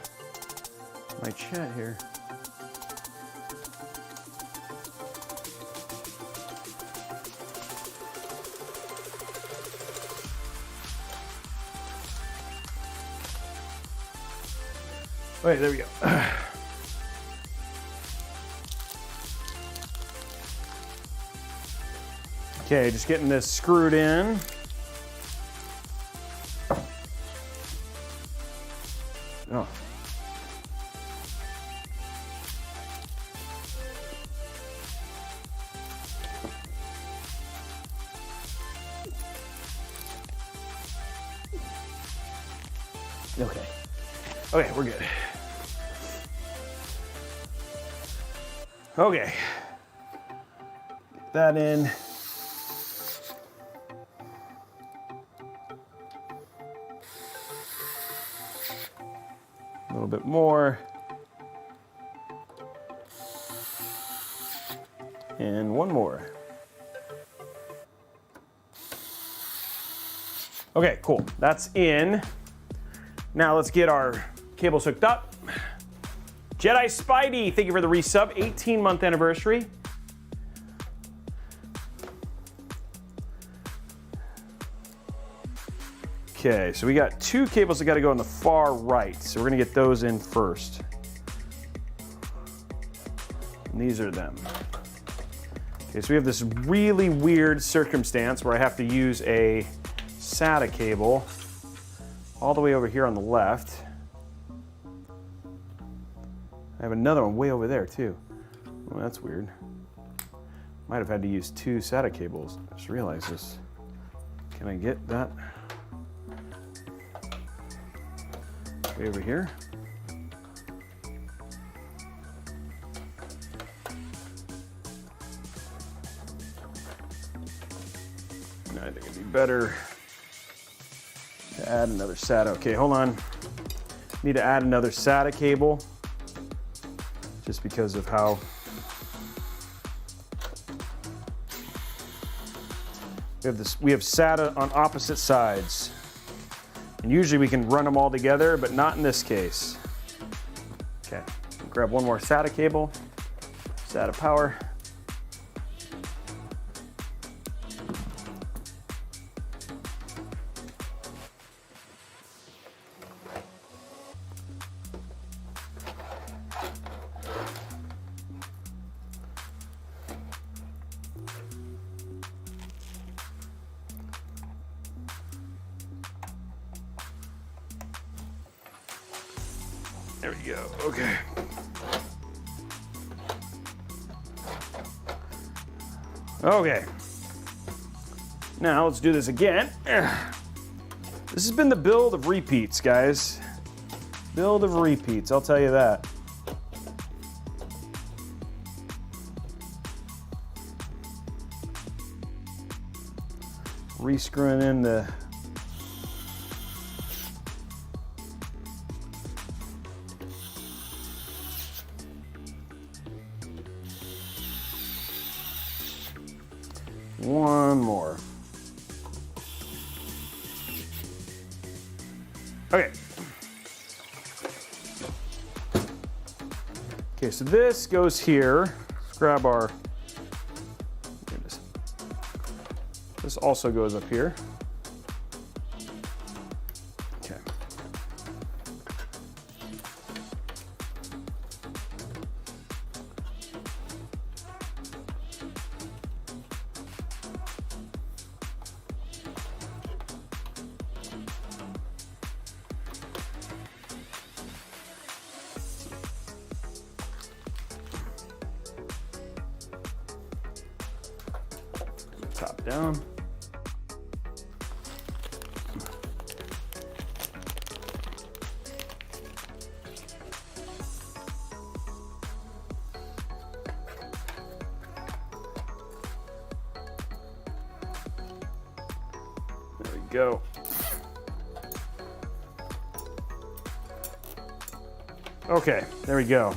my chat here. Wait, there we go. Okay, just getting this screwed in. Oh. Okay. Okay, we're good. Okay. Get that in. A little bit more. And one more. Okay, cool. That's in. Now let's get our cables hooked up. Jedi Spidey, thank you for the resub. 18-month anniversary. Okay, so we got two cables that got to go on the far right. So we're going to get those in first. And these are them. Okay, so we have this really weird circumstance where I have to use a SATA cable all the way over here on the left. I have another one way over there too. Well, that's weird. Might have had to use two SATA cables. I just realized this. Can I get that way over here? I think it'd be better to add another SATA. Okay, hold on. Need to add another SATA cable just because of how we have SATA on opposite sides. And usually we can run them all together, but not in this case. Okay, grab one more SATA cable, SATA power. There we go, okay. Okay. Now let's do this again. This has been the build of repeats, guys. Build of repeats, I'll tell you that. Rescrewing in the one more. Okay. Okay, so this goes here. Let's grab our. This also goes up here. Okay. Top down. There we go. Okay, there we go.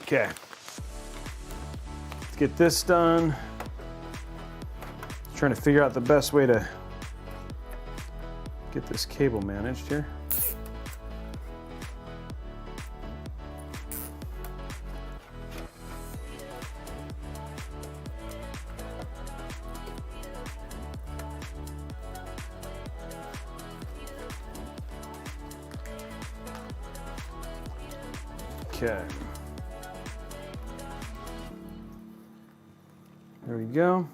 Okay, let's get this done. Trying to figure out the best way to get this cable managed here. Okay. There we go.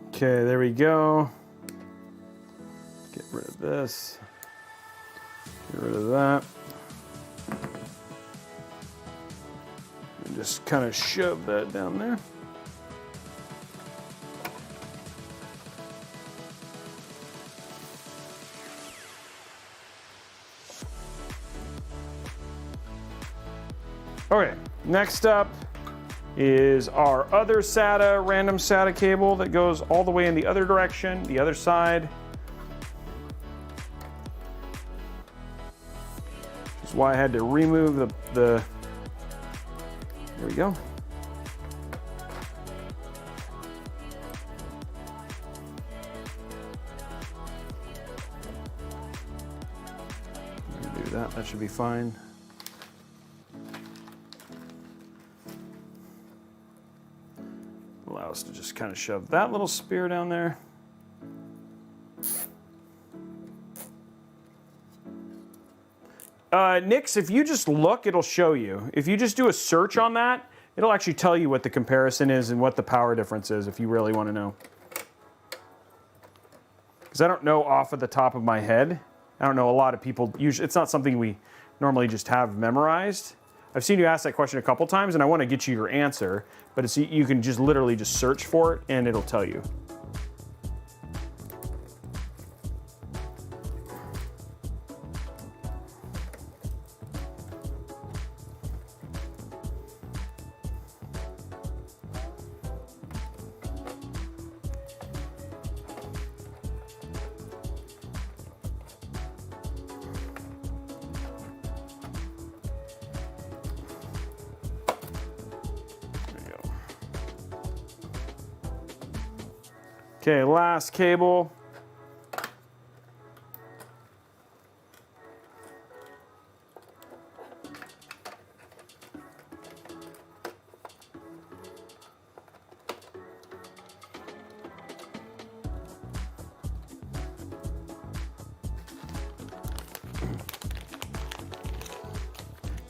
Okay, there we go. Get rid of this. Get rid of that. And just kind of shove that down there. Okay, next up is our other SATA, random SATA cable that goes all the way in the other direction, the other side. Which is why I had to remove the there we go. Do that, that should be fine. Allow us to just kind of shove that little spear down there. Nix, if you just look, it'll show you. If you just do a search on that, it'll actually tell you what the comparison is and what the power difference is if you really want to know. Because I don't know off of the top of my head. I don't know, a lot of people, usually, it's not something we normally just have memorized. I've seen you ask that question a couple times and I want to get you your answer, but it's, you can just literally just search for it and it'll tell you. Okay, last cable.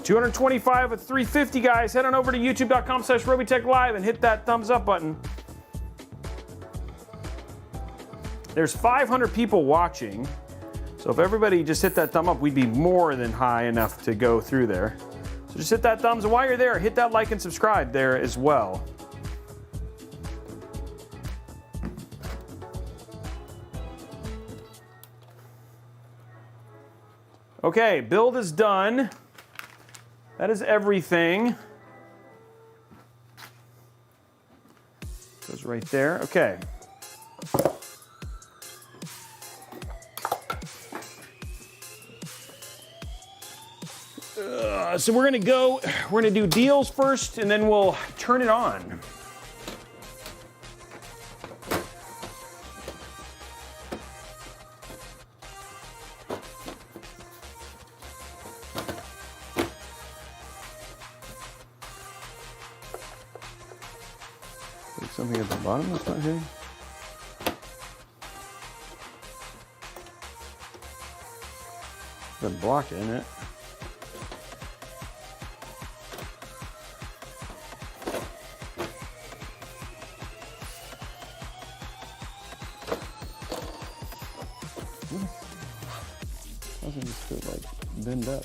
$225 with $350, guys. Head on over to youtube.com/RobeyTechLive and hit that thumbs up button. There's 500 people watching, so if everybody just hit that thumb up, we'd be more than high enough to go through there. So just hit that thumbs, and while you're there, hit that like and subscribe there as well. Okay, build is done. That is everything. Goes right there. Okay. So we're gonna do deals first, and then we'll turn it on. Something at the bottom that's not hitting? Been blocking it. Doesn't just like bend up.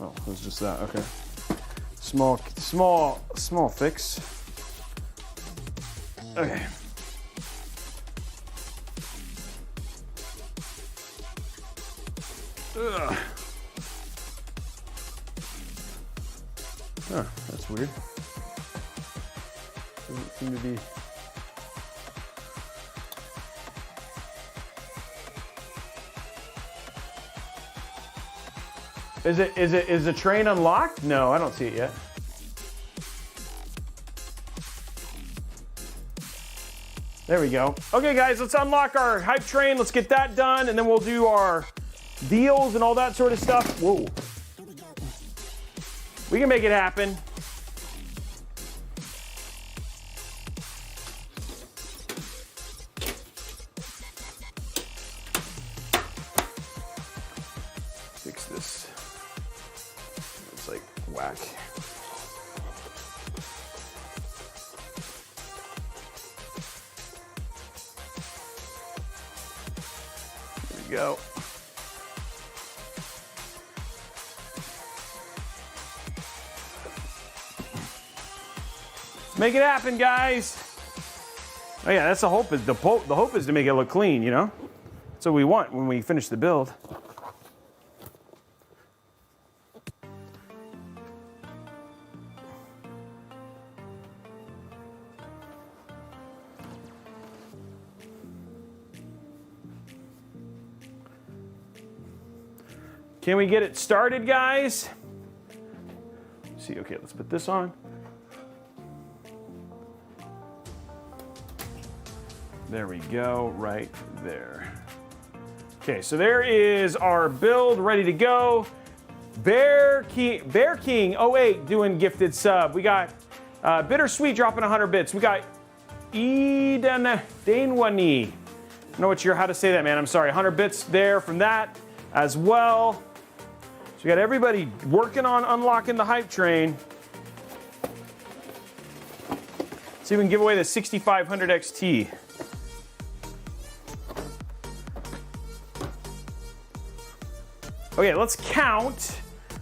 Oh, it was just that. Okay. Small fix. Okay. Ugh. Oh, that's weird. Doesn't seem to be. Is the train unlocked? No, I don't see it yet. There we go. Okay, guys, let's unlock our hype train. Let's get that done, and then we'll do our deals and all that sort of stuff. Whoa. We can make it happen. Fix this. It's like whack. Go. Let's make it happen, guys. Oh yeah, that's the hope. The hope is to make it look clean, you know? That's what we want when we finish the build. Can we get it started, guys? Let's see, okay, let's put this on. There we go, right there. Okay, so there is our build ready to go. Bear King 08 doing gifted sub. We got Bittersweet dropping 100 bits. We got Eden Danwani. I don't know how to say that, man. I'm sorry. 100 bits there from that as well. So we got everybody working on unlocking the hype train. See if we can give away the 6500 XT. Okay, let's count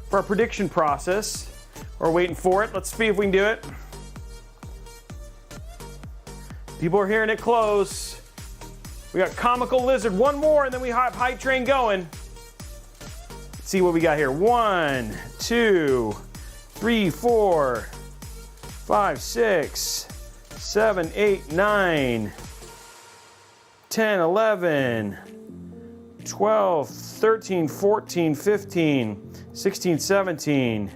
for our prediction process. We're waiting for it. Let's see if we can do it. People are hearing it close. We got Comical Lizard, one more, and then we have hype train going. Let's see what we got here. 1, 2, 3, 4, 5, 6, 7, 8, 9, 10, 11, 12, 13, 14, 15, 16, 17,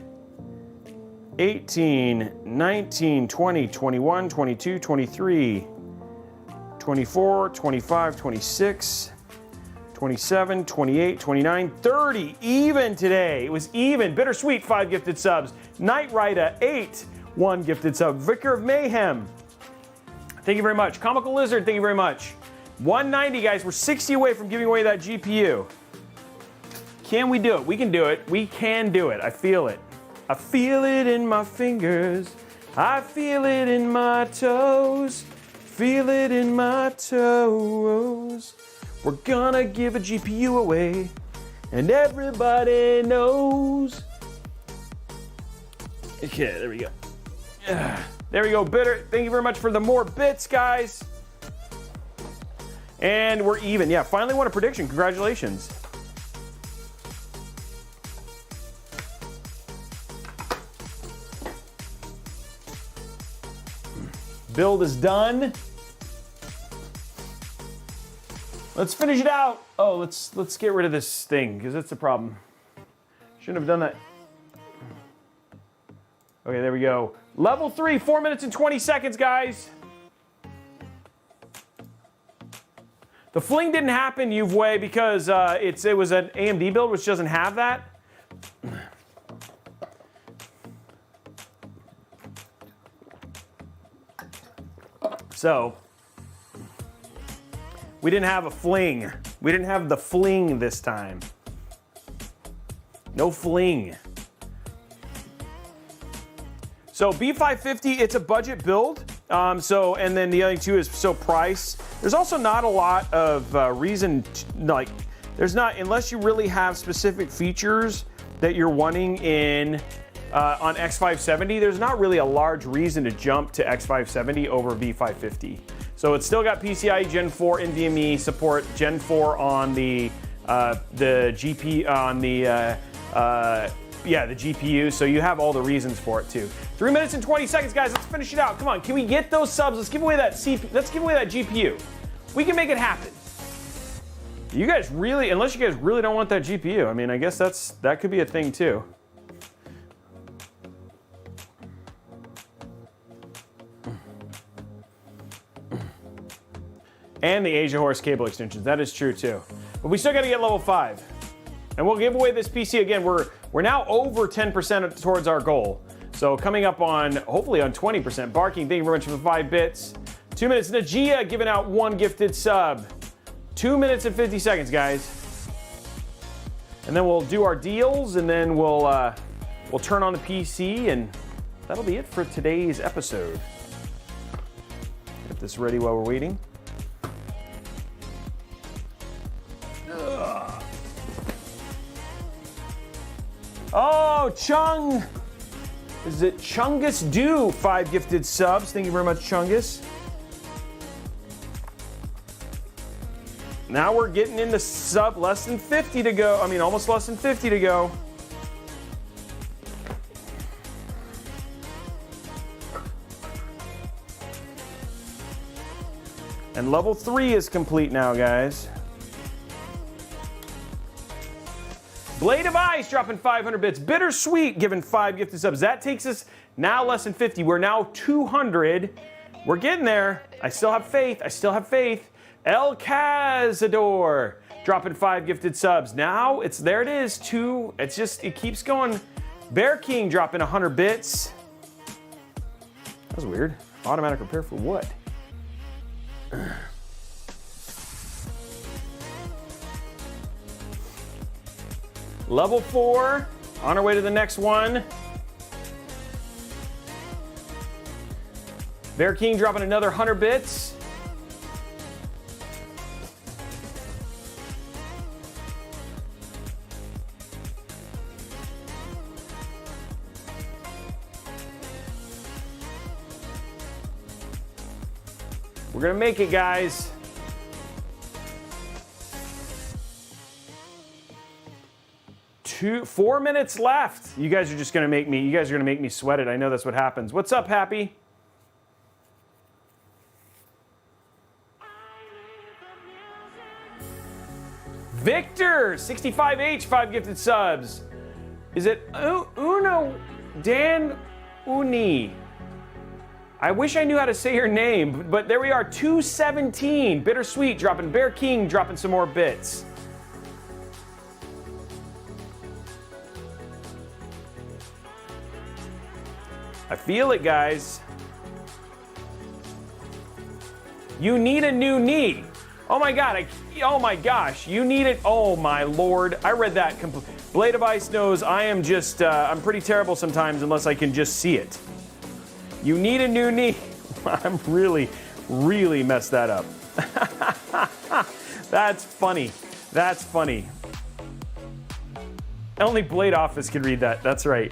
18, 19, 20, 21, 22, 23, 24, 25, 26, 27, 28, 29, 30. Even today. It was even. Bittersweet, 5 gifted subs. Knight Rider, 8, 1 gifted sub. Vicar of Mayhem, thank you very much. Comical Lizard, thank you very much. 190, guys. We're 60 away from giving away that GPU. Can we do it? We can do it. We can do it. I feel it. I feel it in my fingers. I feel it in my toes. Feel it in my toes. We're gonna give a GPU away, and everybody knows. Okay, there we go. There we go, Bitter. Thank you very much for the more bits, guys. And we're even. Yeah, finally won a prediction. Congratulations. Build is done. Let's finish it out. Oh, let's get rid of this thing, because that's the problem. Shouldn't have done that. Okay, there we go. Level 3, 4 minutes and 20 seconds, guys. The fling didn't happen, Uway, because it was an AMD build, which doesn't have that. So, we didn't have a fling. We didn't have the fling this time. No fling. So B550, it's a budget build. And then the other two is price. There's also not a lot of reason, there's not, unless you really have specific features that you're wanting in on X570, there's not really a large reason to jump to X570 over V550. So it's still got PCIe Gen 4 NVMe support, Gen 4 on the GP on the GPU. So you have all the reasons for it too. 3 minutes and 20 seconds, guys. Let's finish it out. Come on, can we get those subs? Let's give away that Let's give away that GPU. We can make it happen. You guys really, unless you guys really don't want that GPU, I mean, I guess that could be a thing too. And the AORUS cable extensions. That is true too. But we still got to get level 5. And we'll give away this PC again. We're now over 10% towards our goal. So coming up on, hopefully on 20%. Barking, thank you very much for the 5 bits. 2 minutes. Najia giving out 1 gifted sub. 2 minutes and 50 seconds, guys. And then we'll do our deals, and then we'll turn on the PC, and that'll be it for today's episode. Get this ready while we're waiting. Oh, Chung! Is it Chungus Do? 5 gifted subs. Thank you very much, Chungus. Now we're getting into sub less than 50 to go. I mean, almost less than 50 to go. And level 3 is complete now, guys. Blade of Ice dropping 500 bits. Bittersweet giving 5 gifted subs. That takes us now less than 50. We're now 200. We're getting there. I still have faith. I still have faith. El Cazador dropping 5 gifted subs. Now there it is. 2. It keeps going. Bear King dropping 100 bits. That was weird. Automatic repair for what? Level 4, on our way to the next one. Bear King dropping another 100 bits. We're gonna make it, guys. 4 minutes left. You guys are just gonna make me sweat it. I know that's what happens. What's up, Happy? Victor, 65H, 5 gifted subs. Is it Uno Dan Uni. I wish I knew how to say your name, but there we are, 217. Bittersweet dropping, Bear King dropping some more bits. I feel it, guys. You need a new knee. Oh my God, oh my gosh, you need it. Oh my Lord, I read that. Blade of Ice knows I am just, I'm pretty terrible sometimes unless I can just see it. You need a new knee. I'm really messed that up. That's funny. That's funny. Only Blade Office can read that, that's right.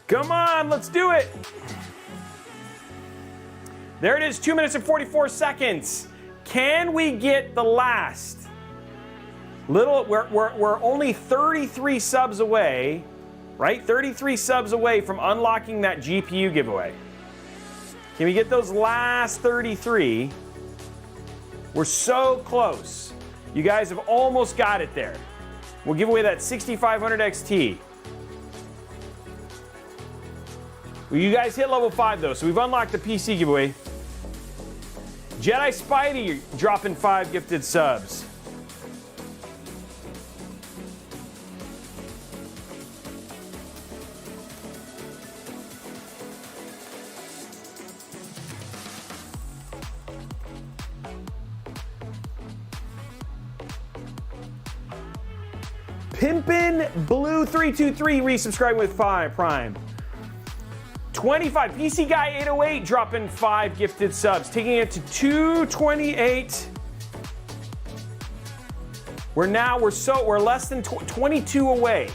Come on, let's do it. There it is, 2 minutes and 44 seconds. Can we get the last? We're only 33 subs away, right? 33 subs away from unlocking that GPU giveaway. Can we get those last 33? We're so close. You guys have almost got it there. We'll give away that 6500 XT. Well, you guys hit level 5 though, so we've unlocked the PC giveaway. Jedi Spidey dropping 5 gifted subs. Pimpin' Blue 323 resubscribing with 5 Prime. 25, PC Guy 808 dropping 5 gifted subs, taking it to 228. We're less than 22 away.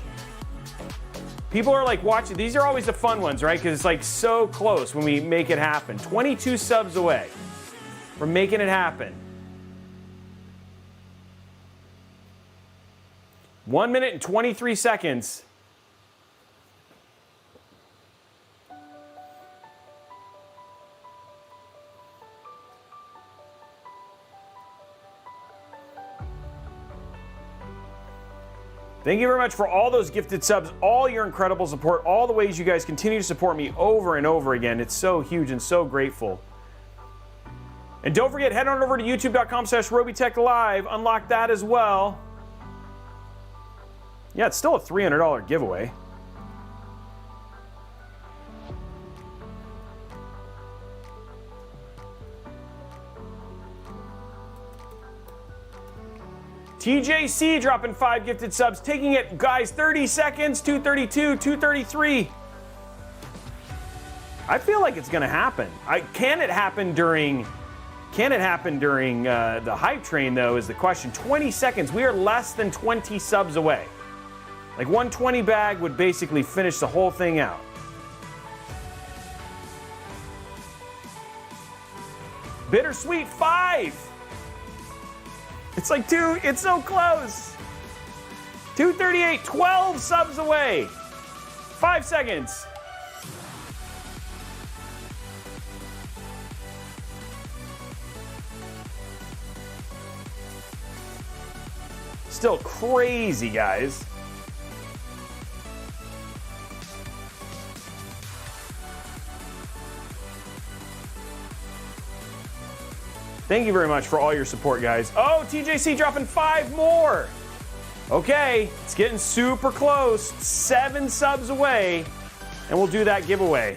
People are like watching, these are always the fun ones, right? Because it's like so close when we make it happen. 22 subs away. We're making it happen. 1 minute and 23 seconds. Thank you very much for all those gifted subs, all your incredible support, all the ways you guys continue to support me over and over again. It's so huge and so grateful. And don't forget, head on over to youtube.com/Robeytech Live. Unlock that as well. Yeah, it's still a $300 giveaway. TJC dropping 5 gifted subs, taking it, guys, 30 seconds, 232, 233. I feel like it's gonna happen. Can it happen during the hype train though is the question. 20 seconds, we are less than 20 subs away. Like 120 bag would basically finish the whole thing out. Bittersweet 5. It's like it's so close. 238, 12 subs away. 5 seconds. Still crazy, guys. Thank you very much for all your support, guys. Oh, TJC dropping 5 more. Okay, it's getting super close. 7 subs away, and we'll do that giveaway.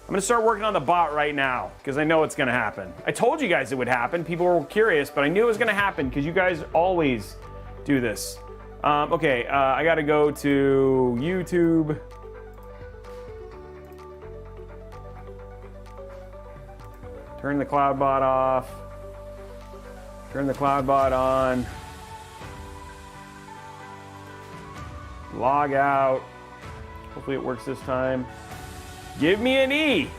I'm gonna start working on the bot right now, because I know it's gonna happen. I told you guys it would happen. People were curious, but I knew it was gonna happen, because you guys always do this. Okay, I gotta go to YouTube. Turn the CloudBot off. Turn the CloudBot on. Log out. Hopefully it works this time. Give me an E.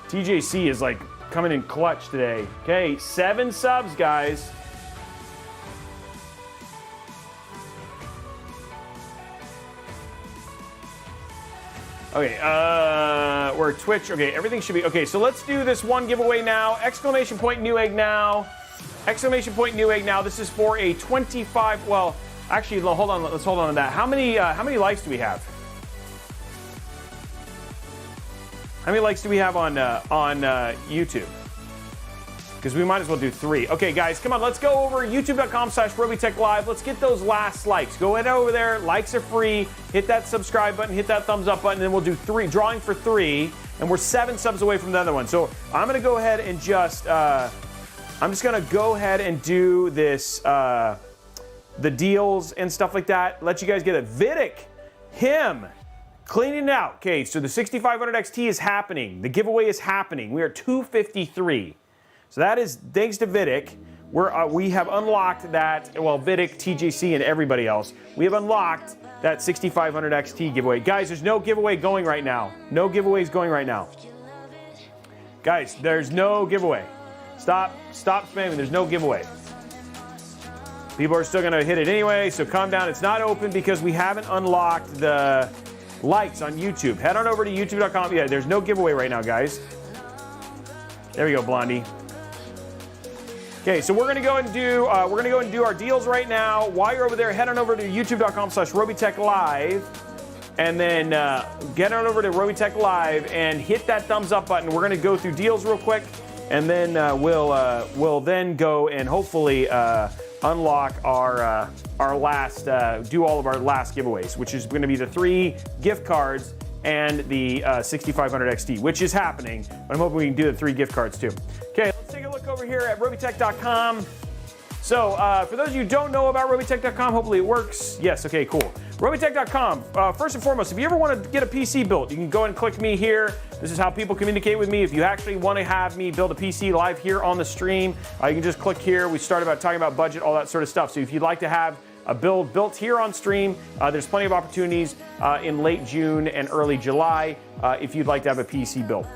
TJC is like coming in clutch today. Okay, 7 subs, guys. Okay, we're Twitch. Okay, everything should be okay. So let's do this one giveaway now. Exclamation point Newegg now. Exclamation point Newegg now. This is for a 25. Well, actually, hold on. Let's hold on to that. How many likes do we have? How many likes do we have on YouTube? Because we might as well do 3. Okay, guys, come on. Let's go over youtube.com/Robeytech Live. Let's get those last likes. Go ahead over there. Likes are free. Hit that subscribe button. Hit that thumbs up button. And then we'll do 3. Drawing for 3. And we're 7 subs away from the other one. So I'm going to go ahead and just... I'm just going to go ahead and do this, the deals and stuff like that. Let you guys get it. Vidic, him, cleaning it out. Okay, so the 6500 XT is happening. The giveaway is happening. We are 253. So that is thanks to Vidic. We have unlocked that, well, Vidic, TJC, and everybody else. We have unlocked that 6500 XT giveaway. Guys, there's no giveaway going right now. No giveaways going right now. Guys, there's no giveaway. Stop spamming. There's no giveaway. People are still going to hit it anyway, so calm down. It's not open because we haven't unlocked the likes on YouTube. Head on over to youtube.com. Yeah, there's no giveaway right now, guys. There we go, Blondie. Okay, so we're going to go and do our deals right now. While you're over there, head on over to youtube.com/Robeytech Live, and then get on over to Robeytech Live and hit that thumbs up button. We're going to go through deals real quick, and then we'll then go and hopefully unlock our last, do all of our last giveaways, which is going to be the 3 gift cards and the 6500 XT, which is happening. But I'm hoping we can do the 3 gift cards too. Okay, let's take a look over here at Robeytech.com. So for those of you who don't know about Robeytech.com, hopefully it works. Yes, okay, cool. Robeytech.com, first and foremost, if you ever want to get a PC built, you can go and click me here. This is how people communicate with me. If you actually want to have me build a PC live here on the stream, you can just click here. We started about talking about budget, all that sort of stuff. So if you'd like to have a build built here on stream, there's plenty of opportunities in late June and early July if you'd like to have a PC built.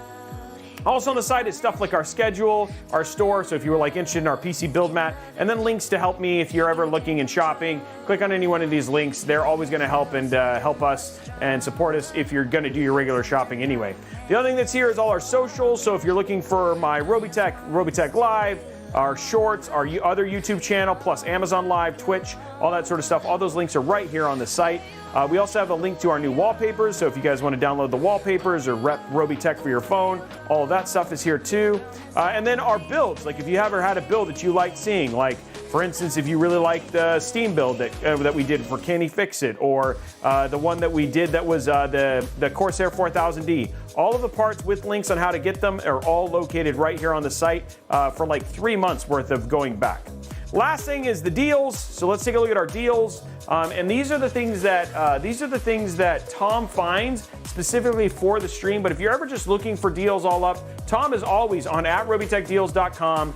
Also on the site is stuff like our schedule, our store, so if you were like interested in our PC build mat, and then links to help me if you're ever looking and shopping. Click on any one of these links. They're always going to help and help us and support us if you're going to do your regular shopping anyway. The other thing that's here is all our socials, so if you're looking for my Robeytech Live, our shorts, our other YouTube channel, plus Amazon Live, Twitch, all that sort of stuff. All those links are right here on the site. We also have a link to our new wallpapers, so if you guys want to download the wallpapers or rep Robeytech for your phone, all of that stuff is here too. And then our builds, like if you ever had a build that you liked seeing, like for instance, if you really liked the Steam build that we did for Can He Fix It, or the one that we did that was the Corsair 4000D, all of the parts with links on how to get them are all located right here on the site for like 3 months worth of going back. Last thing is the deals. So let's take a look at our deals. And these are the things that Tom finds specifically for the stream. But if you're ever just looking for deals all up, Tom is always on @RobeytechDeals.com.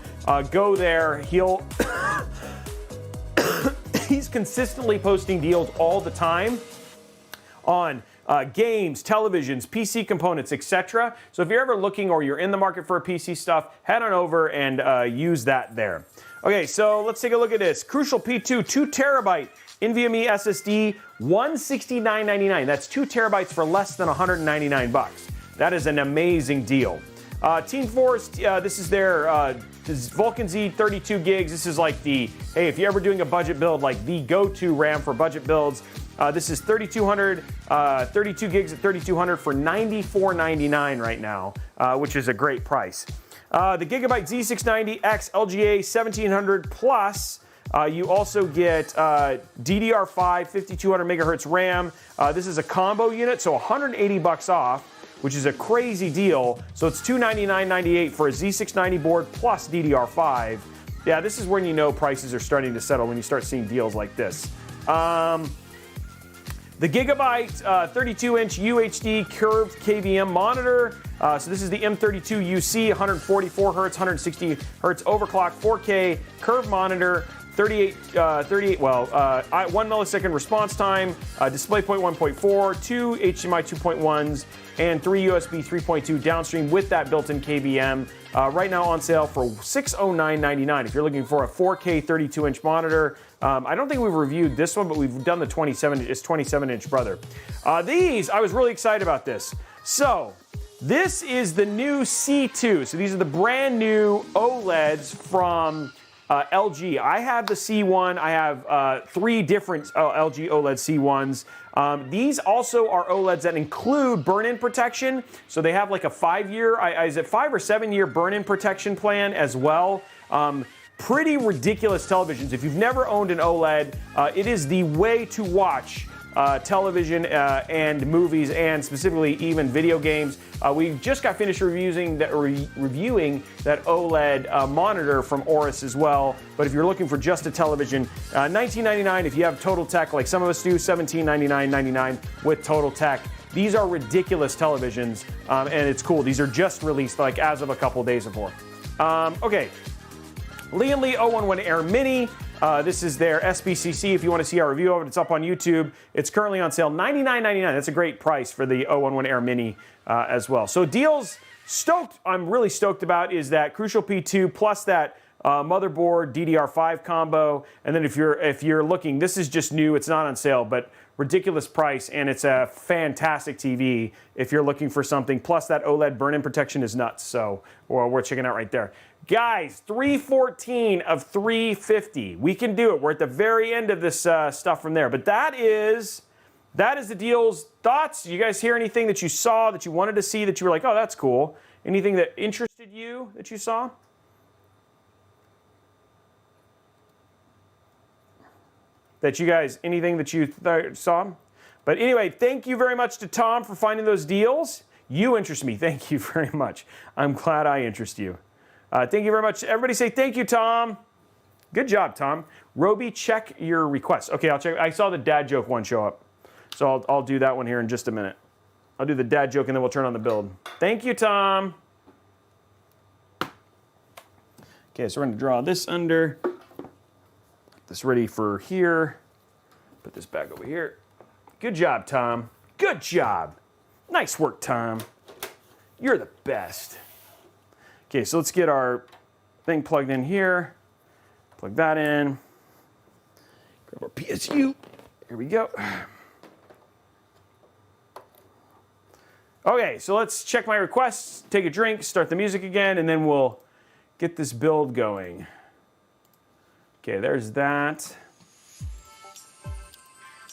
Go there. He's consistently posting deals all the time on games, televisions, PC components, etc. So if you're ever looking or you're in the market for PC stuff, head on over and use that there. Okay, so let's take a look at this. Crucial P2 2TB NVMe SSD, $169.99. That's 2 terabytes for less than $199. That is an amazing deal. Team Force, this is their this is Vulcan Z 32 gigs. This is like the, hey, if you're ever doing a budget build, like the go-to RAM for budget builds. This is 3200, 32 gigs at 3200 for $94.99 right now, which is a great price. The Gigabyte Z690X LGA 1700 Plus. You also get DDR5 5200 megahertz RAM. This is a combo unit, so $180 off, which is a crazy deal. So it's $299.98 for a Z690 board plus DDR5. Yeah, this is when you know prices are starting to settle, when you start seeing deals like this. The Gigabyte 32-inch UHD curved KVM monitor. So this is the M.2 UC, 144 hertz, 160 hertz overclock, 4K curved monitor 1 millisecond response time, DisplayPort 1.4, 2 HDMI 2.1s, and 3 USB 3.2 downstream with that built-in KVM. Right now on sale for $609.99. If you're looking for a 4K 32-inch monitor, I don't think we've reviewed this one, but we've done the 27-inch brother. These, I was really excited about this. So, this is the new C2. So these are the brand new OLEDs from LG. I have the C1. I have 3 different LG OLED C1s. These also are OLEDs that include burn-in protection. So they have like a 5-year, is it 5 or 7-year burn-in protection plan as well. Pretty ridiculous televisions. If you've never owned an OLED, it is the way to watch television and movies, and specifically even video games. We just got finished reviewing that OLED monitor from AORUS as well. But if you're looking for just a television, $19.99 if you have Total Tech, like some of us do, $17.99.99 with Total Tech. These are ridiculous televisions, and it's cool. These are just released like as of a couple days before. Okay, Lee & Lee 011 Air Mini. This is their SBCC. If you want to see our review of it, it's up on YouTube. It's currently on sale, $99.99. That's a great price for the 011 Air Mini as well. So deals stoked. I'm really stoked about is that Crucial P2 plus that motherboard DDR5 combo. And then if you're looking, this is just new. It's not on sale, but ridiculous price, and it's a fantastic TV if you're looking for something. Plus that OLED burn-in protection is nuts. So we're checking out right there. Guys, 314 of 350. We can do it. We're at the very end of this stuff from there. But that is the deals. Thoughts? You guys hear anything that you saw, that you wanted to see, that you were like, oh, that's cool? Anything that interested you that you saw? That you guys, anything that you saw? But anyway, thank you very much to Tom for finding those deals. You interest me. Thank you very much. I'm glad I interest you. Thank you very much. Everybody say thank you, Tom. Good job, Tom. Robey, check your requests. Okay, I'll check. I saw the dad joke one show up. So I'll do that one here in just a minute. I'll do the dad joke and then we'll turn on the build. Thank you, Tom. Okay, so we're going to draw this under. Get this ready for here. Put this back over here. Good job, Tom. Good job. Nice work, Tom. You're the best. Okay, so let's get our thing plugged in here. Plug that in. Grab our PSU. Here we go. Okay, so let's check my requests, take a drink, start the music again, and then we'll get this build going. Okay, there's that.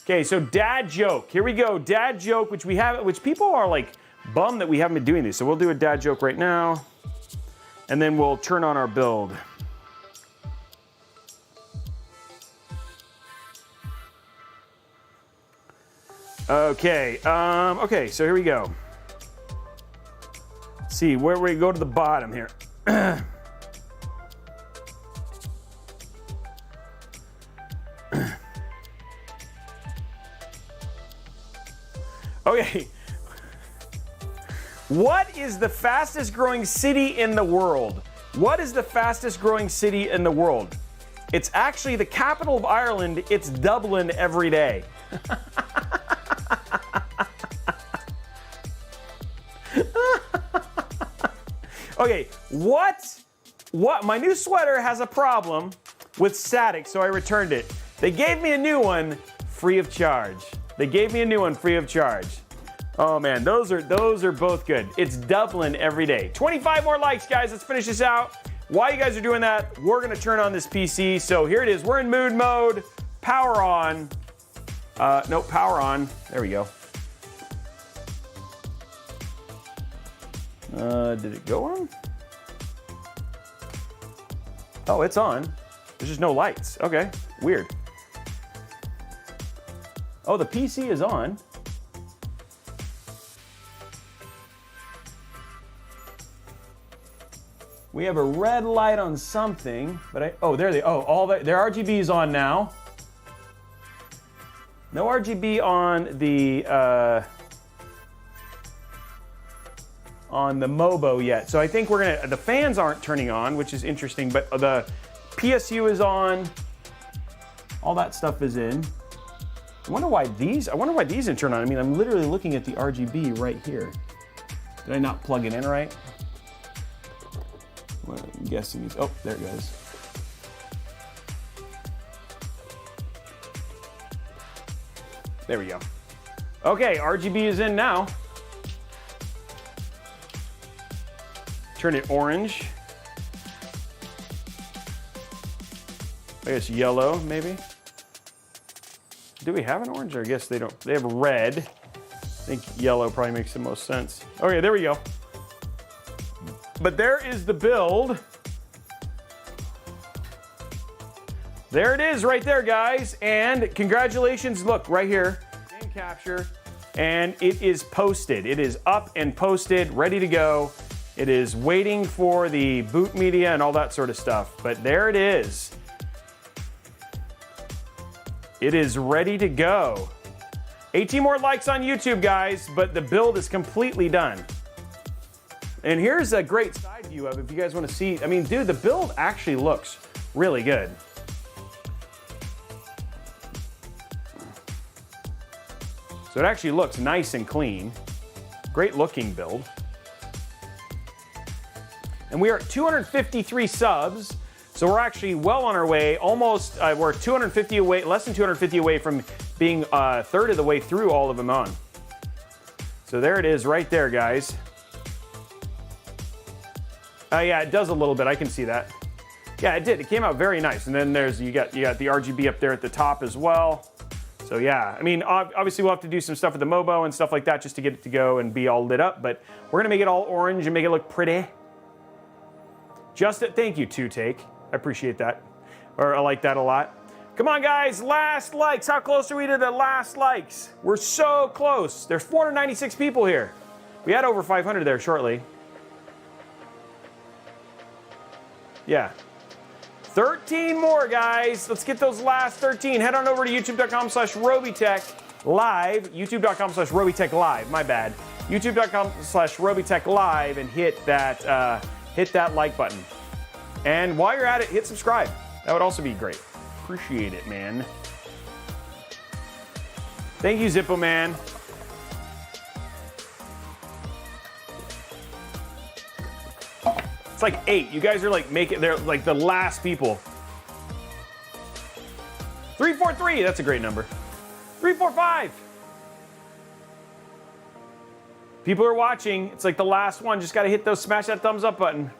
Okay, so dad joke. Here we go. Dad joke, which people are like bummed that we haven't been doing these. So we'll do a dad joke right now. And then we'll turn on our build. Okay, okay, so here we go. Let's see, where we go to the bottom here. Okay. What is the fastest growing city in the world? What is the fastest growing city in the world? It's actually the capital of Ireland. It's Dublin every day. Okay, what? My new sweater has a problem with static, so I returned it. They gave me a new one free of charge. They gave me a new one free of charge. Oh man, those are both good. It's Dublin every day. 25 more likes, guys. Let's finish this out. While you guys are doing that, we're gonna turn on this PC. So here it is. We're in mood mode. Power on. Nope, power on. There we go. Did it go on? Oh, it's on. There's just no lights. Okay, weird. Oh, the PC is on. We have a red light on something, but their RGB is on now. No RGB on the Mobo yet. So I think the fans aren't turning on, which is interesting, but the PSU is on. All that stuff is in. I wonder why these didn't turn on. I mean, I'm literally looking at the RGB right here. Did I not plug it in right? Well, I'm guessing it's, oh, there it goes. There we go. Okay, RGB is in now. Turn it orange. I guess yellow, maybe. Do we have an orange? Or I guess they don't. They have red. I think yellow probably makes the most sense. Okay, there we go. But there is the build. There it is right there, guys. And congratulations, look, right here. Game capture. And it is posted. It is up and posted, ready to go. It is waiting for the boot media and all that sort of stuff. But there it is. It is ready to go. 18 more likes on YouTube, guys, but the build is completely done. And here's a great side view of it if you guys want to see. I mean, dude, the build actually looks really good. So it actually looks nice and clean. Great looking build. And we are at 253 subs. So we're actually well on our way, almost, we're 250 away, less than 250 away from being a third of the way through all of them on. So there it is right there, guys. Yeah, it does a little bit, I can see that. Yeah, it did, it came out very nice. And then there's, you got the RGB up there at the top as well. So yeah, I mean, obviously we'll have to do some stuff with the Mobo and stuff like that just to get it to go and be all lit up, but we're gonna make it all orange and make it look pretty. Thank you, 2Take. I appreciate that, or I like that a lot. Come on, guys, last likes. How close are we to the last likes? We're so close. There's 496 people here. We had over 500 there shortly. Yeah. 13 more, guys. Let's get those last 13. Head on over to youtube.com/Robeytech live, youtube.com/Robeytech live, my bad. youtube.com/Robeytech live and hit that like button. And while you're at it, hit subscribe. That would also be great. Appreciate it, man. Thank you, Zippo Man. It's like 8. You guys are like they're like the last people. 343, that's a great number. 345. People are watching. It's like the last one. Just got to smash that thumbs up button.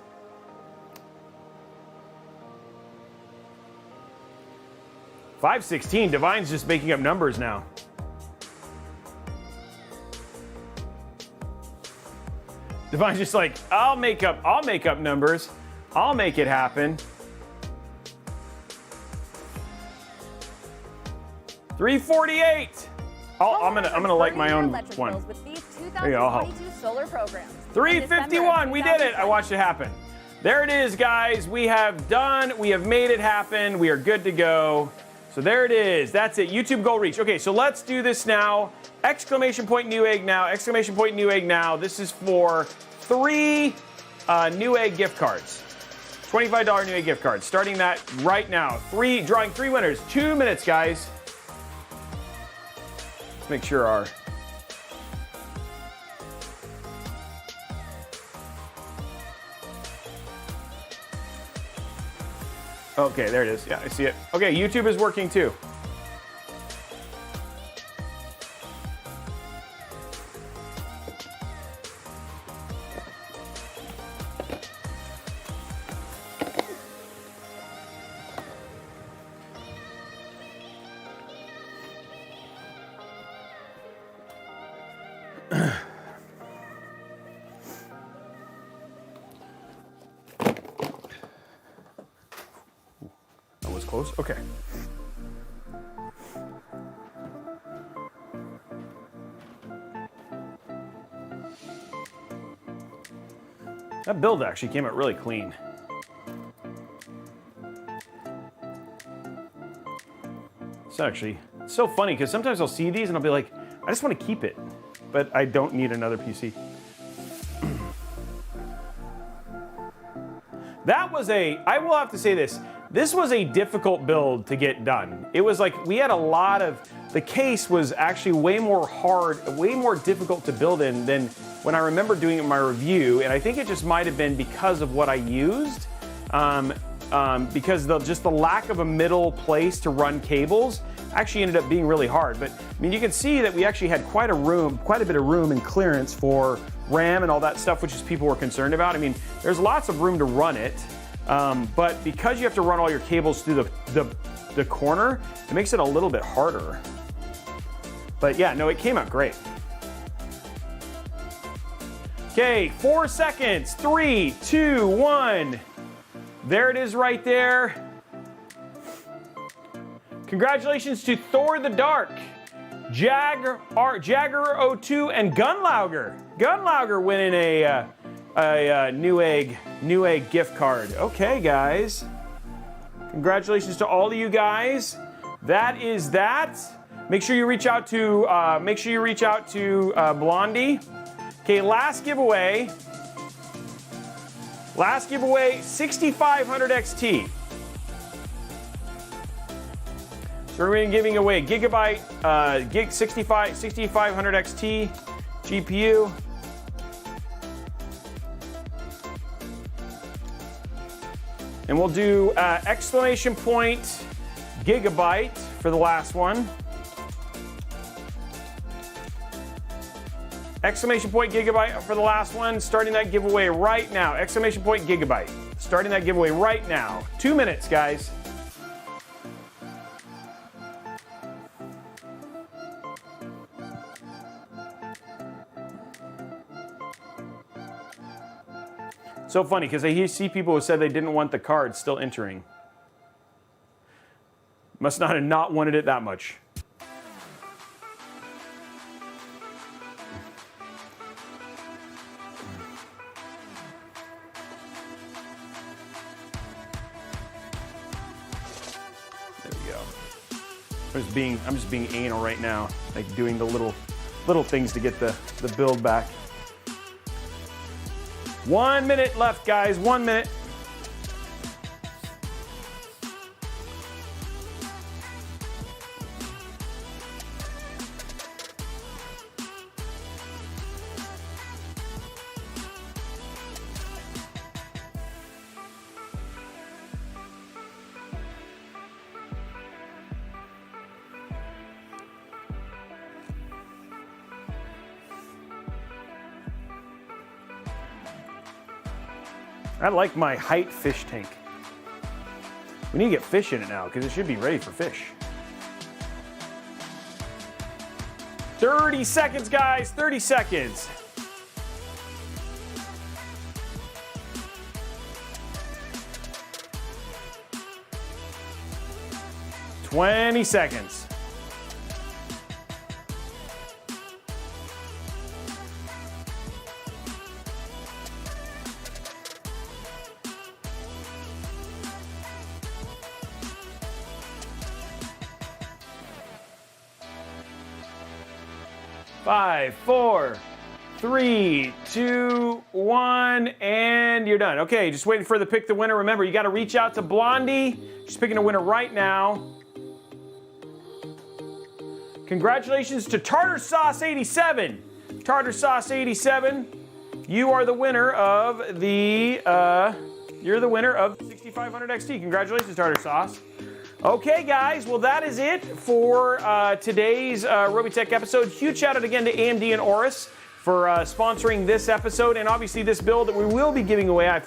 $516. Divine's just making up numbers now. Divine's just like, I'll make up numbers. I'll make it happen. 348. I'm gonna like my own one. There you go, I'll help. Solar programs. 351. We did it. I watched it happen. There it is, guys. We have made it happen. We are good to go. So there it is. That's it. YouTube goal reach. Okay, so let's do this now. Exclamation point Newegg now. Exclamation point Newegg now. This is for 3 Newegg gift cards. $25 Newegg gift cards. Starting that right now. Drawing 3 winners. 2 minutes, guys. Let's make sure our... Okay, there it is. Yeah, I see it. Okay, YouTube is working too. Close. Okay. That build actually came out really clean. It's so funny because sometimes I'll see these and I'll be like, I just want to keep it, but I don't need another PC. I will have to say this. This was a difficult build to get done. It was like we had a lot of, the case was actually way more difficult to build in than when I remember doing it in my review, and I think it just might have been because of what I used, because just the lack of a middle place to run cables actually ended up being really hard. But I mean, you can see that we actually had quite a bit of room and clearance for RAM and all that stuff, which is people were concerned about. I mean, there's lots of room to run it, but because you have to run all your cables through the corner, it makes it a little bit harder. But yeah, no, it came out great. Okay, 4 seconds, 3, 2, 1. There it is right there. Congratulations to Thor the Dark, Jagger 02, and Gunlauger. Gunlauger winning a Newegg gift card. Okay, guys. Congratulations to all of you guys. That is that. Make sure you reach out to Blondie. Okay, last giveaway. 6500 XT. So we're giving away Gigabyte 6500 XT GPU. And we'll do exclamation point Gigabyte for the last one. Exclamation point Gigabyte for the last one. Starting that giveaway right now. Exclamation point Gigabyte. Starting that giveaway right now. 2 minutes, guys. So funny, because I see people who said they didn't want the card still entering. Must not have not wanted it that much. There we go. I'm just being anal right now, like doing the little things to get the build back. 1 minute left, guys. 1 minute. I like my height fish tank. We need to get fish in it now because it should be ready for fish. 30 seconds, guys, 30 seconds. $20 seconds. Five, 4, 3, 2, 1, and you're done. Okay, just waiting for the pick the winner. Remember, you got to reach out to Blondie. She's picking a winner right now. Congratulations to Tartar Sauce 87. Tartar Sauce 87, you are the winner of the 6500 XT. Congratulations, Tartar Sauce. Okay, guys, well, that is it for today's Robeytech episode. Huge shout out again to AMD and AORUS for sponsoring this episode, and obviously this build that we will be giving away.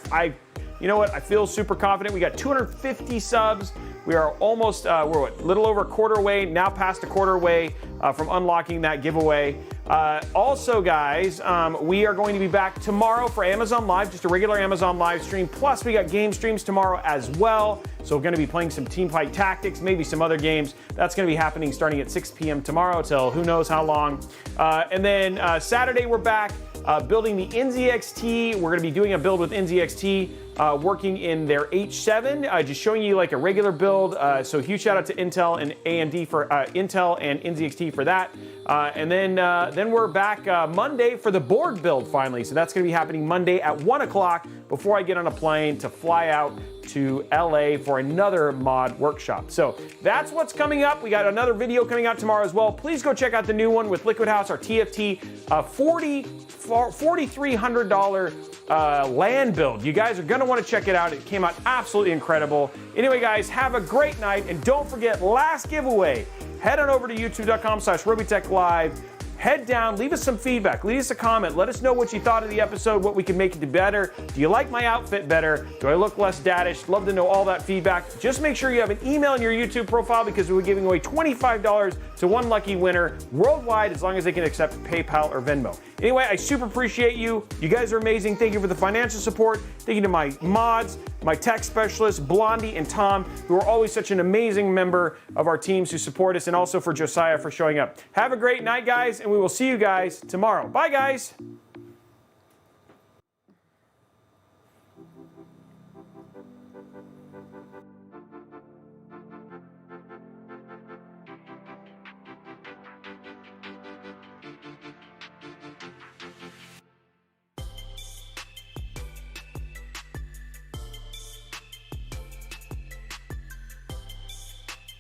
You know what? I feel super confident. We got 250 subs. We are almost, we're a little over a quarter away, now past a quarter away from unlocking that giveaway. Also, guys, we are going to be back tomorrow for Amazon Live, just a regular Amazon Live stream. Plus, we got game streams tomorrow as well. So we're going to be playing some Teamfight Tactics, maybe some other games. That's going to be happening starting at 6 p.m. tomorrow till who knows how long. And then Saturday, we're back building the NZXT. We're going to be doing a build with NZXT. working in their H7, just showing you like a regular build. So huge shout out to Intel and AMD for Intel and NZXT for that. And then we're back Monday for the board build finally. So that's going to be happening Monday at 1 o'clock before I get on a plane to fly out to LA for another mod workshop. So that's what's coming up. We got another video coming out tomorrow as well. Please go check out the new one with Liquid House, our TFT $4,300 LAN build. You guys are gonna want to check it out. It came out absolutely incredible. Anyway, guys, have a great night, and don't forget, last giveaway. Head on over to youtube.com/Robeytech Live. Head down, leave us some feedback, leave us a comment, let us know what you thought of the episode, what we can make it do better. Do you like my outfit better? Do I look less daddish? Love to know all that feedback. Just make sure you have an email in your YouTube profile because we're giving away $25 to one lucky winner worldwide as long as they can accept PayPal or Venmo. Anyway, I super appreciate you. You guys are amazing. Thank you for the financial support. Thank you to my mods, my tech specialists, Blondie and Tom, who are always such an amazing member of our teams who support us, and also for Josiah for showing up. Have a great night, guys, and we will see you guys tomorrow. Bye, guys.